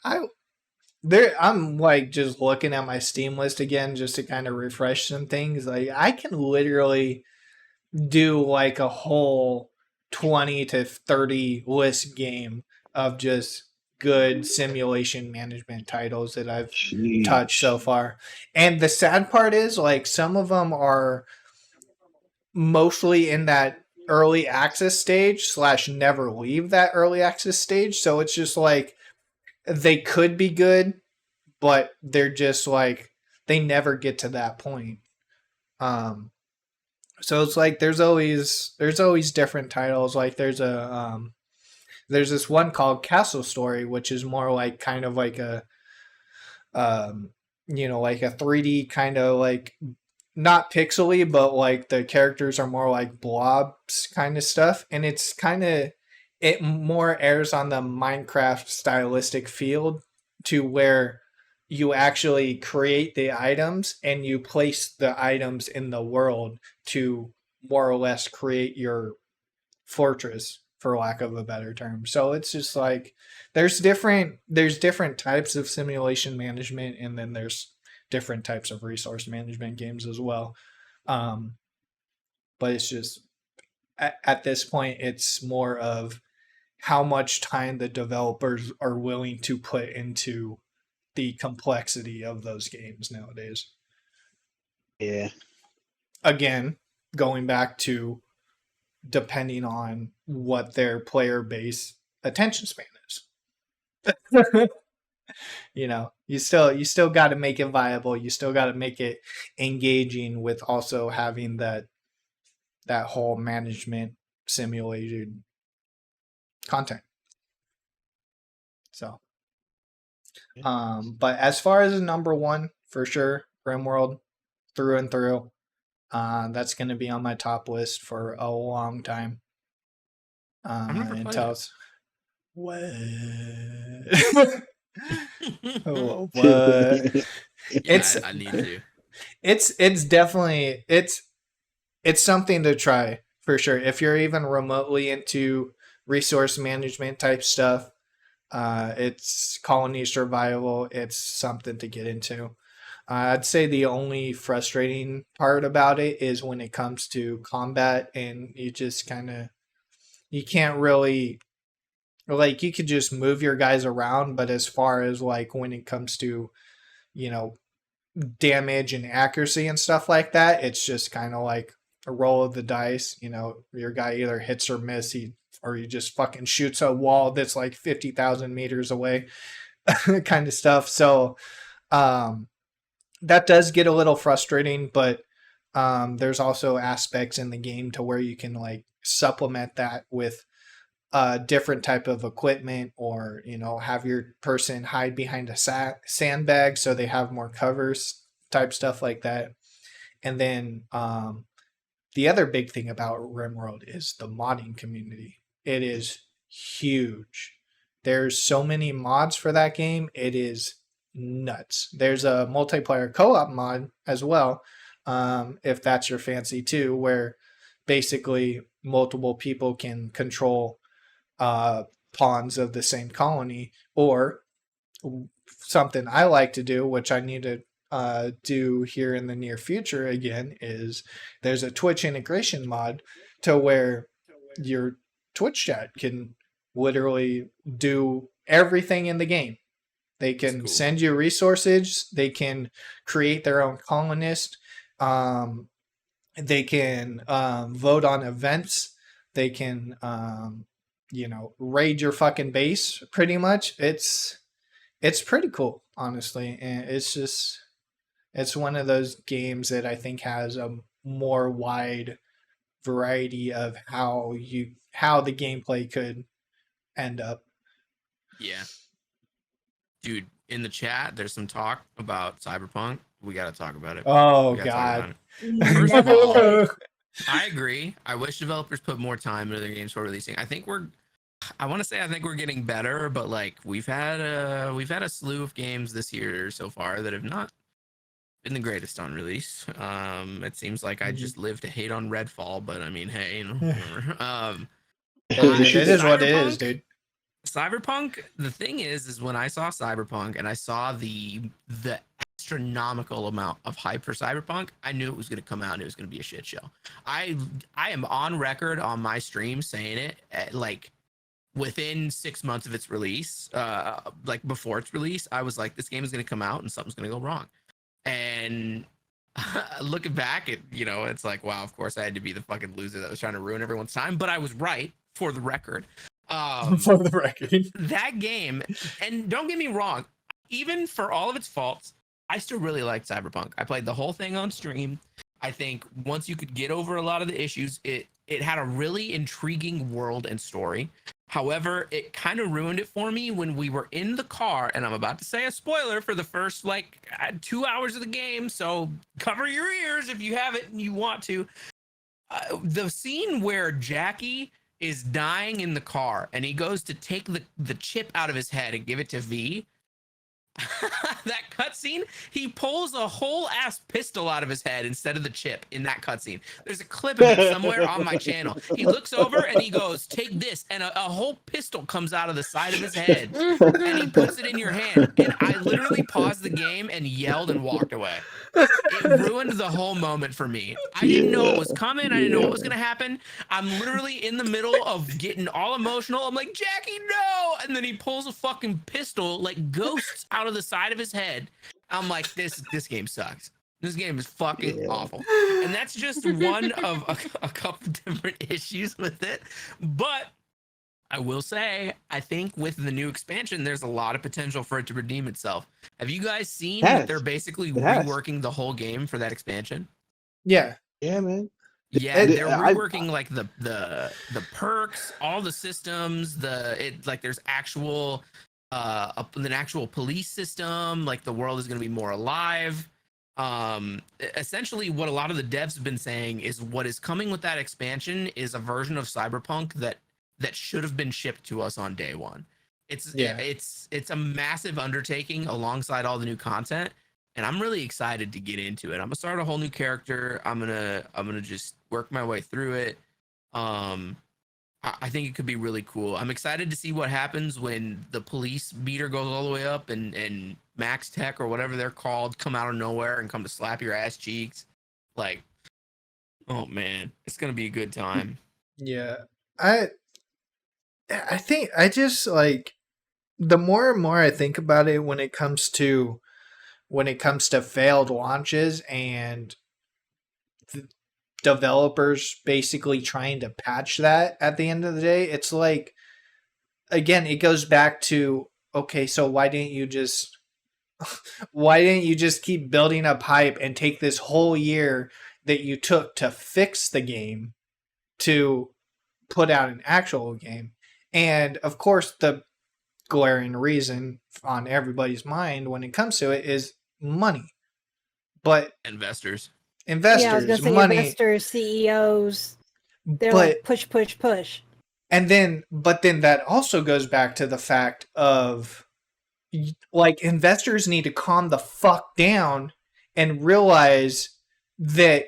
Speaker 1: like just looking at my Steam list again just to kind of refresh some things. Like I can literally do like a whole 20 to 30 list game of just good simulation management titles that I've
Speaker 4: Jeez.
Speaker 1: touched so far. And the sad part is like some of them are mostly in that early access stage / never leave that early access stage. So it's just like they could be good, but they're just like they never get to that point. So it's like there's always different titles. Like there's this one called Castle Story, which is more like kind of like like a 3D kind of like not pixely, but like the characters are more like blobs kind of stuff. And it's it more airs on the Minecraft stylistic field to where you actually create the items and you place the items in the world to more or less create your fortress, for lack of a better term. So it's just like there's different types of simulation management, and then there's different types of resource management games as well. But it's just at this point it's more of how much time the developers are willing to put into the complexity of those games nowadays.
Speaker 4: Yeah.
Speaker 1: Again, going back to depending on what their player base attention span is. You still got to make it viable. You still got to make it engaging with also having that whole management simulated content. So, but as far as number one, for sure, RimWorld through and through. That's going to be on my top list for a long time.
Speaker 2: I've never played
Speaker 1: until
Speaker 2: it.
Speaker 1: it's what? Oh, what? It's
Speaker 2: I need to.
Speaker 1: it's definitely it's something to try for sure. If you're even remotely into resource management type stuff, it's colony survival. It's something to get into. I'd say the only frustrating part about it is when it comes to combat, and you just you can't really, like, you could just move your guys around, but as far as like when it comes to, damage and accuracy and stuff like that, it's just kind of like a roll of the dice. Your guy either hits or miss, or he just fucking shoots a wall that's like 50,000 meters away, kind of stuff. So, that does get a little frustrating, but there's also aspects in the game to where you can like supplement that with a different type of equipment, or have your person hide behind a sandbag so they have more covers, type stuff like that. And then the other big thing about RimWorld is the modding community. It is huge. There's so many mods for that game. It is nuts. There's a multiplayer co-op mod as well, if that's your fancy too, where basically multiple people can control pawns of the same colony. Or something I like to do, which I need to do here in the near future again, is there's a Twitch integration mod to where your Twitch chat can literally do everything in the game. They can send you resources. They can create their own colonist. They can vote on events. They can, raid your fucking base. Pretty much, it's pretty cool, honestly. And it's one of those games that I think has a more wide variety of how the gameplay could end up.
Speaker 2: Yeah. Dude, in the chat, there's some talk about Cyberpunk. We got to talk about it.
Speaker 1: Oh, God.
Speaker 2: First of all, I agree. I wish developers put more time into their games for releasing. I think we're getting better, but like we've had a slew of games this year so far that have not been the greatest on release. It seems like I just live to hate on Redfall, but I mean, hey, whatever.
Speaker 1: It is what it is, dude.
Speaker 2: Cyberpunk, the thing is when I saw Cyberpunk and I saw the astronomical amount of hype for Cyberpunk, I knew it was going to come out and it was going to be a shit show. I am on record on my stream saying it like within 6 months of its release, like before its release, I was like, this game is going to come out and something's going to go wrong. And looking back at, it's like, wow, of course I had to be the fucking loser that was trying to ruin everyone's time, but I was right, for the record.
Speaker 1: For the record,
Speaker 2: that game, and don't get me wrong, even for all of its faults, I still really liked Cyberpunk. I played the whole thing on stream. I think once you could get over a lot of the issues, it had a really intriguing world and story. However, it kind of ruined it for me when we were in the car, and I'm about to say a spoiler for the first 2 hours of the game, so cover your ears if you have it and you want to. The scene where Jackie is dying in the car and he goes to take the chip out of his head and give it to V. That cutscene, he pulls a whole ass pistol out of his head instead of the chip in that cutscene. There's a clip of it somewhere on my channel. He looks over and he goes, "Take this," and a whole pistol comes out of the side of his head, and he puts it in your hand. And I literally paused the game and yelled and walked away. It ruined the whole moment for me. I didn't know what was coming. I didn't know what was gonna happen. I'm literally in the middle of getting all emotional. I'm like, "Jackie, no!" And then he pulls a fucking pistol like ghosts out of the side of his head. I'm like, this game sucks. This game is fucking awful. And that's just one of a couple different issues with it. But I will say, I think with the new expansion, there's a lot of potential for it to redeem itself. Have you guys seen that they're basically reworking the whole game for that expansion?
Speaker 1: Yeah.
Speaker 4: Yeah, man.
Speaker 2: Yeah, they're reworking like the perks, all the systems, there's actual an actual police system, like the world is going to be more alive. Essentially what a lot of the devs have been saying is what is coming with that expansion is a version of Cyberpunk that should have been shipped to us on day one. It's a massive undertaking alongside all the new content, and I'm really excited to get into it. I'm gonna start a whole new character. I'm gonna just work my way through it. I think it could be really cool. I'm excited to see what happens when the police meter goes all the way up and Max Tech or whatever they're called come out of nowhere and come to slap your ass cheeks. Like, oh man, it's gonna be a good time.
Speaker 1: Yeah. I think I just like the more and more I think about it when it comes to failed launches and developers basically trying to patch that at the end of the day, it's like, again, it goes back to, okay, so why didn't you just keep building up hype and take this whole year that you took to fix the game to put out an actual game? And of course, the glaring reason on everybody's mind when it comes to it is money. But
Speaker 2: investors,
Speaker 3: yeah, I was gonna say
Speaker 1: money,
Speaker 3: investors, CEOs, they're like push.
Speaker 1: But then that also goes back to the fact of like investors need to calm the fuck down and realize that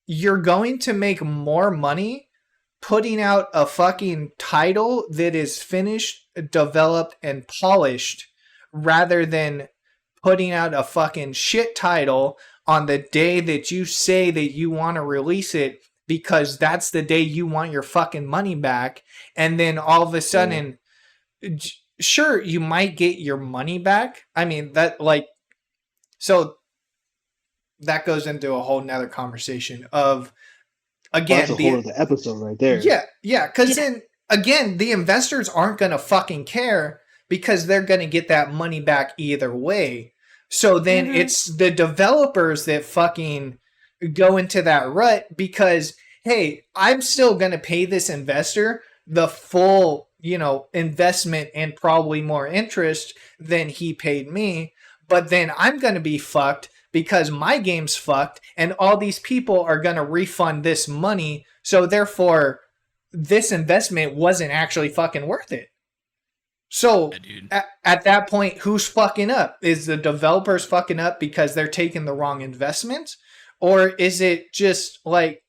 Speaker 1: you're going to make more money putting out a fucking title that is finished, developed, and polished rather than putting out a fucking shit title on the day that you say that you want to release it because that's the day you want your fucking money back. And then all of a sudden, sure, you might get your money back. I mean, so that goes into a whole nother conversation of, again,
Speaker 4: that's a whole other episode right there.
Speaker 1: Yeah, because then again, the investors aren't gonna fucking care because they're gonna get that money back either way. So then it's the developers that fucking go into that rut because, hey, I'm still gonna pay this investor the full, investment and probably more interest than he paid me, but then I'm gonna be fucked because my game's fucked and all these people are going to refund this money. So therefore, this investment wasn't actually fucking worth it. So at that point, who's fucking up? Is the developers fucking up because they're taking the wrong investment? Or is it just like,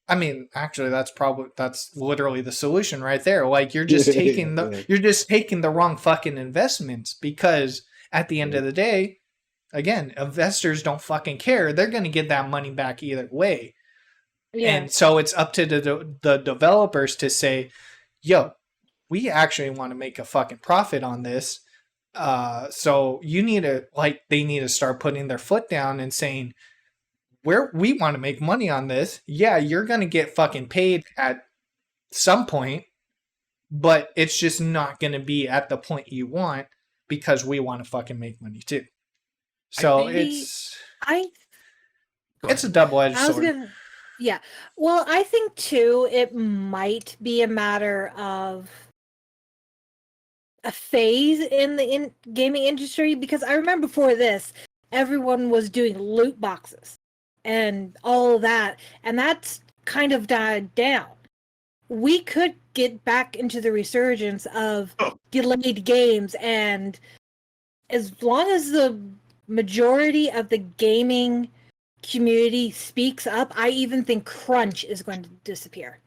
Speaker 1: I mean, actually, that's literally the solution right there. Like you're just taking the wrong fucking investments because at the end of the day, again, investors don't fucking care. They're going to get that money back either way. Yeah. And so it's up to the developers to say, yo, we actually want to make a fucking profit on this. So you need to, they need to start putting their foot down and saying, we want to make money on this. Yeah, you're going to get fucking paid at some point, but it's just not going to be at the point you want because we want to fucking make money too. So it's a double-edged sword.
Speaker 3: Yeah. Well, I think too, it might be a matter of a phase in the gaming industry, because I remember before this, everyone was doing loot boxes and all of that, and that's kind of died down. We could get back into the resurgence of
Speaker 4: Oh.
Speaker 3: delayed games, and as long as the majority of the gaming community speaks up, I even think crunch is going to disappear.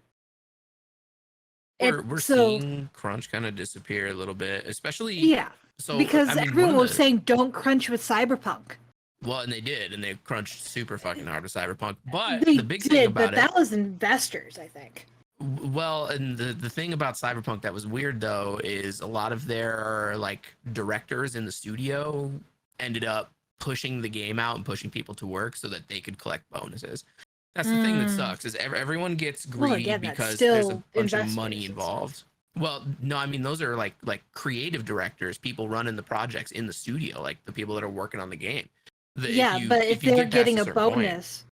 Speaker 2: We're
Speaker 3: So
Speaker 2: seeing crunch kind of disappear a little bit, especially
Speaker 3: yeah,
Speaker 2: so
Speaker 3: because
Speaker 2: I mean, one
Speaker 3: everyone
Speaker 2: of
Speaker 3: was
Speaker 2: the,
Speaker 3: saying don't crunch with Cyberpunk.
Speaker 2: well, and they did, and they crunched super fucking hard with Cyberpunk. But
Speaker 3: They
Speaker 2: the big
Speaker 3: did,
Speaker 2: thing
Speaker 3: but
Speaker 2: about it,
Speaker 3: that was investors, I think.
Speaker 2: well, and the thing about Cyberpunk that was weird though is a lot of their like directors in the studio ended up pushing the game out and pushing people to work so that they could collect bonuses. That's the thing that
Speaker 3: Mm.
Speaker 2: sucks is everyone gets
Speaker 3: Well,
Speaker 2: greedy
Speaker 3: again, that's
Speaker 2: because there's a
Speaker 3: still
Speaker 2: bunch of
Speaker 3: investors
Speaker 2: money
Speaker 3: and
Speaker 2: involved. Well, no, I mean those are like creative directors, people running the projects in the studio, like the people that are working on the game.
Speaker 3: Yeah, but if
Speaker 2: you
Speaker 3: they're
Speaker 2: get past
Speaker 3: getting a
Speaker 2: certain point-
Speaker 3: bonus,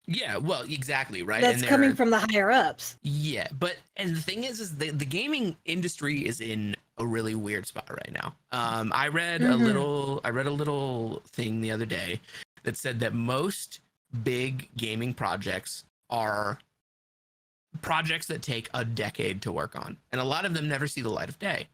Speaker 2: yeah, well, exactly, right.
Speaker 3: that's
Speaker 2: and
Speaker 3: coming
Speaker 2: they're-
Speaker 3: from the higher ups.
Speaker 2: yeah, but and the thing is the gaming industry is in a really weird spot right now. I read a
Speaker 3: Mhm.
Speaker 2: little thing the other day that said that most big gaming projects are projects that take a decade to work on, and a lot of them never see the light of day.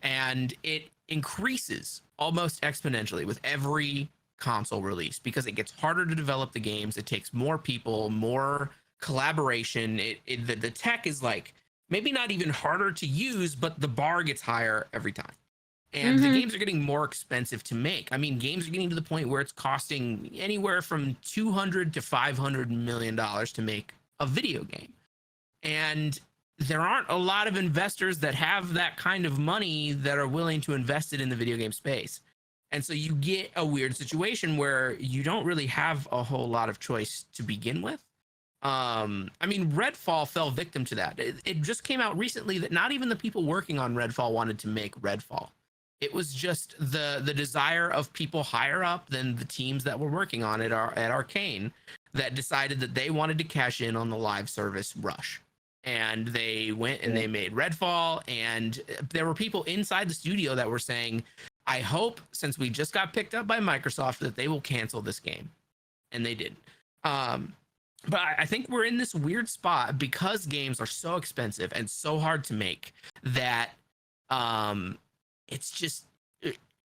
Speaker 2: And it increases almost exponentially with every console release because it gets harder to develop the games. It takes more people, more collaboration. The tech is like maybe not even harder to use, but the bar gets higher every time. And the
Speaker 3: Mhm.
Speaker 2: games are getting more expensive to make. I mean, games are getting to the point where it's costing anywhere from $200 to $500 million to make a video game. And there aren't a lot of investors that have that kind of money that are willing to invest it in the video game space. And so you get a weird situation where you don't really have a whole lot of choice to begin with. I mean, Redfall fell victim to that. It just came out recently that not even the people working on Redfall wanted to make Redfall. It was just the desire of people higher up than the teams that were working on it at Arcane that decided that they wanted to cash in on the live service rush. And they went and they made Redfall, and there were people inside the studio that were saying, I hope, since we just got picked up by Microsoft, that they will cancel this game. And they didn't. But I think we're in this weird spot because games are so expensive and so hard to make that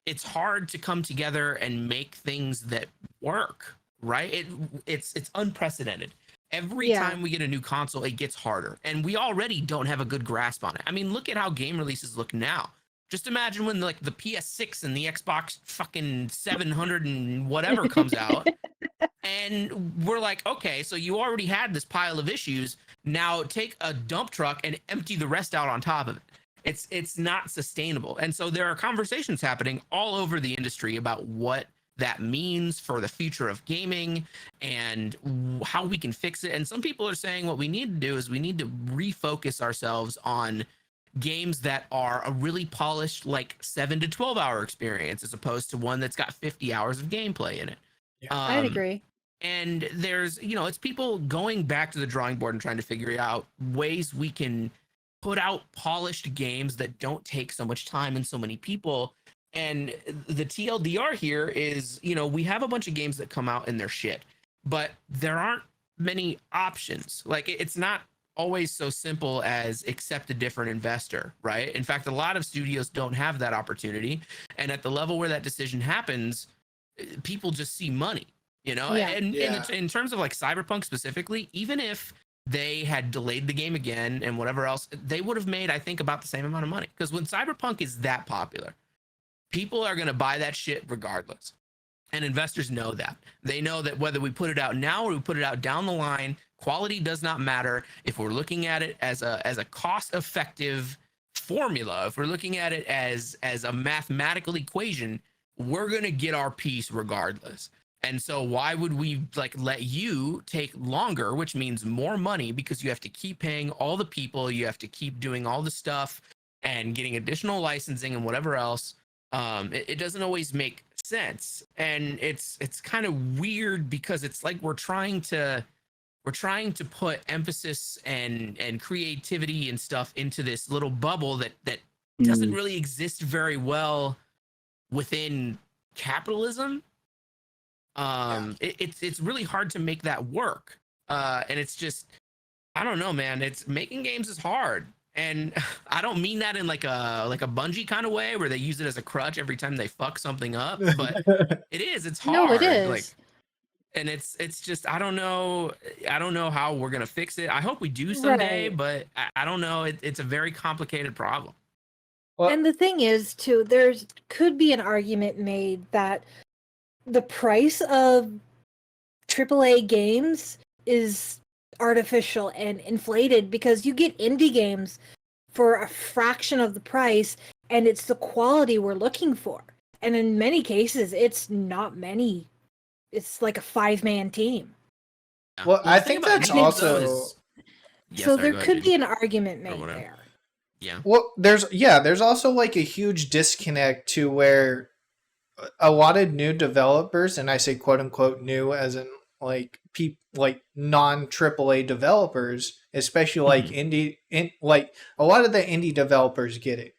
Speaker 2: it's hard to come together and make things that work, right? It's unprecedented. Every
Speaker 3: Yeah.
Speaker 2: time we get a new console, it gets harder, and we already don't have a good grasp on it. I mean, look at how game releases look now. Just imagine when like the PS6 and the Xbox fucking 700 and whatever comes out, and we're like, okay, so you already had this pile of issues. Now take a dump truck and empty the rest out on top of it. It's not sustainable. And so there are conversations happening all over the industry about what that means for the future of gaming and how we can fix it. And some people are saying what we need to do is we need to refocus ourselves on games that are a really polished, like 7 to 12 hour experience, as opposed to one that's got 50 hours of gameplay in it.
Speaker 3: I'd agree.
Speaker 2: And there's, it's people going back to the drawing board and trying to figure out ways we can put out polished games that don't take so much time and so many people. And the TLDR here is, we have a bunch of games that come out and they're shit, but there aren't many options. Like, it's not always so simple as accept a different investor, right? In fact, a lot of studios don't have that opportunity. And at the level where that decision happens, people just see money,
Speaker 3: Yeah.
Speaker 2: And in terms of like Cyberpunk specifically, even if they had delayed the game again and whatever else, they would have made, I think, about the same amount of money. Because when Cyberpunk is that popular, people are going to buy that shit regardless. And investors know that. They know that whether we put it out now or we put it out down the line, quality does not matter. If we're looking at it as a cost-effective formula, if we're looking at it as a mathematical equation, we're going to get our piece regardless. And so why would we let you take longer, which means more money, because you have to keep paying all the people, you have to keep doing all the stuff and getting additional licensing and whatever else. It doesn't always make sense. And it's kind of weird because it's like we're trying to we're trying to put emphasis and creativity and stuff into this little bubble that doesn't really exist very well within capitalism. It's really hard to make that work. And it's just, I don't know, man. It's making games is hard. And I don't mean that in like a Bungie kind of way where they use it as a crutch every time they fuck something up, but it is. It's hard.
Speaker 3: No, it is.
Speaker 2: Like, and it's just I don't know how we're gonna fix it. I hope we do someday,
Speaker 3: Right.
Speaker 2: but I don't know. It's a very complicated problem.
Speaker 1: Well,
Speaker 3: And the thing is, too, there's could be an argument made that the price of AAA games is artificial and inflated because you get indie games for a fraction of the price, and it's the quality we're looking for. And in many cases, it's not many. It's like a 5-man team.
Speaker 1: Well,
Speaker 2: The
Speaker 1: I
Speaker 2: thing
Speaker 1: think
Speaker 2: about
Speaker 1: that's
Speaker 2: indie games, though,
Speaker 1: also-
Speaker 2: is- Yeah,
Speaker 3: So
Speaker 2: sorry,
Speaker 3: there
Speaker 2: go ahead,
Speaker 3: could
Speaker 2: Judy.
Speaker 3: be an argument made
Speaker 2: whatever.
Speaker 3: there.
Speaker 2: Yeah.
Speaker 1: Well, there's also like a huge disconnect to where a lot of new developers, and I say quote unquote new as in like non AAA developers, especially like like a lot of the indie developers get it.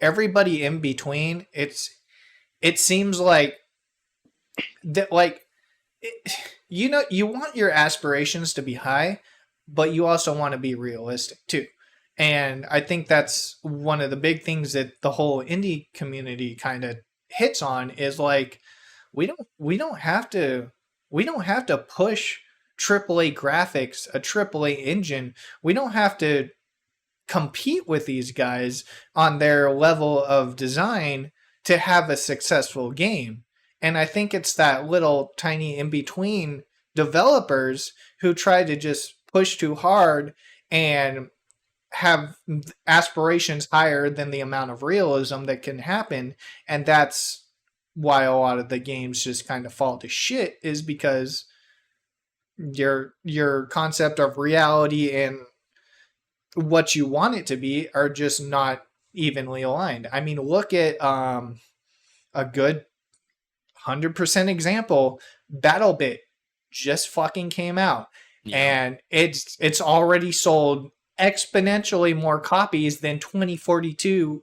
Speaker 1: Everybody in between, it seems like that you want your aspirations to be high, but you also want to be realistic too. And I think that's one of the big things that the whole indie community kind of hits on is like we don't have to push AAA graphics, a AAA engine. We don't have to compete with these guys on their level of design to have a successful game. And I think it's that little tiny in between developers who try to just push too hard and have aspirations higher than the amount of realism that can happen. And that's why a lot of the games just kind of fall to shit, is because your concept of reality and what you want it to be are just not evenly aligned. I mean, look at a good 100% example. BattleBit just fucking came out, and it's already sold exponentially more copies than 2042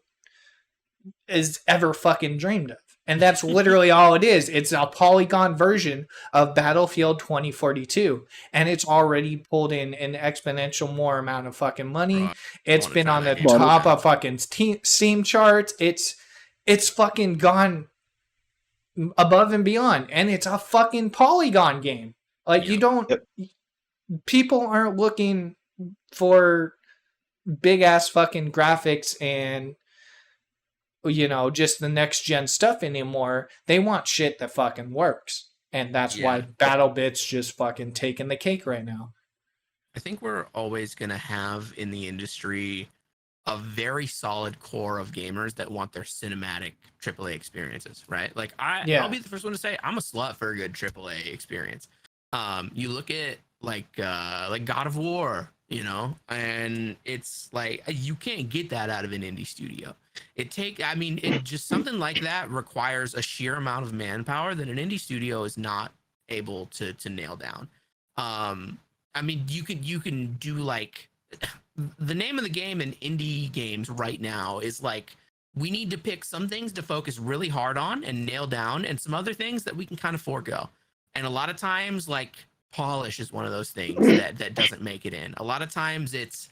Speaker 1: is ever fucking dreamed of. And that's literally all it is. It's a polygon version of Battlefield 2042. And it's already pulled in an exponential more amount of fucking money.
Speaker 2: Right.
Speaker 1: It's
Speaker 2: wanna
Speaker 1: been
Speaker 2: try
Speaker 1: on the
Speaker 2: that game
Speaker 1: top
Speaker 2: now.
Speaker 1: of fucking Steam charts. It's fucking gone above and beyond. And it's a fucking polygon game. Like, you don't... People aren't looking for big ass fucking graphics and just the next gen stuff anymore. They want shit that fucking works, and that's why BattleBit's just fucking taking the cake right now.
Speaker 2: I think we're always going to have in the industry a very solid core of gamers that want their cinematic AAA experiences, right? Like I'll be the first one to say I'm a slut for a good AAA experience. You look at like God of War, and it's like you can't get that out of an indie studio. It just something like that requires a sheer amount of manpower that an indie studio is not able to nail down. You can do like the name of the game in indie games right now is like we need to pick some things to focus really hard on and nail down, and some other things that we can kind of forego. And a lot of times, like polish is one of those things that doesn't make it in. A lot of times it's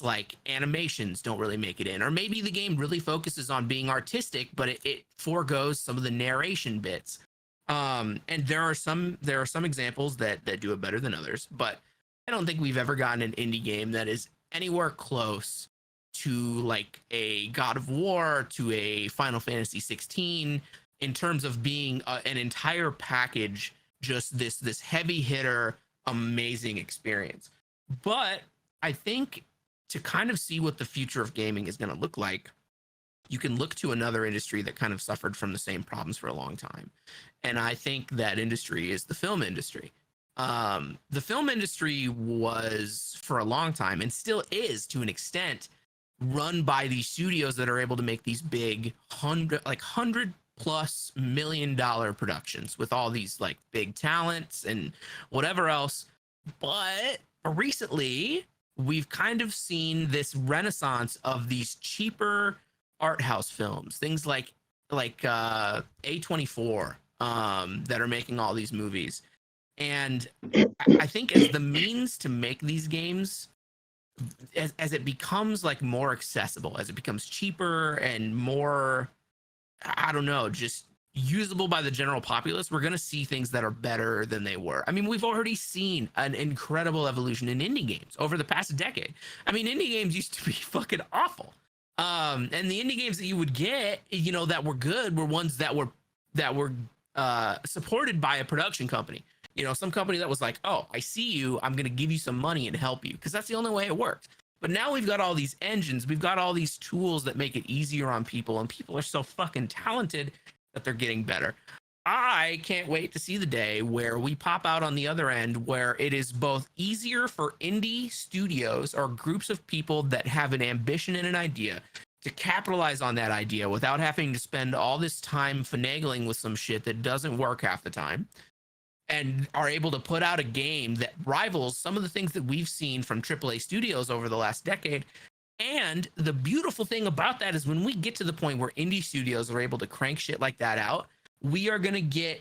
Speaker 2: like animations don't really make it in, or maybe the game really focuses on being artistic, but it foregoes some of the narration bits. And there are some examples that do it better than others, but I don't think we've ever gotten an indie game that is anywhere close to like a God of War, to a Final Fantasy 16, in terms of being an entire package, just this heavy hitter, amazing experience. But I think to kind of see what the future of gaming is going to look like, you can look to another industry that kind of suffered from the same problems for a long time. And I think that industry is the film industry. The film industry was for a long time, and still is to an extent, run by these studios that are able to make these big $100+ million productions with all these like big talents and whatever else. But recently, we've kind of seen this renaissance of these cheaper art house films, things like A24 that are making all these movies. And I think as the means to make these games, as it becomes like more accessible, as it becomes cheaper and more, I don't know, just usable by the general populace, we're going to see things that are better than they were. I mean, we've already seen an incredible evolution in indie games over the past decade. I mean, indie games used to be fucking awful. And the indie games that you would get, you know, that were good were ones that were supported by a production company. You know, some company that was like, oh, I see you, I'm going to give you some money and help you, because that's the only way it works. But now we've got all these engines, we've got all these tools that make it easier on people, and people are so fucking talented that they're getting better. I can't wait to see the day where we pop out on the other end, where it is both easier for indie studios or groups of people that have an ambition and an idea to capitalize on that idea without having to spend all this time finagling with some shit that doesn't work half the time, and are able to put out a game that rivals some of the things that we've seen from AAA studios over the last decade. And the beautiful thing about that is when we get to the point where indie studios are able to crank shit like that out, we are going to get,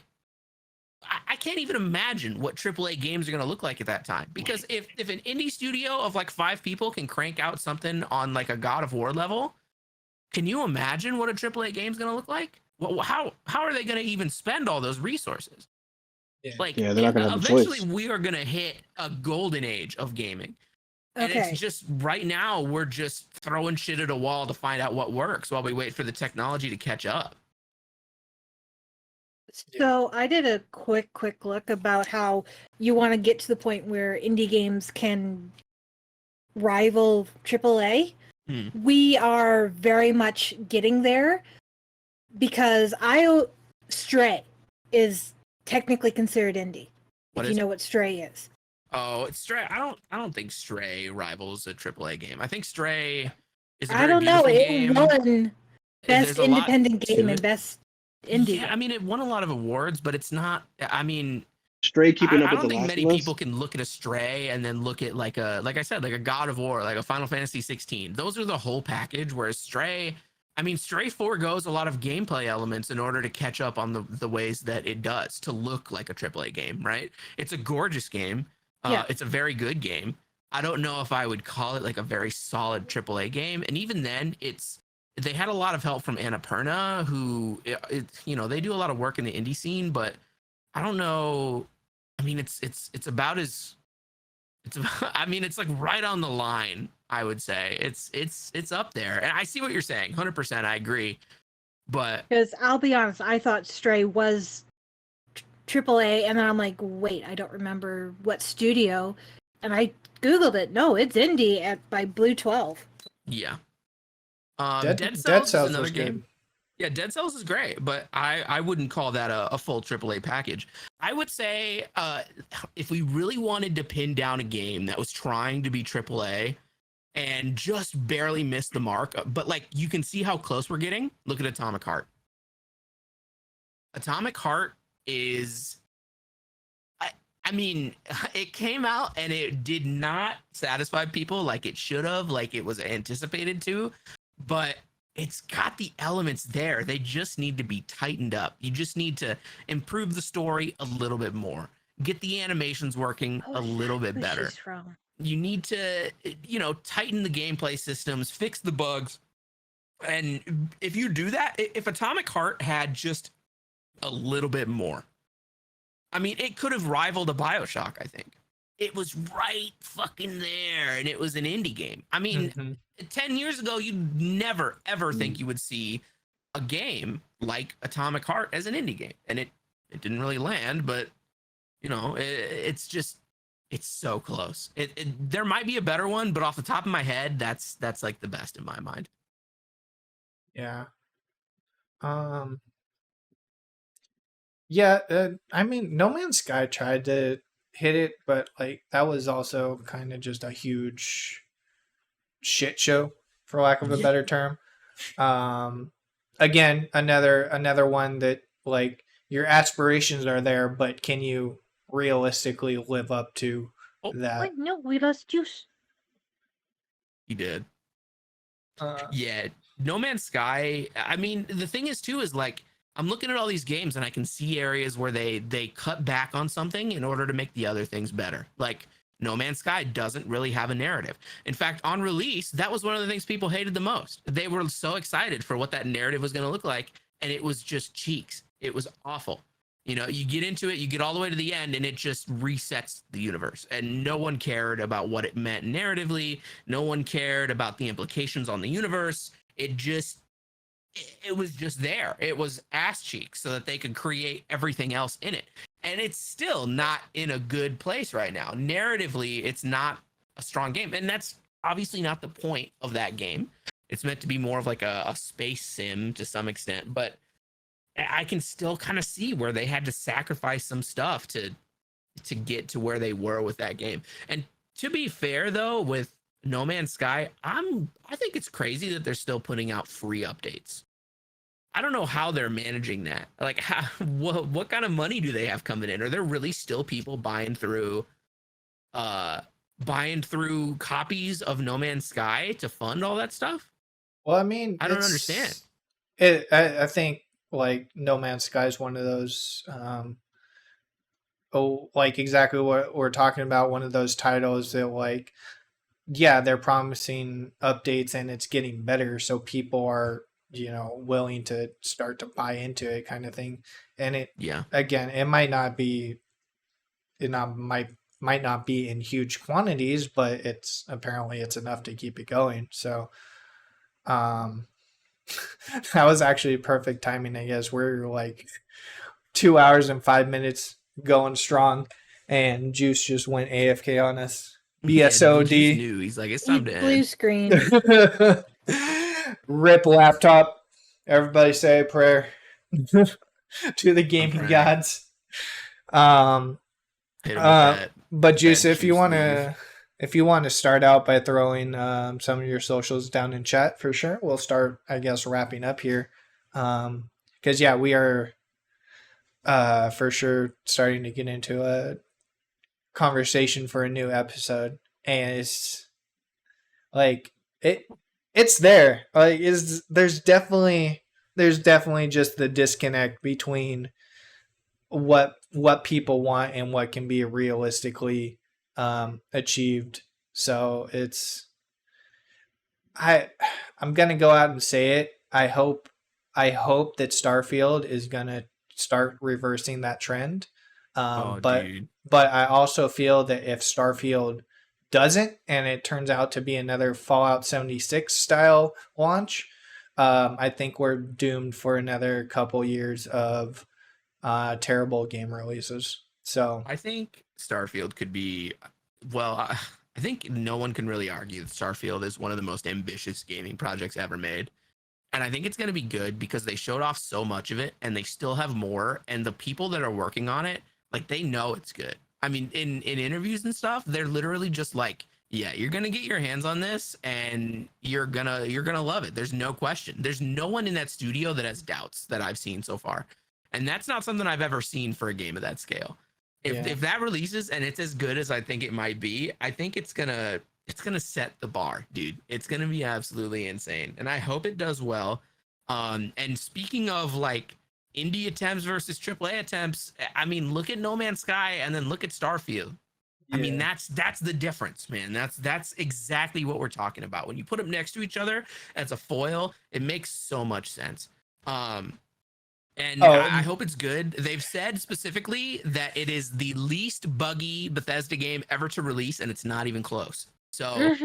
Speaker 2: I can't even imagine what AAA games are going to look like at that time. Because if an indie studio of like 5 people can crank out something on like a God of War level, can you imagine what a AAA game is going to look like? Well, how are they going to even spend all those resources?
Speaker 1: Yeah.
Speaker 2: Like,
Speaker 4: Yeah, they're not gonna have a
Speaker 2: eventually
Speaker 4: choice.
Speaker 2: we are going to hit a golden age of gaming. And
Speaker 3: Okay.
Speaker 2: it's just right now we're just throwing shit at a wall to find out what works while we wait for the technology to catch up.
Speaker 3: So I did a quick look about how you want to get to the point where indie games can rival AAA.
Speaker 2: Hmm.
Speaker 3: We are very much getting there because Stray is technically considered indie.
Speaker 2: What
Speaker 3: if
Speaker 2: is
Speaker 3: you know
Speaker 2: it?
Speaker 3: what Stray is.
Speaker 2: Oh, it's Stray. I don't think Stray rivals a AAA game. I think Stray is a
Speaker 3: I
Speaker 2: very
Speaker 3: don't know.
Speaker 2: beautiful
Speaker 3: It
Speaker 2: game.
Speaker 3: won
Speaker 2: There's
Speaker 3: best
Speaker 2: a lot
Speaker 3: independent
Speaker 2: to
Speaker 3: game
Speaker 2: it.
Speaker 3: and best indie.
Speaker 2: Yeah, I mean, it won a lot of awards, but it's not. I mean,
Speaker 4: Stray keeping up
Speaker 2: I
Speaker 4: with
Speaker 2: don't
Speaker 4: the
Speaker 2: think
Speaker 4: Last
Speaker 2: many
Speaker 4: of Us.
Speaker 2: people can look at a Stray and then look at like I said, like a God of War, like a Final Fantasy 16. Those are the whole package. Whereas Stray, I mean, Stray foregoes a lot of gameplay elements in order to catch up on the ways that it does to look like a AAA game, right? It's a gorgeous game.
Speaker 3: Yeah.
Speaker 2: It's a very good game. I don't know if I would call it like a very solid AAA game. And even then, they had a lot of help from Annapurna, who you know, they do a lot of work in the indie scene, but I don't know. I mean, it's about as I mean, it's like right on the line. I would say it's up there, and I see what you're saying. 100%, I agree. But
Speaker 3: Because I'll be honest, I thought Stray was AAA, and then I'm like, wait, I don't remember what studio, and I googled it. No, it's indie by Blue 12.
Speaker 2: yeah,
Speaker 1: Dead
Speaker 2: Cells is
Speaker 1: Cells
Speaker 2: another
Speaker 1: was
Speaker 2: game.
Speaker 1: good.
Speaker 2: Yeah, Dead Cells is great, but I wouldn't call that a full AAA package. I would say if we really wanted to pin down a game that was trying to be AAA and just barely missed the mark, but like you can see how close we're getting, look at Atomic Heart. Atomic Heart is, I mean, it came out and it did not satisfy people like it should have, like it was anticipated to, but it's got the elements there. They just need to be tightened up. You just need to improve the story a little bit more, get the animations working a little bit
Speaker 3: Who's
Speaker 2: better.
Speaker 3: she's from?
Speaker 2: You need to, you know, tighten the gameplay systems, fix the bugs. And if you do that, if Atomic Heart had just a little bit more, I mean, it could have rivaled a BioShock, I think. It was right fucking there, and it was an indie game. I mean,
Speaker 1: Mhm.
Speaker 2: 10 years ago, you'd never, ever think you would see a game like Atomic Heart as an indie game. And it didn't really land, but, you know, it's just, it's so close. There might be a better one, but off the top of my head, that's like the best in my mind.
Speaker 1: Yeah. Yeah, I mean, No Man's Sky tried to hit it, but like that was also kind of just a huge shit show, for lack of a
Speaker 2: Yeah.
Speaker 1: better term. Again, another one that like your aspirations are there, but can you realistically live up to that
Speaker 3: Wait, no, we lost Juice.
Speaker 2: He did.
Speaker 1: uh,
Speaker 2: Yeah, No Man's Sky. I mean, the thing is too is like I'm looking at all these games and I can see areas where they cut back on something in order to make the other things better. Like No Man's Sky doesn't really have a narrative. In fact, on release, that was one of the things people hated the most. They were so excited for what that narrative was going to look like, and it was just cheeks. It was awful. You know, you get into it, you get all the way to the end, and it just resets the universe. And no one cared about what it meant narratively. No one cared about the implications on the universe. It was just there. It was ass cheeks so that they could create everything else in it. And it's still not in a good place right now. Narratively, it's not a strong game. And that's obviously not the point of that game. It's meant to be more of like a space sim to some extent. But I can still kind of see where they had to sacrifice some stuff to get to where they were with that game. And to be fair though, with No Man's Sky, I think it's crazy that they're still putting out free updates. I don't know how they're managing that. Like, what kind of money do they have coming in? Are there really still people buying through copies of No Man's Sky to fund all that stuff?
Speaker 1: well, I mean,
Speaker 2: I don't understand.
Speaker 1: I think like No Man's Sky is one of those like exactly what we're talking about, one of those titles that like, yeah, they're promising updates and it's getting better, so people are, you know, willing to start to buy into it kind of thing. And it,
Speaker 2: Yeah.
Speaker 1: again, it might not be in huge quantities, but it's apparently it's enough to keep it going. So that was actually perfect timing, I guess. We're like 2 hours and 5 minutes going strong, and Juice just went AFK on us.
Speaker 2: Yeah,
Speaker 1: BSOD.
Speaker 2: he knew. He's like, it's time to
Speaker 3: Blue
Speaker 2: end.
Speaker 3: screen.
Speaker 1: Rip laptop. Everybody say a prayer to the gaming
Speaker 2: praying.
Speaker 1: gods.
Speaker 2: Hit him with that.
Speaker 1: But Juice,
Speaker 2: That
Speaker 1: if you
Speaker 2: juice
Speaker 1: want to start out by throwing some of your socials down in chat, for sure. We'll start, I guess, wrapping up here. Because yeah, we are for sure starting to get into a conversation for a new episode, and it's like it's there. Like there's definitely just the disconnect between what people want and what can be realistically achieved. So I'm gonna go out and say it. I hope that Starfield is gonna start reversing that trend.
Speaker 2: Dude.
Speaker 1: But I also feel that if Starfield doesn't, and it turns out to be another Fallout 76 style launch, I think we're doomed for another couple years of terrible game releases. So
Speaker 2: I think Starfield could be, well, I think no one can really argue that Starfield is one of the most ambitious gaming projects ever made. And I think it's going to be good because they showed off so much of it and they still have more. And the people that are working on it, like, they know it's good. I mean, in interviews and stuff, they're literally just like, yeah, you're going to get your hands on this and you're going to love it. There's no question. There's no one in that studio that has doubts that I've seen so far. And that's not something I've ever seen for a game of that scale. If that releases and it's as good as I think it might be, I think it's gonna set the bar, dude. It's gonna be absolutely insane, and I hope it does well. And speaking of like indie attempts versus AAA attempts, I mean, look at No Man's Sky and then look at Starfield. I mean, that's the difference, man. That's exactly what we're talking about. When you put them next to each other as a foil, it makes so much sense. I hope it's good. They've said specifically that it is the least buggy Bethesda game ever to release, and it's not even close. So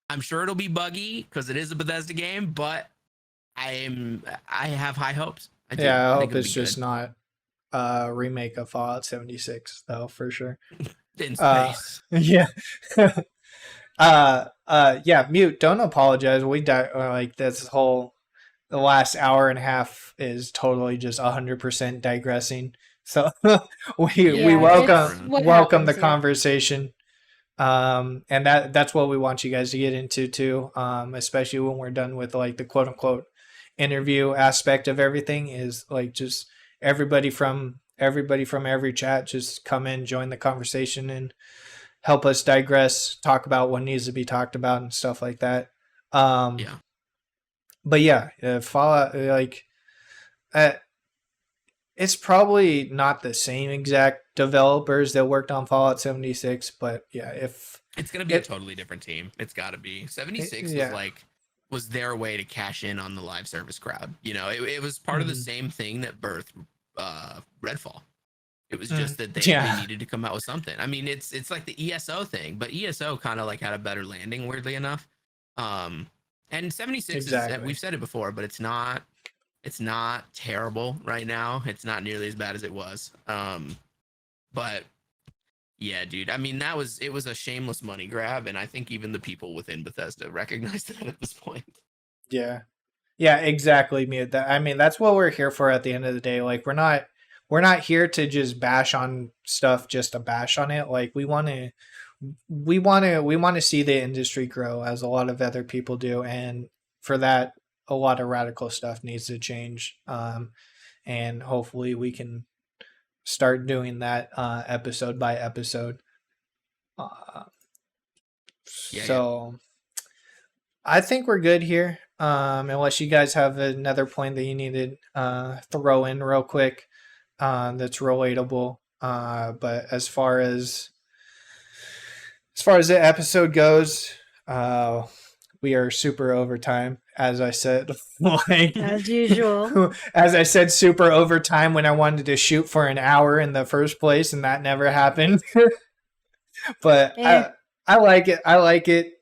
Speaker 2: I'm sure it'll be buggy because it is a Bethesda game, but I have high hopes.
Speaker 1: I hope it's just not a remake of Fallout 76, though, for sure.
Speaker 2: In space.
Speaker 1: Yeah. Mute. Don't apologize. We like this whole. The last hour and a half is totally just 100% digressing. So we welcome the conversation. And that's what we want you guys to get into too. Especially when we're done with like the quote unquote interview aspect of everything, is like just everybody from every chat just come in, join the conversation, help us digress, talk about what needs to be talked about and stuff like that.
Speaker 2: Yeah.
Speaker 1: But yeah, Fallout, like, it's probably not the same exact developers that worked on Fallout 76, but yeah, if
Speaker 2: It's gonna be a totally different team. It's got to be. 76 was
Speaker 1: yeah.
Speaker 2: like was their way to cash in on the live service crowd. You know, it was part of the
Speaker 1: Mhm.
Speaker 2: same thing that birthed Redfall. It was
Speaker 1: Mm,
Speaker 2: just that they
Speaker 1: yeah.
Speaker 2: needed to come out with something. I mean, it's like the ESO thing, but ESO kind of like had a better landing, weirdly enough. And 76 is,
Speaker 1: Exactly.
Speaker 2: we've said it before, but it's not terrible right now. It's not nearly as bad as it was. But yeah, dude. I mean, it was a shameless money grab, and I think even the people within Bethesda recognized that at this point.
Speaker 1: Yeah. Yeah, exactly, Mute. That, I mean, that's what we're here for at the end of the day. Like, we're not here to just bash on stuff just to bash on it. Like, we want to see the industry grow, as a lot of other people do, and for that, a lot of radical stuff needs to change. And hopefully we can start doing that episode by episode. So I think we're good here. Unless you guys have another point that you need to throw in real quick, that's relatable. But as far as the episode goes, we are super overtime, as I said. Like,
Speaker 3: As usual.
Speaker 1: as I said, super overtime when I wanted to shoot for an hour in the first place, and that never happened. But I like it. I like it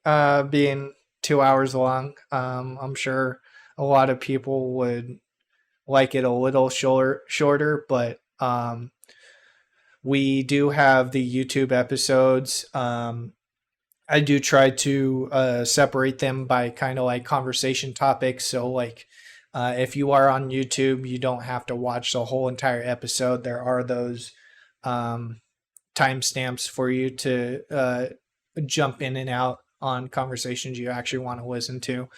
Speaker 1: being 2 hours long. I'm sure a lot of people would like it a little shorter, but we do have the YouTube episodes. I do try to separate them by kind of like conversation topics. So like if you are on YouTube, you don't have to watch the whole entire episode. There are those timestamps for you to jump in and out on conversations you actually want to listen to.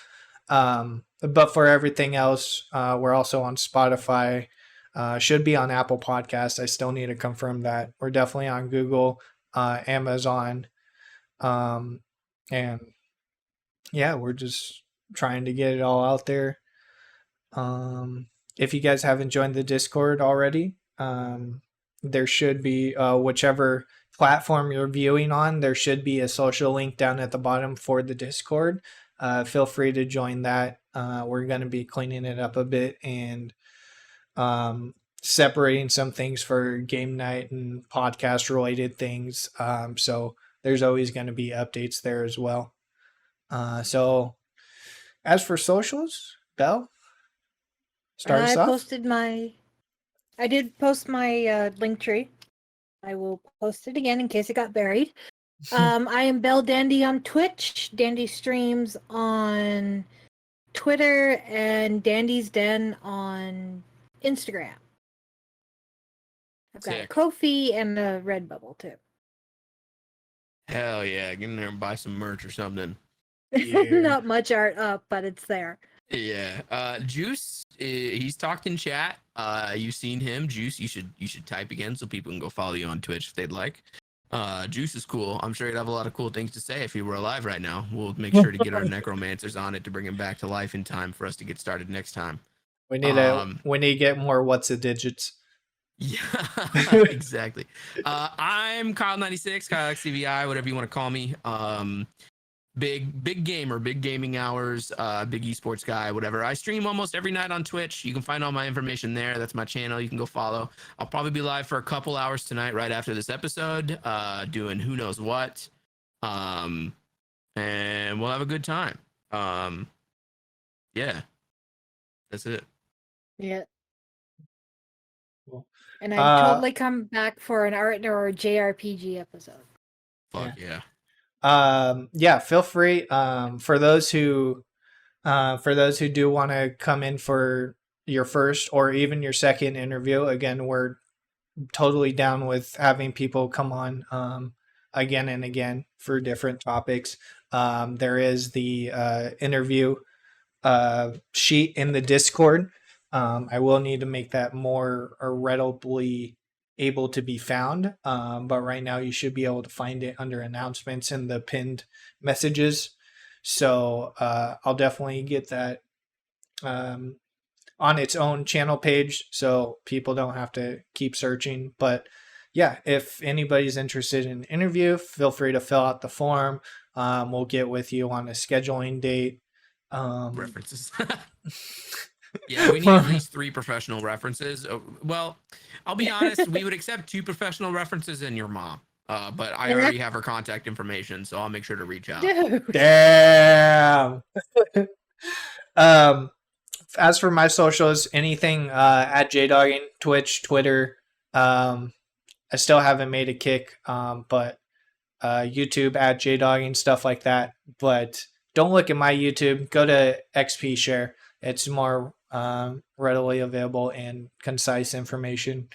Speaker 1: But for everything else, we're also on Spotify. Should be on Apple Podcasts. I still need to confirm that. We're definitely on Google, Amazon. And yeah, we're just trying to get it all out there. If you guys haven't joined the Discord already, there should be whichever platform you're viewing on, there should be a social link down at the bottom for the Discord. Feel free to join that. We're going to be cleaning it up a bit and separating some things for game night and podcast related things. So there's always going to be updates there as well. So as for socials, Belle, start us off.
Speaker 3: I did post my link tree. I will post it again in case it got buried. I am Belle Dandy on Twitch. Dandy streams on Twitter and Dandy's Den on Instagram. I've got a Ko-fi and a Redbubble too.
Speaker 2: Hell yeah, get in there and buy some merch or something.
Speaker 1: Yeah.
Speaker 3: Not much art up, but it's there.
Speaker 2: Yeah. Juice, he's talked in chat. You've seen him. Juice, you should type again so people can go follow you on Twitch if they'd like. Juice is cool. I'm sure he'd have a lot of cool things to say if he were alive right now. We'll make sure to get our necromancers on it to bring him back to life in time for us to get started next time.
Speaker 1: We need to get more what's the digits.
Speaker 2: Yeah, exactly. I'm Kyle96, Kyle XCVI, whatever you want to call me. Big gamer, big gaming hours, big esports guy, whatever. I stream almost every night on Twitch. You can find all my information there. That's my channel. You can go follow. I'll probably be live for a couple hours tonight, right after this episode, doing who knows what. And we'll have a good time. Yeah, that's it.
Speaker 3: Yeah.
Speaker 1: Cool.
Speaker 3: And I'd totally come back for an art or a JRPG episode.
Speaker 2: Fuck yeah.
Speaker 1: Yeah, feel free. For those who do want to come in for your first or even your second interview, again, we're totally down with having people come on again and again for different topics. There is the interview sheet in the Discord. I will need to make that more readily able to be found. But right now you should be able to find it under announcements in the pinned messages. So I'll definitely get that on its own channel page so people don't have to keep searching. But yeah, if anybody's interested in an interview, feel free to fill out the form. We'll get with you on a scheduling date.
Speaker 2: References. Yeah, we need at least 3 professional references. Well, I'll be honest, we would accept 2 professional references and your mom. But I already have her contact information, so I'll make sure to reach out.
Speaker 3: Dude.
Speaker 1: Damn. As for my socials, anything at JDogging, Twitch, Twitter. I still haven't made a kick, but YouTube at JDogging, stuff like that. But don't look at my YouTube. Go to XP Share. It's more readily available and concise information.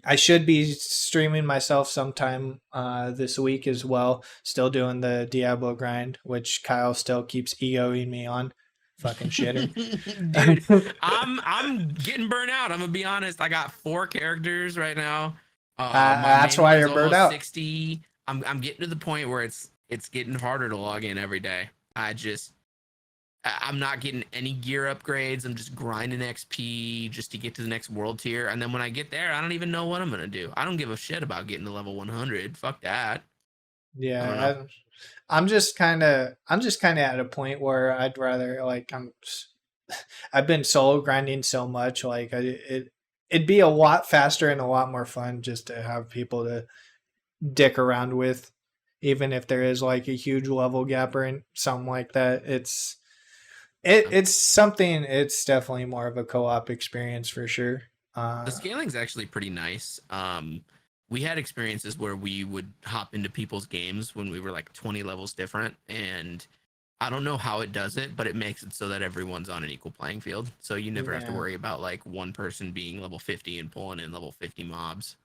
Speaker 1: I should be streaming myself sometime this week as well. Still doing the Diablo grind, which Kyle still keeps egoing me on. Fucking shitter.
Speaker 2: Dude, I'm getting burnt out. I'm gonna be honest. I got 4 characters right now. My
Speaker 1: that's
Speaker 2: main
Speaker 1: why
Speaker 2: one's
Speaker 1: you're burnt
Speaker 2: almost
Speaker 1: out.
Speaker 2: 60. I'm getting to the point where it's getting harder to log in every day. I'm not getting any gear upgrades. I'm just grinding XP just to get to the next world tier. And then when I get there, I don't even know what I'm going to do. I don't give a shit about getting to level 100. Fuck that.
Speaker 1: Yeah, I'm just kind of at a point where I'd rather I've been solo grinding so much, like it'd be a lot faster and a lot more fun just to have people to dick around with, even if there is like a huge level gap or something like that. It's something. It's definitely more of a co-op experience for sure.
Speaker 2: The scaling's actually pretty nice. We had experiences where we would hop into people's games when we were like 20 levels different, and I don't know how it does it, but it makes it so that everyone's on an equal playing field. So you never have to worry about like one person being level 50 and pulling in level 50 mobs.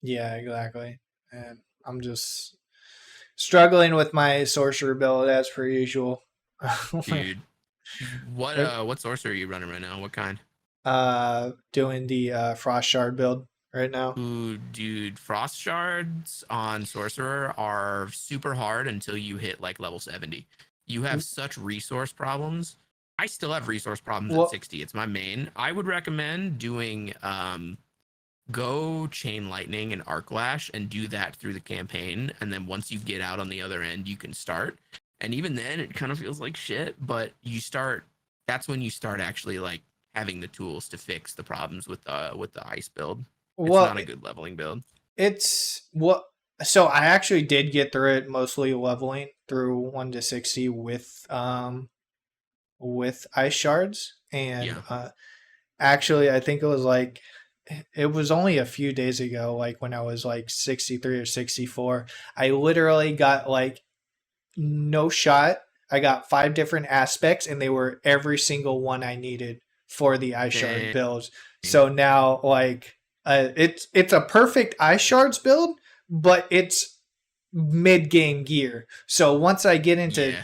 Speaker 1: Yeah, exactly. And I'm just struggling with my sorcerer build as per usual.
Speaker 2: Dude, what sorcerer are you running right now? What kind?
Speaker 1: Doing the frost shard build right now.
Speaker 2: Ooh, dude, frost shards on sorcerer are super hard until you hit like level 70. You have such resource problems. I still have resource problems at 60. It's my main. I would recommend doing go chain lightning and arc lash and do that through the campaign, and then once you get out on the other end you can start. And even then it kind of feels like shit, but that's when you start actually like having the tools to fix the problems with the ice build. It's not a good leveling build.
Speaker 1: So I actually did get through it mostly leveling through 1 to 60 with ice shards, and actually I think it was only a few days ago, like when I was like 63 or 64, I literally got like no shot. I got 5 different aspects and they were every single one I needed for the ice shard builds. So now like it's a perfect ice shards build, but it's mid-game gear. So once I get into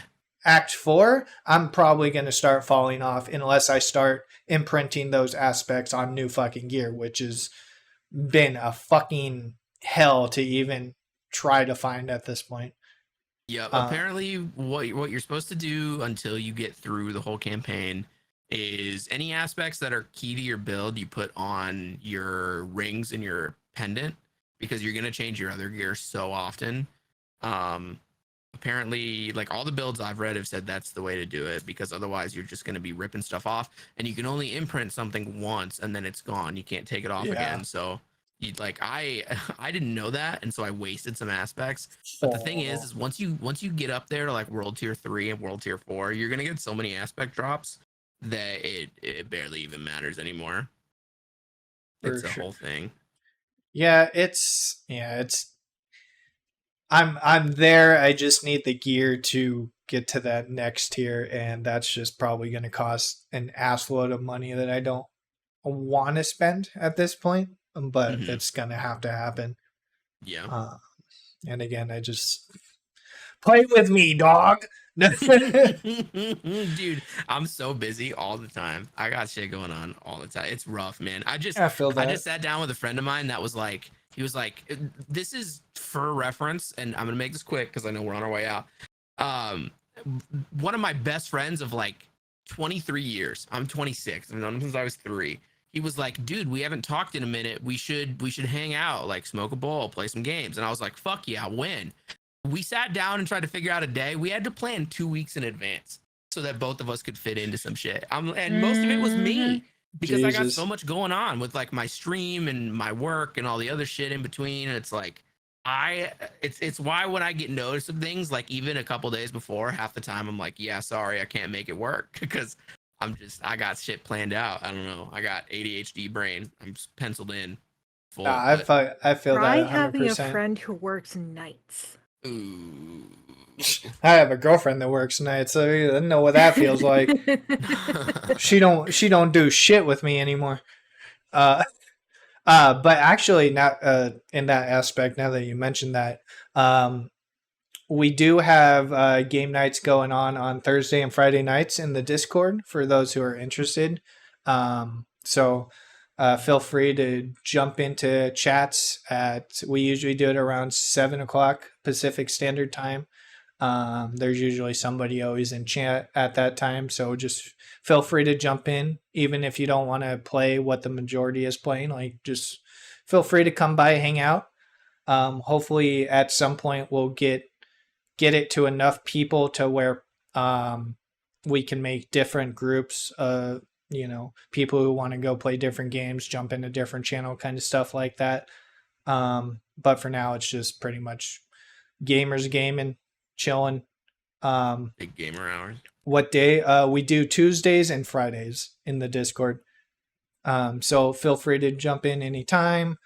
Speaker 1: Act 4, I'm probably going to start falling off unless I start imprinting those aspects on new fucking gear, which has been a fucking hell to even try to find at this point.
Speaker 2: Yeah, apparently what you're supposed to do until you get through the whole campaign is any aspects that are key to your build you put on your rings and your pendant, because you're going to change your other gear so often. Apparently, like all the builds I've read have said that's the way to do it, because otherwise you're just going to be ripping stuff off, and you can only imprint something once and then it's gone. You can't take it off again. So I didn't know that, and so I wasted some aspects. But the thing is once you get up there to like world tier 3 and world tier 4, you're going to get so many aspect drops that it barely even matters anymore. It's a whole thing.
Speaker 1: I'm there. I just need the gear to get to that next tier, and that's just probably going to cost an assload of money that I don't want to spend at this point, but it's going to have to happen.
Speaker 2: Yeah.
Speaker 1: And again, I just play with me, dog.
Speaker 2: Dude, I'm so busy all the time. I got shit going on all the time. It's rough, man.
Speaker 1: I feel that.
Speaker 2: I just sat down with a friend of mine that was like, he was like, this is for reference, and I'm gonna make this quick because I know we're on our way out. Um, one of my best friends of like 23 years. I'm 26. I've known him since I was 3. He was like, dude, we haven't talked in a minute. We should hang out, like smoke a bowl, play some games. And I was like, fuck yeah, when? We sat down and tried to figure out a day. We had to plan 2 weeks in advance so that both of us could fit into some shit. And most of it was me because I got
Speaker 1: Jesus.
Speaker 2: so much going on with like my stream and my work and all the other shit in between. And it's like it's why when I get notice of things, like even a couple days before, half the time I'm like, yeah, sorry, I can't make it work because I got shit planned out. I don't know. I got ADHD brain. I'm just penciled in. Full,
Speaker 1: I feel
Speaker 3: Try
Speaker 1: that 100%.
Speaker 3: having a friend who works nights.
Speaker 2: Ooh.
Speaker 1: I have a girlfriend that works nights, so I don't know what that feels like. She don't do shit with me anymore. But actually, now in that aspect, now that you mentioned that, we do have game nights going on Thursday and Friday nights in the Discord for those who are interested. So feel free to jump into chats we usually do it around 7:00 Pacific Standard Time. There's usually somebody always in chat at that time, so just feel free to jump in, even if you don't want to play what the majority is playing. Like, just feel free to come by, hang out. Hopefully, at some point, we'll get it to enough people to where we can make different groups. People who want to go play different games, jump into different channel, kind of stuff like that. But for now, it's just pretty much gamers gaming, chilling.
Speaker 2: Big gamer hours.
Speaker 1: What day? We do Tuesdays and Fridays in the Discord. So feel free to jump in anytime.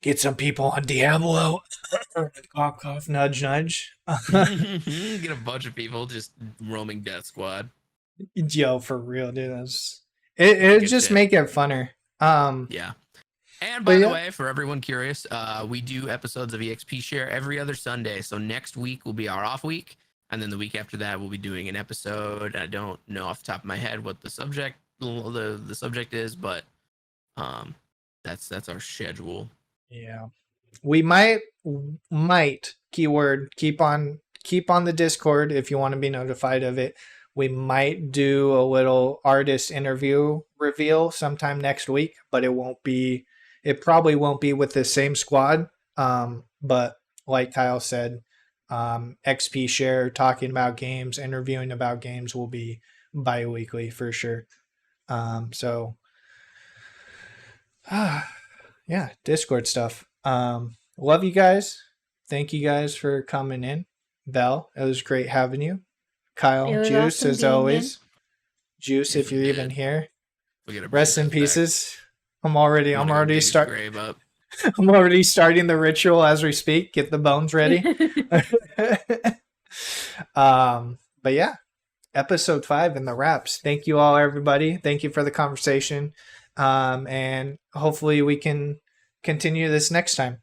Speaker 1: Get some people on Diablo. Cough, cough, nudge, nudge.
Speaker 2: Get a bunch of people just roaming Death Squad.
Speaker 1: Yo, for real, dude. It'll just make it funner.
Speaker 2: Yeah. And by the way, for everyone curious, we do episodes of EXP Share every other Sunday. So next week will be our off week, and then the week after that we'll be doing an episode. I don't know off the top of my head what the subject is, but that's our schedule.
Speaker 1: Yeah, we might keyword keep on the Discord if you want to be notified of it. We might do a little artist interview reveal sometime next week, but it probably won't be with the same squad. But like Kyle said, XP Share, talking about games, interviewing about games will be bi-weekly for sure. Yeah, Discord stuff. Love you guys. Thank you guys for coming in. Belle, it was great having you. Kyle, Juice,
Speaker 3: awesome
Speaker 1: as
Speaker 3: being
Speaker 1: always. Juice, if you're even here. Rest in pieces. I'm already starting the ritual as we speak. Get the bones ready. But yeah, episode 5 in the wraps. Thank you all, everybody. Thank you for the conversation. And hopefully we can continue this next time.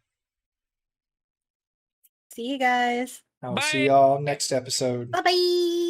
Speaker 3: See you guys.
Speaker 1: I will see y'all next episode.
Speaker 3: Bye-bye.